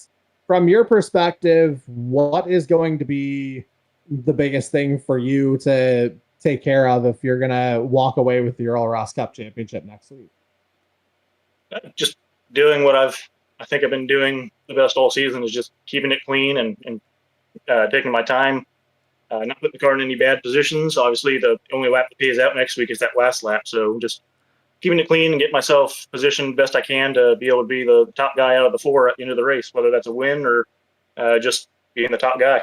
from your perspective, what is going to be the biggest thing for you to take care of if you're going to walk away with your Earl Ross Cup championship next week? Just doing what I think I've been doing the best all season is just keeping it clean and taking my time, not putting the car in any bad positions. Obviously, the only lap that pays out next week is that last lap. So just keeping it clean and get myself positioned best I can to be able to be the top guy out of the four at the end of the race, whether that's a win or just being the top guy.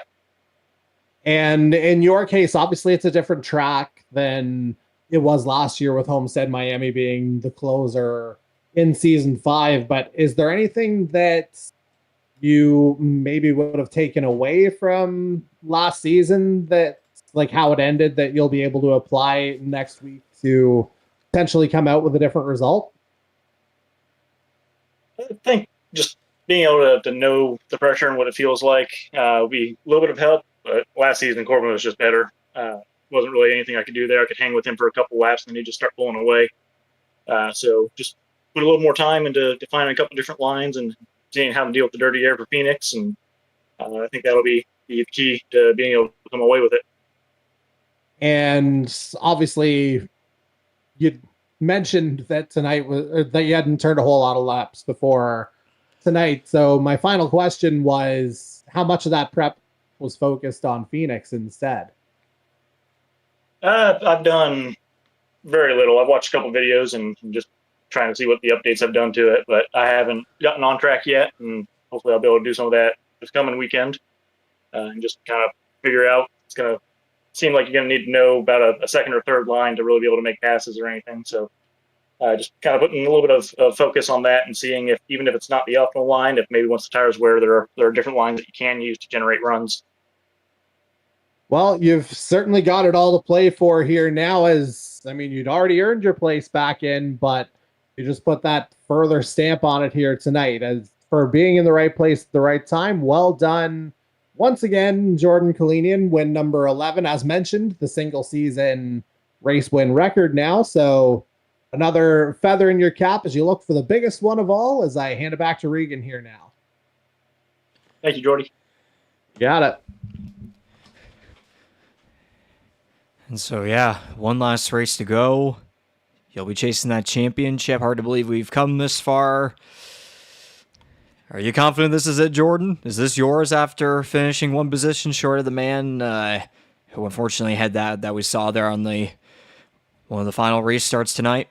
And in your case, obviously it's a different track than it was last year with Homestead Miami being the closer in season 5. But is there anything that you maybe would have taken away from last season, that like how it ended, that you'll be able to apply next week to potentially come out with a different result? I think just being able to know the pressure and what it feels like will be a little bit of help. But last season, Corbin was just better. Wasn't really anything I could do there. I could hang with him for a couple laps and then he'd just start pulling away. So just put a little more time into defining a couple different lines and seeing how to deal with the dirty air for Phoenix. And I think that'll be the key to being able to come away with it. And obviously, you mentioned that tonight was that you hadn't turned a whole lot of laps before tonight. So my final question was, how much of that prep was focused on Phoenix instead? I've done very little. I've watched a couple videos and just trying to see what the updates I've done to it, but I haven't gotten on track yet. And hopefully I'll be able to do some of that this coming weekend and just kind of figure out. It's going to seem like you're going to need to know about a second or third line to really be able to make passes or anything. So just kind of putting a little bit of focus on that and seeing if, even if it's not the optimal line, if maybe once the tires wear, there are different lines that you can use to generate runs. Well, you've certainly got it all to play for here now, as I mean, you'd already earned your place back in, but you just put that further stamp on it here tonight. As for being in the right place at the right time, well done. Once again, Jordan Kalinian, win number 11, as mentioned, the single season race win record now. So another feather in your cap as you look for the biggest one of all, as I hand it back to Regan here now. Thank you, Jordy. Got it. And so, yeah, one last race to go. You'll be chasing that championship. Hard to believe we've come this far. Are you confident this is it, Jordan? Is this yours after finishing one position short of the man who unfortunately had that we saw there on one of the final restarts tonight?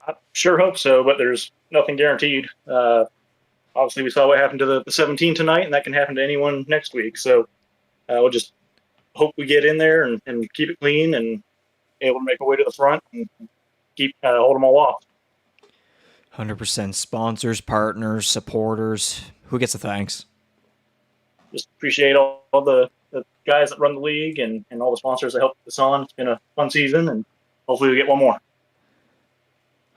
I sure hope so, but there's nothing guaranteed. Obviously, we saw what happened to the 17 tonight, and that can happen to anyone next week. So we'll just hope we get in there and keep it clean and able to make our way to the front and keep hold them all off. 100% sponsors, partners, supporters. Who gets the thanks? Just appreciate all the guys that run the league and all the sponsors that helped us on. It's been a fun season, and hopefully we get one more.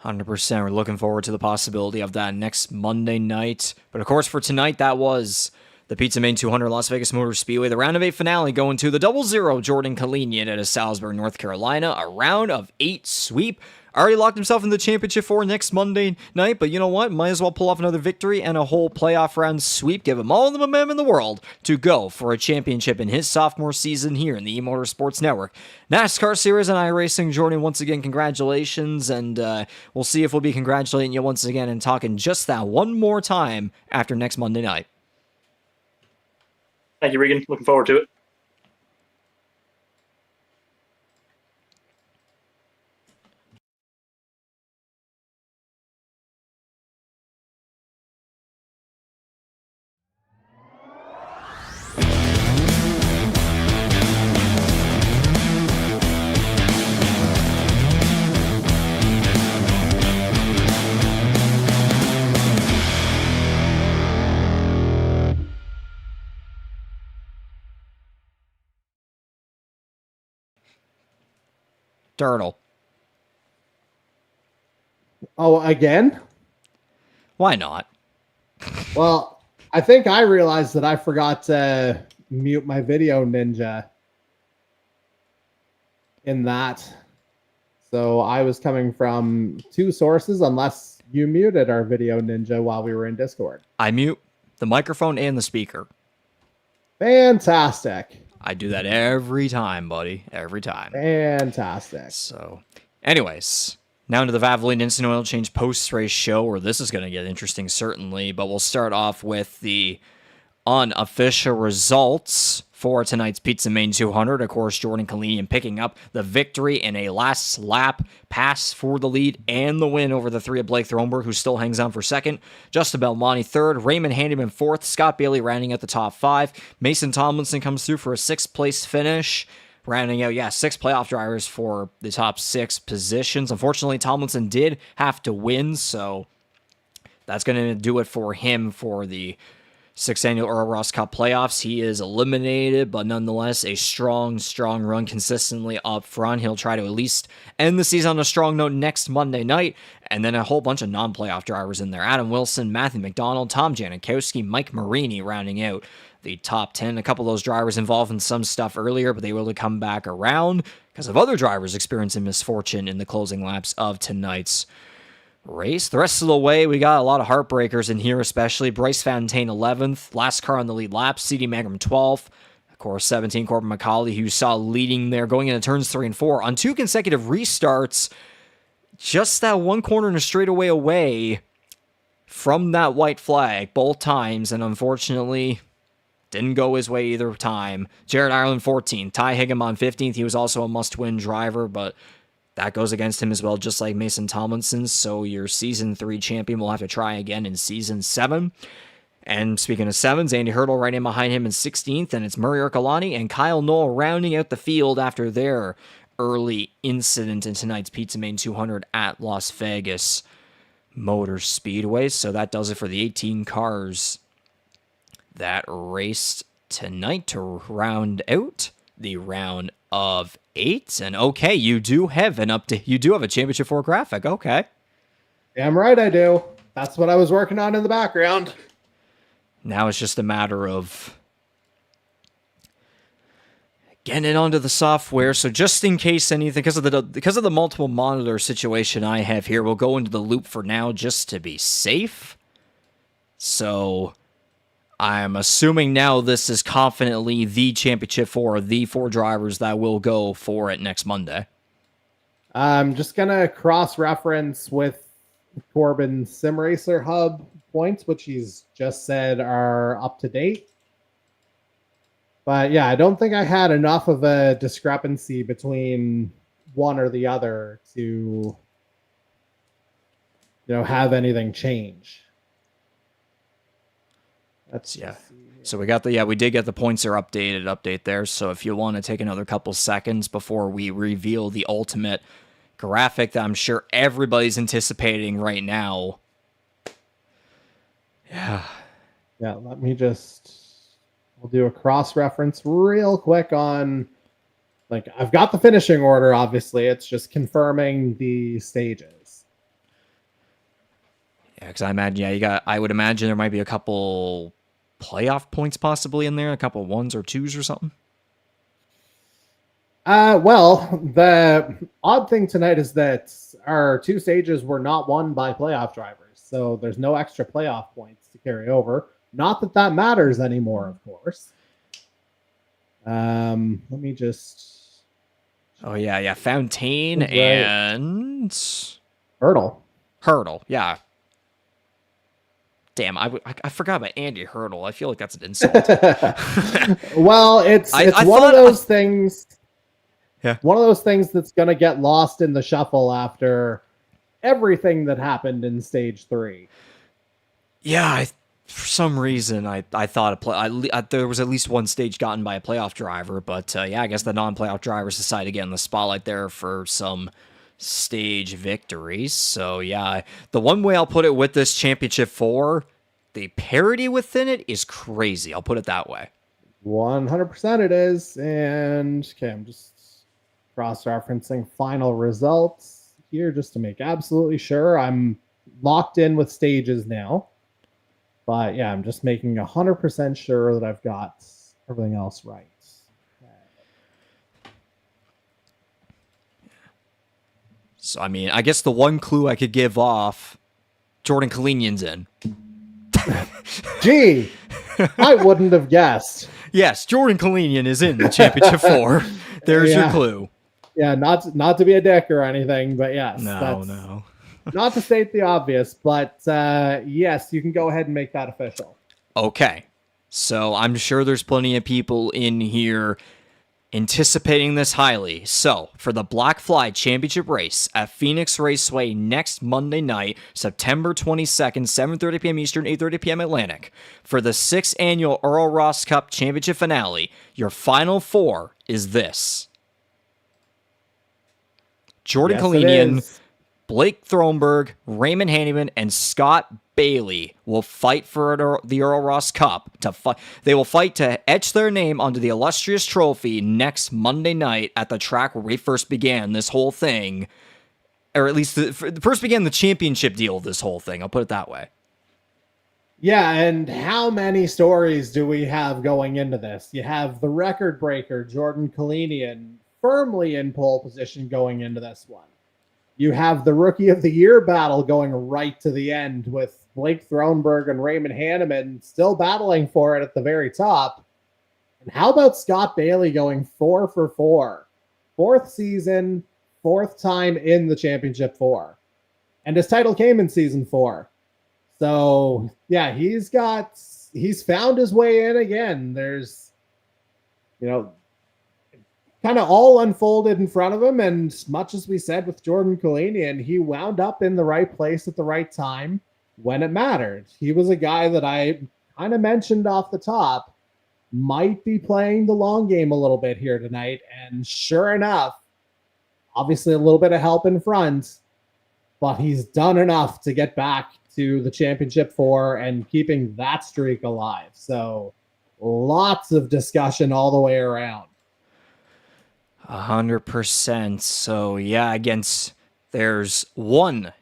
100%. We're looking forward to the possibility of that next Monday night. But of course, for tonight, that was the Pizza Main 200 Las Vegas Motor Speedway. The round of 8 finale going to the 00 Jordan Kalinian out of Salisbury, North Carolina. A round of 8 sweep. Already locked himself in the championship for next Monday night, but you know what? Might as well pull off another victory and a whole playoff round sweep. Give him all the momentum in the world to go for a championship in his sophomore season here in the E-Motorsports Network NASCAR Series and iRacing. Jordan, once again, congratulations, and we'll see if we'll be congratulating you once again and talking just that one more time after next Monday night. Thank you, Regan. Looking forward to it. Turtle. Oh, again? Why not? Well, I think I realized that I forgot to mute my video ninja in that. So I was coming from two sources, unless you muted our video ninja while we were in Discord. I mute the microphone and the speaker. Fantastic. I do that every time, buddy. Every time. Fantastic. So, anyways, Now into the Valvoline Instant Oil Change post-race show, where this is going to get interesting, certainly. But we'll start off with the unofficial results for tonight's Pizza Main 200. Of course, Jordan Kalinian picking up the victory in a last lap pass for the lead and the win over the three of Blake Thronberg, who still hangs on for second. Justin Belmonte third. Raymond Handyman fourth. Scott Bailey rounding out the top five. Mason Tomlinson comes through for a sixth place finish. Rounding out, 6 playoff drivers for the top 6 positions. Unfortunately, Tomlinson did have to win, so that's going to do it for him for the 6th annual Earl Ross Cup playoffs. He is eliminated, but nonetheless, a strong run consistently up front. He'll try to at least end the season on a strong note next Monday night, and then a whole bunch of non-playoff drivers in there. Adam Wilson, Matthew McDonald, Tom Janikowski, Mike Marini rounding out the top 10. A couple of those drivers involved in some stuff earlier, but they will come back around because of other drivers experiencing misfortune in the closing laps of tonight's race. The rest of the way, we got a lot of heartbreakers in here, especially Bryce Fontaine 11th, last car on the lead lap, CD Mangrum 12th, of course 17 Corbin McCauley, who you saw leading there going into turns 3 and 4 on 2 consecutive restarts, just that one corner and a straightaway away from that white flag both times, and unfortunately didn't go his way either time. Jared Ireland 14th, Ty Higginbon 15th. He was also a must-win driver, but that goes against him as well, just like Mason Tomlinson. So your Season 3 champion will have to try again in Season 7. And speaking of 7s, Andy Hurdle right in behind him in 16th, and it's Murray Urkelani and Kyle Knoll rounding out the field after their early incident in tonight's Pizza Main 200 at Las Vegas Motor Speedway. So that does it for the 18 cars that raced tonight to round out the round of 8. And okay, you do have an update. You do have a Championship 4 graphic. Okay. Damn right I do. That's what I was working on in the background. Now it's just a matter of getting it onto the software. So just in case anything, because of the multiple monitor situation I have here, we'll go into the loop for now just to be safe. So I'm assuming now this is confidently the Championship 4, the 4 drivers that will go for it next Monday. I'm just going to cross-reference with Corbin's SimRacer Hub points, which he's just said are up to date. But yeah, I don't think I had enough of a discrepancy between one or the other to, have anything change. So we did get the points are update there. So if you want to take another couple seconds before we reveal the ultimate graphic that I'm sure everybody's anticipating right now. Yeah, let me we'll do a cross-reference real quick on, I've got the finishing order, obviously. It's just confirming the stages. Yeah, because I imagine, I would imagine there might be a couple playoff points possibly in there, a couple 1s or 2s or something. Well, the odd thing tonight is that our 2 stages were not won by playoff drivers, so there's no extra playoff points to carry over. Not that that matters anymore, of course. Let me just... Oh, yeah. Fontaine and... Hurdle, yeah. Damn, I forgot about Andy Hurdle. I feel like that's an insult. Well, it's one of those things. Yeah. One of those things that's going to get lost in the shuffle after everything that happened in Stage 3. Yeah, for some reason, I thought there was at least one stage gotten by a playoff driver, but I guess the non-playoff drivers decided to get in the spotlight there for some stage victories. So yeah, the one way I'll put it with this Championship 4, the parity within it is crazy. I'll put it that way. 100% it is. And okay, I'm just cross-referencing final results here just to make absolutely sure. I'm locked in with stages now. But yeah, I'm just making 100% sure that I've got everything else right. So, I guess the one clue I could give off, Jordan Kalinian's in. Gee, I wouldn't have guessed. Yes, Jordan Kalinian is in the Championship 4. There's your clue. Yeah, not to be a dick or anything, but yes. No. Not to state the obvious, but yes, you can go ahead and make that official. Okay. So I'm sure there's plenty of people in here anticipating this highly. So, for the Black Fly Championship race at Phoenix Raceway next Monday night, September 22nd, 7:30 p.m. Eastern, 8:30 p.m. Atlantic, for the 6th annual Earl Ross Cup Championship finale, your final four is this. Jordan Kalinian, Blake Thronberg, Raymond Hanneman, and Scott Bailey will fight for the Earl Ross Cup. They will fight to etch their name onto the illustrious trophy next Monday night at the track where we first began this whole thing. Or at least first began the championship deal of this whole thing. I'll put it that way. Yeah, and how many stories do we have going into this? You have the record breaker, Jordan Kalinian, firmly in pole position going into this one. You have the Rookie of the Year battle going right to the end with Blake Thronberg and Raymond Hanneman still battling for it at the very top. And how about Scott Bailey going 4 for 4? Fourth season, fourth time in the championship 4. And his title came in season 4. So, yeah, he's found his way in again. There's, kind of all unfolded in front of him. And much as we said with Jordan Kalinian, he wound up in the right place at the right time when it mattered. He was a guy that I kind of mentioned off the top might be playing the long game a little bit here tonight. And sure enough, obviously a little bit of help in front, but he's done enough to get back to the championship 4 and keeping that streak alive. So lots of discussion all the way around. 100%. So yeah, there's one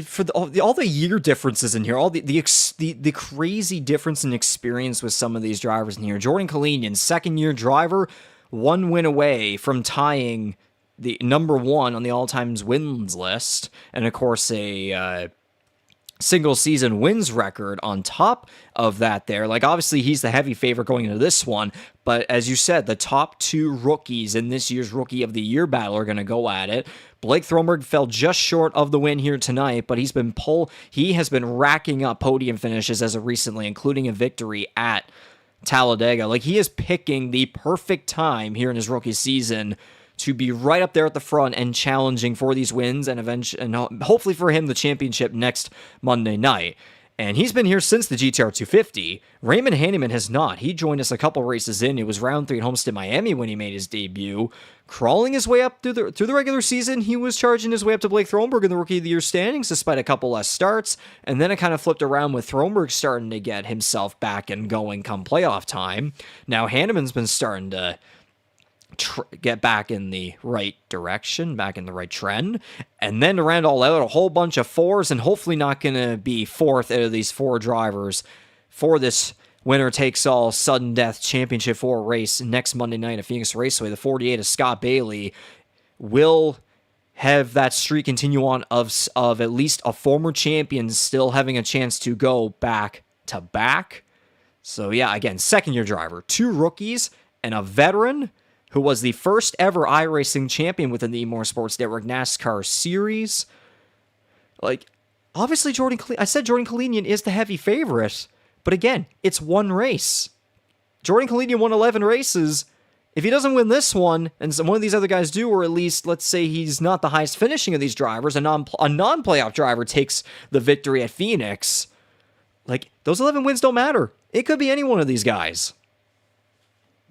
for all the year differences in here, all the crazy difference in experience with some of these drivers in here. Jordan Kalinian, second-year driver, 1 win away from tying the number 1 on the all-time wins list, and of course a single season wins record on top of that there. Like, obviously he's the heavy favorite going into this one, but as you said, the top 2 rookies in this year's Rookie of the Year battle are going to go at it. Blake Thronberg fell just short of the win here tonight, but he has been racking up podium finishes as of recently, including a victory at Talladega. Like, he is picking the perfect time here in his rookie season to be right up there at the front and challenging for these wins and hopefully for him the championship next Monday night. And he's been here since the GTR 250. Raymond Hanneman has not. He joined us a couple races in. It was round 3 at Homestead, Miami when he made his debut. Crawling his way up through the regular season, he was charging his way up to Blake Thronberg in the Rookie of the Year standings despite a couple less starts. And then it kind of flipped around with Thronberg starting to get himself back and going come playoff time. Now Hanneman's been starting to get back in the right direction, back in the right trend, and then to round all out, a whole bunch of 4s, and hopefully not going to be 4th out of these 4 drivers for this winner-takes-all sudden death championship 4 race next Monday night at Phoenix Raceway. The 48 of Scott Bailey will have that streak continue on of at least a former champion still having a chance to go back to back. So yeah, again, second-year driver, 2 rookies, and a veteran who was the first ever iRacing champion within the E-Motorsports Network NASCAR Series. Like, obviously I said Jordan Kalinian is the heavy favorite, but again, it's 1 race. Jordan Kalinian won 11 races. If he doesn't win this one, and one of these other guys do, or at least, let's say he's not the highest finishing of these drivers, a non-playoff driver takes the victory at Phoenix, like, those 11 wins don't matter. It could be any one of these guys.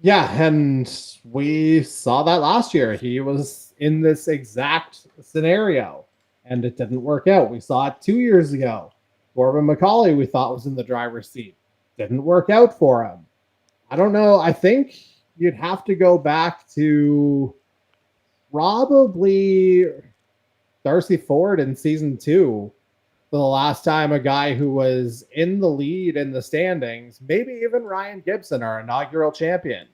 Yeah, and we saw that last year. He was in this exact scenario, and it didn't work out. We saw it 2 years ago. Corbin McCauley, we thought, was in the driver's seat. Didn't work out for him. I don't know. I think you'd have to go back to probably Darcy Ford in season 2 for the last time a guy who was in the lead in the standings, maybe even Ryan Gibson, our inaugural champion.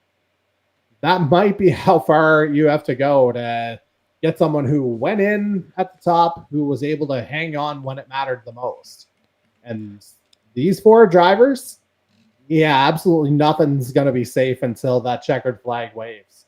That might be how far you have to go to get someone who went in at the top, who was able to hang on when it mattered the most. And these 4 drivers, yeah, absolutely nothing's going to be safe until that checkered flag waves.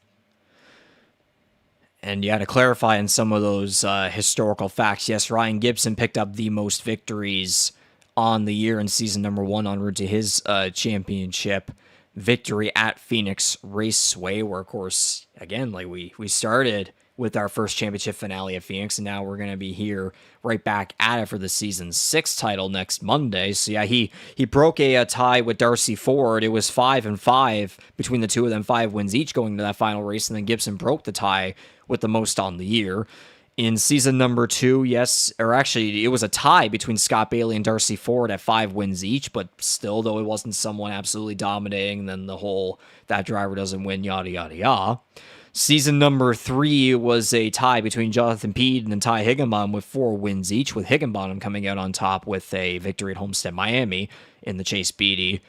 And yeah, to clarify on some of those historical facts, yes, Ryan Gibson picked up the most victories on the year in season number 1 en route to his championship victory at Phoenix Raceway, where, of course, again, like we started with our first championship finale at Phoenix, and now we're going to be here right back at it for the season 6 title next Monday. So yeah, he broke a tie with Darcy Ford. It was 5-5 between the two of them, 5 wins each going to that final race, and then Gibson broke the tie with the most on the year. In season number 2, yes, or actually it was a tie between Scott Bailey and Darcy Ford at 5 wins each, but still, though, it wasn't someone absolutely dominating, then the whole that driver doesn't win, yada, yada, yada. Season number 3 was a tie between Jonathan Peden and Ty Higginbottom with 4 wins each, with Higginbottom coming out on top with a victory at Homestead, Miami in the Chase Beatty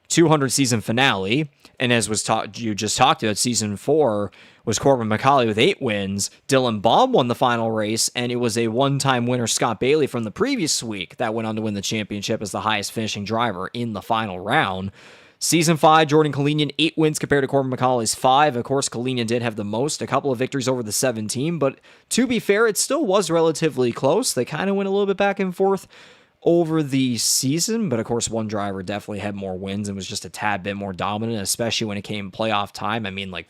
200 season finale. And as you just talked about, season 4 was Corbin McCauley with 8 wins. Dylan Baum won the final race, and it was a one-time winner, Scott Bailey, from the previous week that went on to win the championship as the highest finishing driver in the final round. Season 5, Jordan Kalinian, 8 wins compared to Corbin McCauley's 5. Of course, Kalinian did have the most, a couple of victories over the 17, but to be fair, it still was relatively close. They kind of went a little bit back and forth over the season, but of course, one driver definitely had more wins and was just a tad bit more dominant, especially when it came playoff time. I mean, like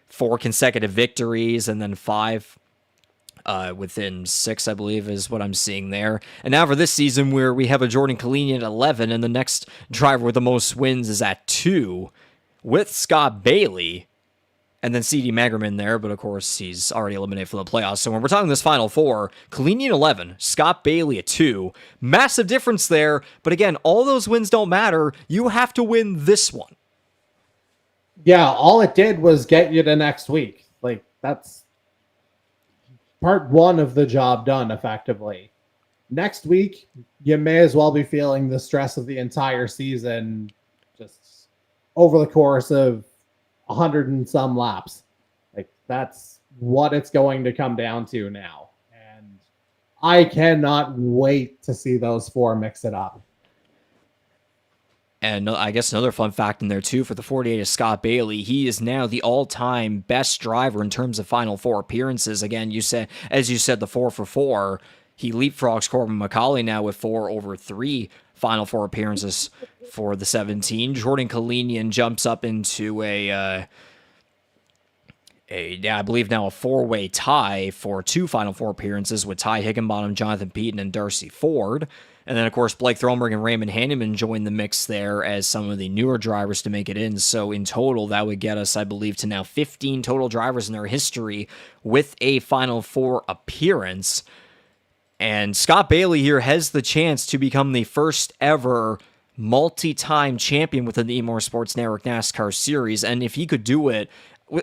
4 consecutive victories and then 5 within 6, I believe, is what I'm seeing there. And now for this season, where we have a Jordan Kalinian at 11, and the next driver with the most wins is at 2, with Scott Bailey, and then C.D. Magerman there, but of course, he's already eliminated from the playoffs. So when we're talking this Final Four, Kalinian 11, Scott Bailey at 2, massive difference there, but again, all those wins don't matter. You have to win this one. Yeah, all it did was get you to next week. Like, that's part 1 of the job done, effectively. Next week, you may as well be feeling the stress of the entire season just over the course of 100 and some laps. Like, that's what it's going to come down to now. And I cannot wait to see those 4 mix it up. And I guess another fun fact in there, too, for the 48 is Scott Bailey. He is now the all-time best driver in terms of Final Four appearances. Again, as you said, the 4 for 4. He leapfrogs Corbin McCauley now with 4 over 3 Final Four appearances for the 17. Jordan Kalinian jumps up into I believe now a 4-way tie for 2 Final Four appearances with Ty Higginbottom, Jonathan Peden, and Darcy Ford. And then, of course, Blake Throberg and Raymond Hanneman join the mix there as some of the newer drivers to make it in. So in total, that would get us, I believe, to now 15 total drivers in their history with a Final Four appearance. And Scott Bailey here has the chance to become the first ever multi-time champion within the E-Motorsports Network NASCAR Series. And if he could do it,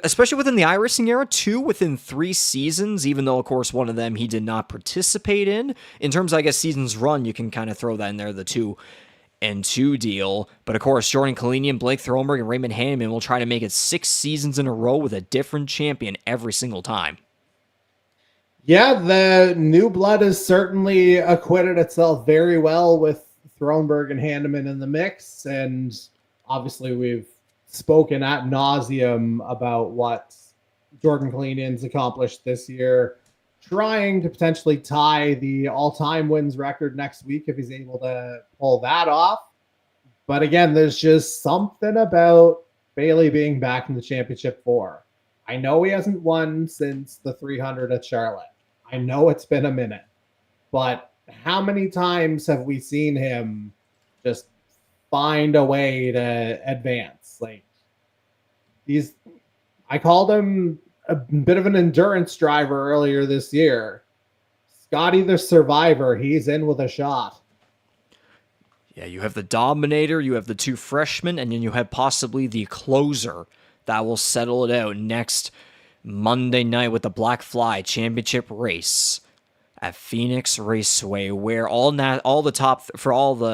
especially within the iRacing era, 2 within 3 seasons, even though, of course, one of them he did not participate in. In terms of, I guess, seasons run, you can kind of throw that in there, the 2 and 2 deal. But, of course, Jordan Kalinian, Blake Throberg, and Raymond Hanneman will try to make it 6 seasons in a row with a different champion every single time. Yeah, the new blood has certainly acquitted itself very well with Throberg and Hanneman in the mix. And obviously, we've spoken ad nauseum about what Jordan Kalinian's accomplished this year, trying to potentially tie the all-time wins record next week if he's able to pull that off. But again, there's just something about Bailey being back in the championship 4. I know he hasn't won since the 300 at Charlotte. I know it's been a minute, but how many times have we seen him just find a way to advance? Like, I called him a bit of an endurance driver earlier this year. Scotty the Survivor, he's in with a shot. Yeah, you have the Dominator, you have the 2 freshmen, and then you have possibly the closer that will settle it out next Monday night with the Black Fly Championship race at Phoenix Raceway, where all the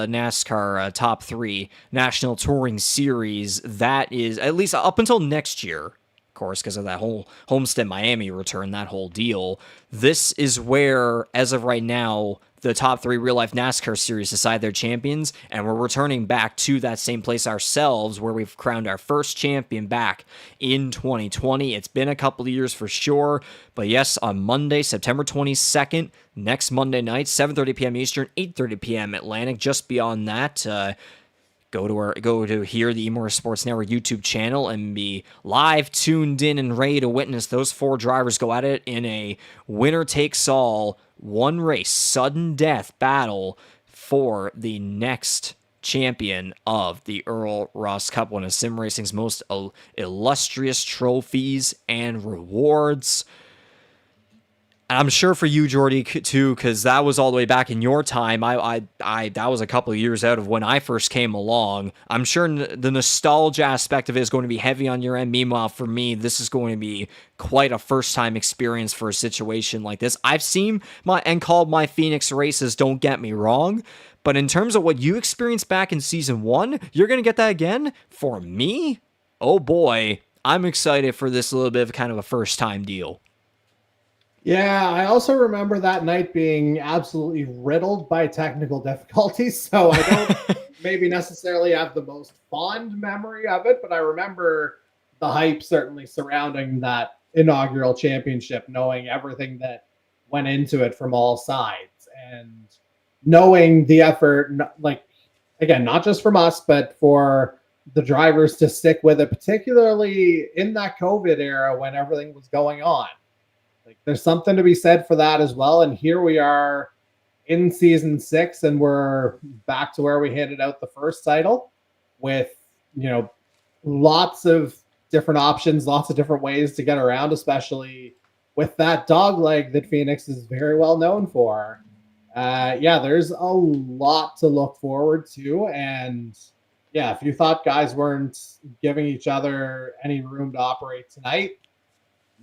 NASCAR top 3 National Touring Series, that is at least up until next year. Of course, because of that whole Homestead Miami return, that whole deal. This is where, as of right now, the top 3 real-life NASCAR series decide their champions, and we're returning back to that same place ourselves where we've crowned our first champion back in 2020. It's been a couple of years for sure, but yes, on Monday, September 22nd, next Monday night, 7:30 p.m. Eastern, 8:30 p.m. Atlantic. Just beyond that, go to here, the E-Motorsports Network YouTube channel, and be live tuned in and ready to witness those 4 drivers go at it in a winner-takes-all, one race, sudden death battle for the next champion of the Earl Ross Cup, one of sim racing's most illustrious trophies and rewards. I'm sure for you, Jordy, too, because that was all the way back in your time. That was a couple of years out of when I first came along. I'm sure the nostalgia aspect of it is going to be heavy on your end. Meanwhile, for me, this is going to be quite a first-time experience for a situation like this. I've seen and called my Phoenix races, don't get me wrong, but in terms of what you experienced back in Season 1, you're going to get that again? For me? Oh boy, I'm excited for this little bit of kind of a first-time deal. Yeah, I also remember that night being absolutely riddled by technical difficulties, so I don't maybe necessarily have the most fond memory of it, but I remember the hype certainly surrounding that inaugural championship, knowing everything that went into it from all sides, and knowing the effort, like, again, not just from us, but for the drivers to stick with it, particularly in that COVID era when everything was going on. Like, there's something to be said for that as well. And here we are in Season 6, and we're back to where we handed out the first title with, lots of different options, lots of different ways to get around, especially with that dog leg that Phoenix is very well known for. There's a lot to look forward to. And yeah, if you thought guys weren't giving each other any room to operate tonight,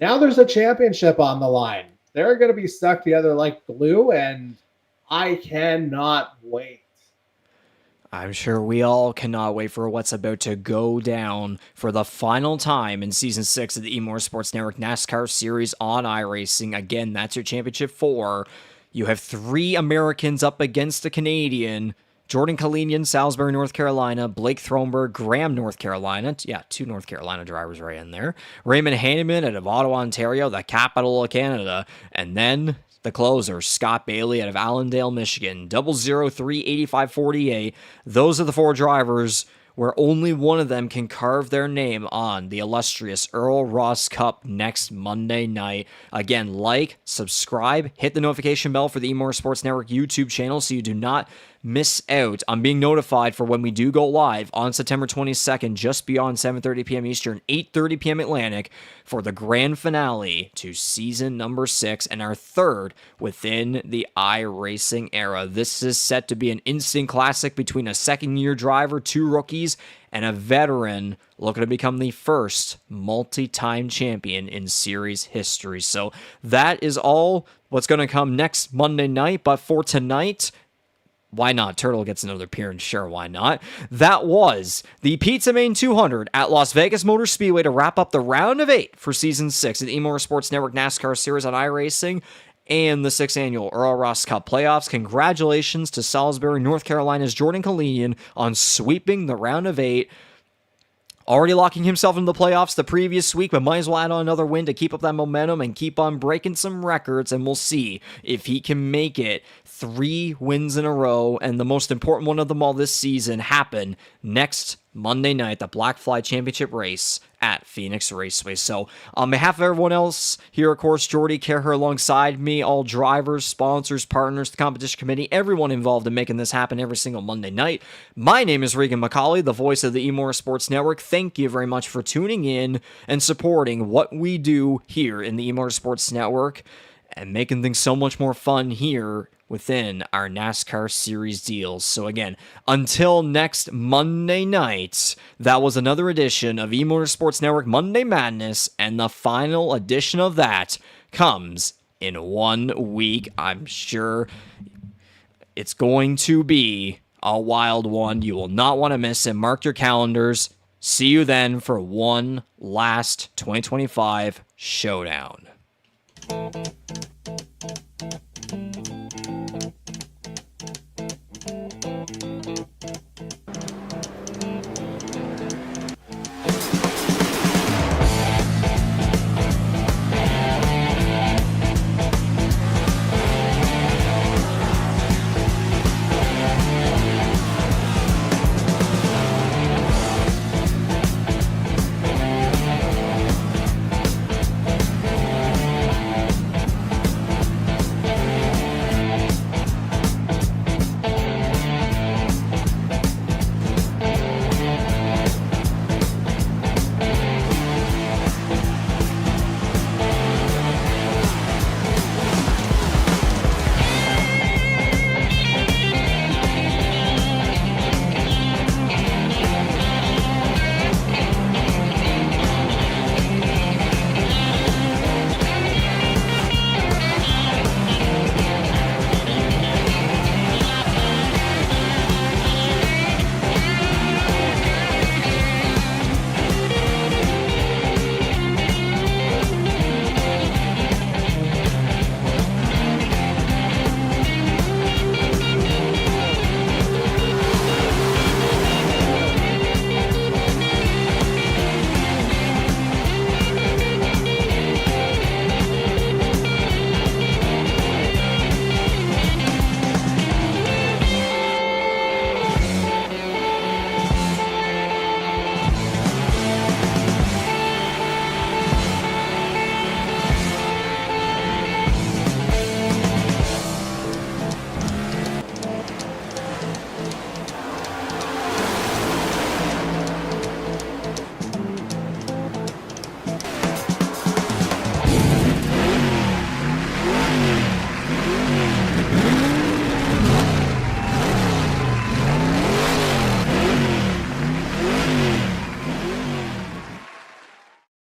now there's a championship on the line. They're going to be stuck together like glue, and I cannot wait. I'm sure we all cannot wait for what's about to go down for the final time in Season 6 of the E-Motorsports Network NASCAR Series on iRacing. Again, that's your Championship 4. You have 3 Americans up against a Canadian. Jordan Kalinian, Salisbury, North Carolina. Blake Thronberg, Graham, North Carolina. Yeah, 2 North Carolina drivers right in there. Raymond Hanneman out of Ottawa, Ontario, the capital of Canada. And then the closer, Scott Bailey out of Allendale, Michigan. 003-8548. Those are the 4 drivers where only one of them can carve their name on the illustrious Earl Ross Cup next Monday night. Again, like, subscribe, hit the notification bell for the E-Motorsports Network YouTube channel so you do not miss out on being notified for when we do go live on September 22nd, just beyond 7:30 p.m. Eastern, 8:30 p.m. Atlantic, for the grand finale to season number 6 and our 3rd within the iRacing era. This is set to be an instant classic between a second-year driver, 2 rookies, and a veteran looking to become the first multi-time champion in series history. So that is all what's going to come next Monday night, but for tonight, why not? Turtle gets another appearance. Sure, why not? That was the Pizza Main 200 at Las Vegas Motor Speedway to wrap up the round of 8 for Season 6 of the E-Motorsports Network NASCAR Series on iRacing and the 6th annual Earl Ross Cup playoffs. Congratulations to Salisbury, North Carolina's Jordan Kalinian on sweeping the round of 8. Already locking himself into the playoffs the previous week, but might as well add on another win to keep up that momentum and keep on breaking some records, and we'll see if he can make it 3 wins in a row, and the most important one of them all this season happen next Monday night, the Black Fly Championship race at Phoenix Raceway. So on behalf of everyone else here, of course, Jordy Kerher alongside me, all drivers, sponsors, partners, the competition committee, everyone involved in making this happen every single Monday night. My name is Regan McCauley, the voice of the E-Motorsports Network. Thank you very much for tuning in and supporting what we do here in the E-Motorsports Network and making things so much more fun here within our NASCAR Series deals. So again, until next Monday night, that was another edition of E-Motorsports Network Monday Madness, and the final edition of that comes in 1 week. I'm sure it's going to be a wild one. You will not want to miss it. Mark your calendars. See you then for one last 2025 showdown.